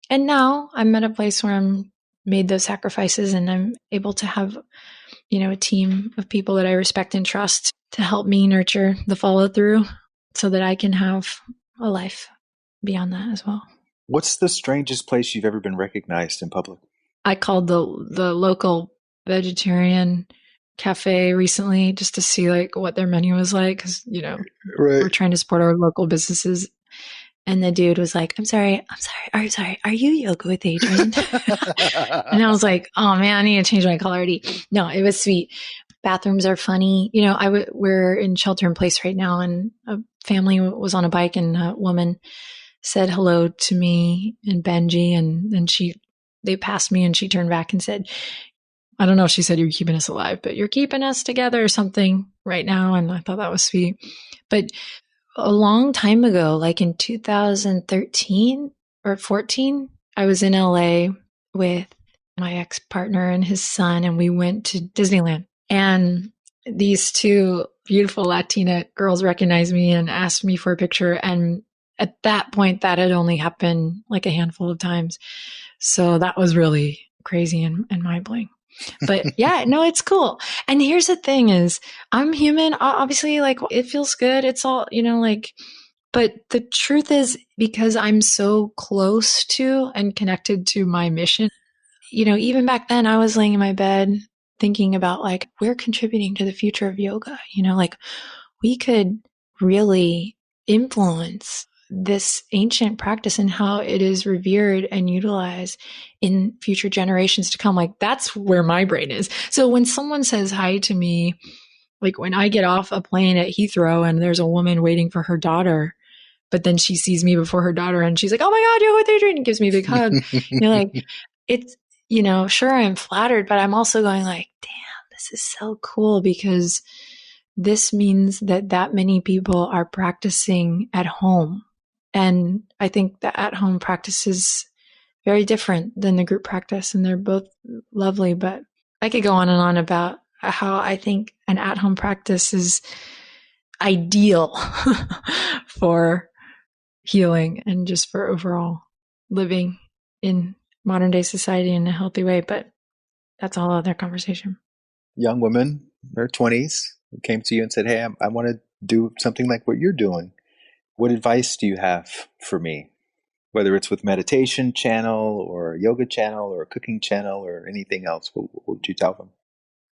And now I'm at a place where I'm made those sacrifices and I'm able to have, a team of people that I respect and trust to help me nurture the follow through so that I can have a life beyond that as well. What's the strangest place you've ever been recognized in public? I called the local vegetarian cafe recently just to see what their menu was like. Cause Right. We're trying to support our local businesses. And the dude was like, I'm sorry. Are you Yoga with Adriene? And I was like, oh man, I need to change my call already. No, it was sweet. Bathrooms are funny. We're in shelter in place right now, and a family was on a bike and a woman said hello to me and Benji. And then they passed me and she turned back and said, I don't know if she said you're keeping us alive, but you're keeping us together or something right now. And I thought that was sweet. But a long time ago, like in 2013 or 14, I was in LA with my ex-partner and his son, and we went to Disneyland. And these two beautiful Latina girls recognized me and asked me for a picture. And at that point, that had only happened like a handful of times. So that was really crazy and mind-blowing. But yeah, no, it's cool. And here's the thing is, I'm human. Obviously, it feels good. It's all, but the truth is, because I'm so close to and connected to my mission, even back then I was laying in my bed thinking about we're contributing to the future of yoga, we could really influence this ancient practice and how it is revered and utilized in future generations to come. That's where my brain is. So when someone says hi to me, when I get off a plane at Heathrow and there's a woman waiting for her daughter, but then she sees me before her daughter and she's like, oh my God, you're with Adriene, and gives me a big hug. It's, sure, I'm flattered, but I'm also going damn, this is so cool because this means that many people are practicing at home. And I think the at-home practice is very different than the group practice, and they're both lovely. But I could go on and on about how I think an at-home practice is ideal for healing and just for overall living in modern day society in a healthy way. But that's a whole other conversation. Young women in their 20s who came to you and said, hey, I want to do something like what you're doing. What advice do you have for me? Whether it's with meditation channel or a yoga channel or a cooking channel or anything else, what would you tell them?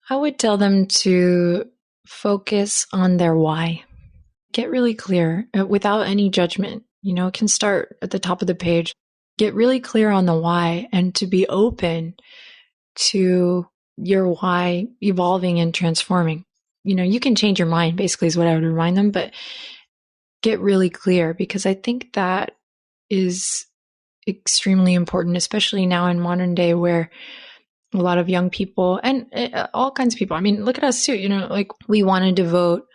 I would tell them to focus on their why. Get really clear without any judgment. It can start at the top of the page. Get really clear on the why and to be open to your why evolving and transforming. You can change your mind, basically, is what I would remind them, but get really clear, because I think that is extremely important, especially now in modern day where a lot of young people and all kinds of people, I mean, look at us too, like we want to devote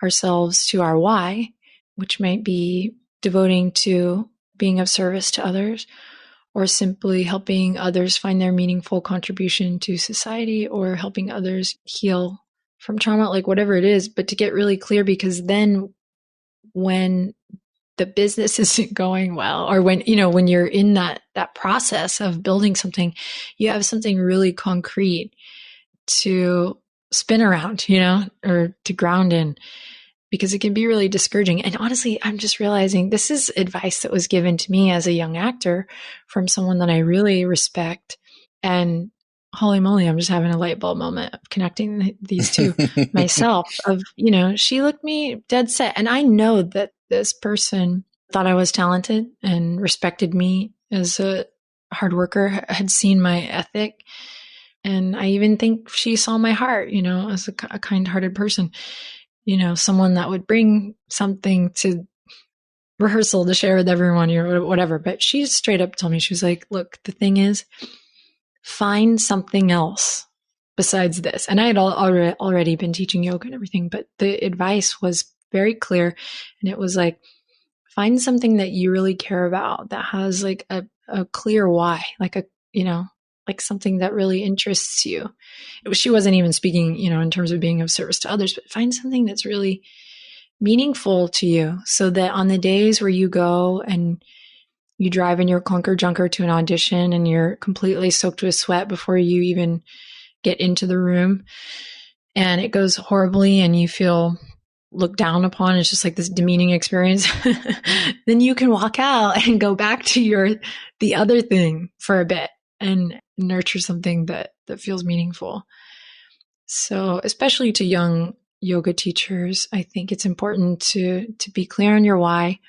ourselves to our why, which might be devoting to being of service to others, or simply helping others find their meaningful contribution to society, or helping others heal from trauma, like whatever it is, but to get really clear, because then when the business isn't going well, or when you're in that process of building something, you have something really concrete to spin around, or to ground in, because it can be really discouraging. And honestly, I'm just realizing this is advice that was given to me as a young actor from someone that I really respect. And holy moly, I'm just having a light bulb moment of connecting these two myself of, she looked me dead set. And I know that this person thought I was talented and respected me as a hard worker, had seen my ethic. And I even think she saw my heart, as a kind-hearted person, someone that would bring something to rehearsal to share with everyone or whatever. But she straight up told me, she was like, look, the thing is, find something else besides this. And I had already been teaching yoga and everything, but the advice was very clear. And it was like, find something that you really care about, that has like a clear why, like like something that really interests you. She wasn't even speaking, in terms of being of service to others, but find something that's really meaningful to you, so that on the days where you go and you drive in your clunker junker to an audition and you're completely soaked with sweat before you even get into the room and it goes horribly and you feel looked down upon, it's just like this demeaning experience, then you can walk out and go back to the other thing for a bit and nurture something that feels meaningful. So especially to young yoga teachers, I think it's important to be clear on your why.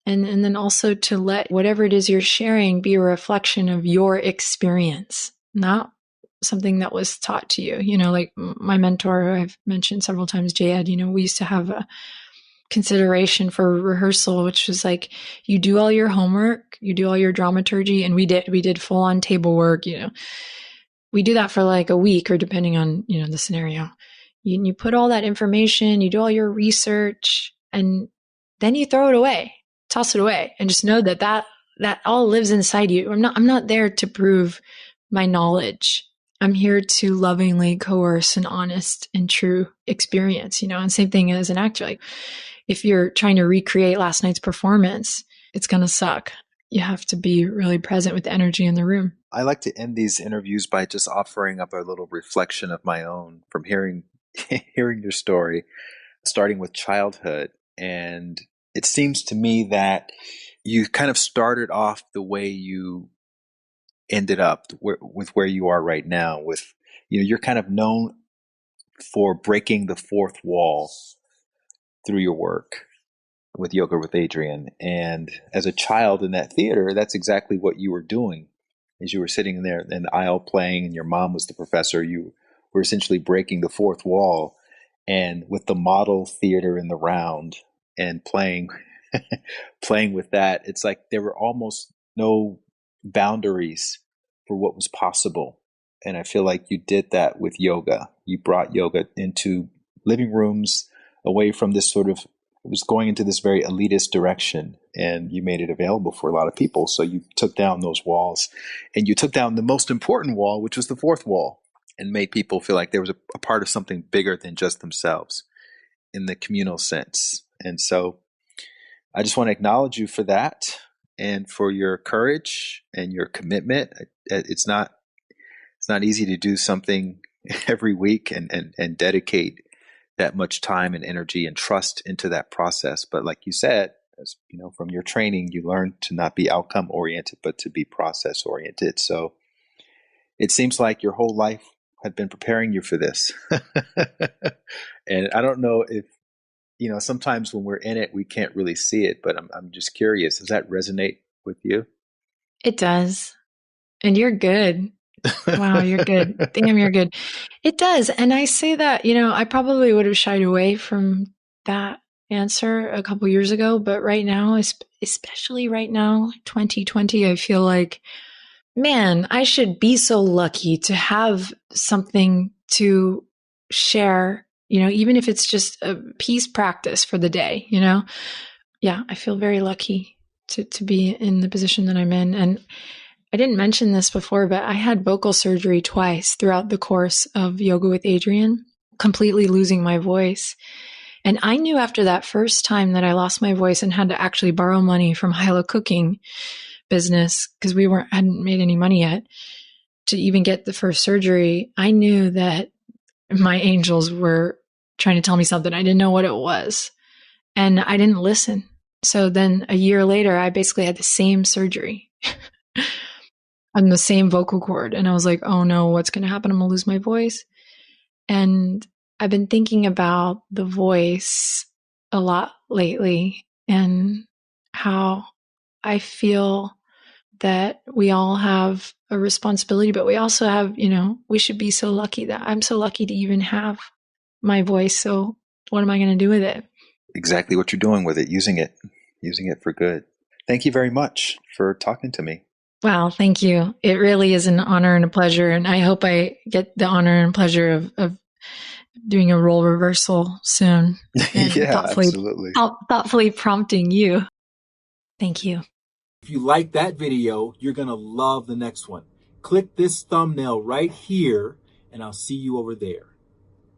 And then also to let whatever it is you're sharing be a reflection of your experience, not something that was taught to you. Like my mentor, who I've mentioned several times, J.Ed, we used to have a consideration for rehearsal, which was like, you do all your homework, you do all your dramaturgy, and we did full on table work, we do that for like a week, or depending on, the scenario. You put all that information, you do all your research, and then you throw it away, toss it away, and just know that all lives inside you. I'm not there to prove my knowledge. I'm here to lovingly coerce an honest and true experience, and same thing as an actor. Like if you're trying to recreate last night's performance, it's going to suck. You have to be really present with the energy in the room. I like to end these interviews by just offering up a little reflection of my own from hearing your story, starting with childhood. And it seems to me that you kind of started off the way you ended up with where you are right now. With you're kind of known for breaking the fourth wall through your work with Yoga with Adriene. And as a child in that theater, that's exactly what you were doing. As you were sitting there in the aisle playing and your mom was the professor, you were essentially breaking the fourth wall. And with the model theater in the round and playing with that, it's like there were almost no boundaries for what was possible And I feel like you did that with yoga. You brought yoga into living rooms away from this sort of, it was going into this very elitist direction, and you made it available for a lot of people. So you took down those walls, and you took down the most important wall, which was the fourth wall, and made people feel like there was a part of something bigger than just themselves in the communal sense. And so I just want to acknowledge you for that and for your courage and your commitment. It's not easy to do something every week and dedicate that much time and energy and trust into that process. But like you said, as you know, from your training, you learned to not be outcome oriented, but to be process oriented. So it seems like your whole life had been preparing you for this. And I don't know if, you know, sometimes when we're in it, we can't really see it, but I'm just curious. Does that resonate with you? It does. And you're good. Wow, you're good. Damn, you're good. It does. And I say that, you know, I probably would have shied away from that answer a couple years ago, but right now, especially right now, 2020, I feel like, man, I should be so lucky to have something to share, you know, even if it's just a peace practice for the day, you know? Yeah, I feel very lucky to be in the position that I'm in. And I didn't mention this before, but I had vocal surgery twice throughout the course of Yoga with Adriene, completely losing my voice. And I knew after that first time that I lost my voice and had to actually borrow money from Hyla Cooking business because we hadn't made any money yet to even get the first surgery. I knew that my angels were trying to tell me something. I didn't know what it was, and I didn't listen. So then a year later, I basically had the same surgery on the same vocal cord. And I was like, oh no, what's going to happen? I'm going to lose my voice. And I've been thinking about the voice a lot lately and how I feel that we all have a responsibility, but we also have, you know, we should be so lucky that I'm so lucky to even have my voice. So what am I going to do with it? Exactly what you're doing with it, using it for good. Thank you very much for talking to me. Wow, thank you. It really is an honor and a pleasure. And I hope I get the honor and pleasure of doing a role reversal soon. And Yeah, absolutely. Thoughtfully prompting you. Thank you. If you like that video, you're going to love the next one. Click this thumbnail right here, and I'll see you over there.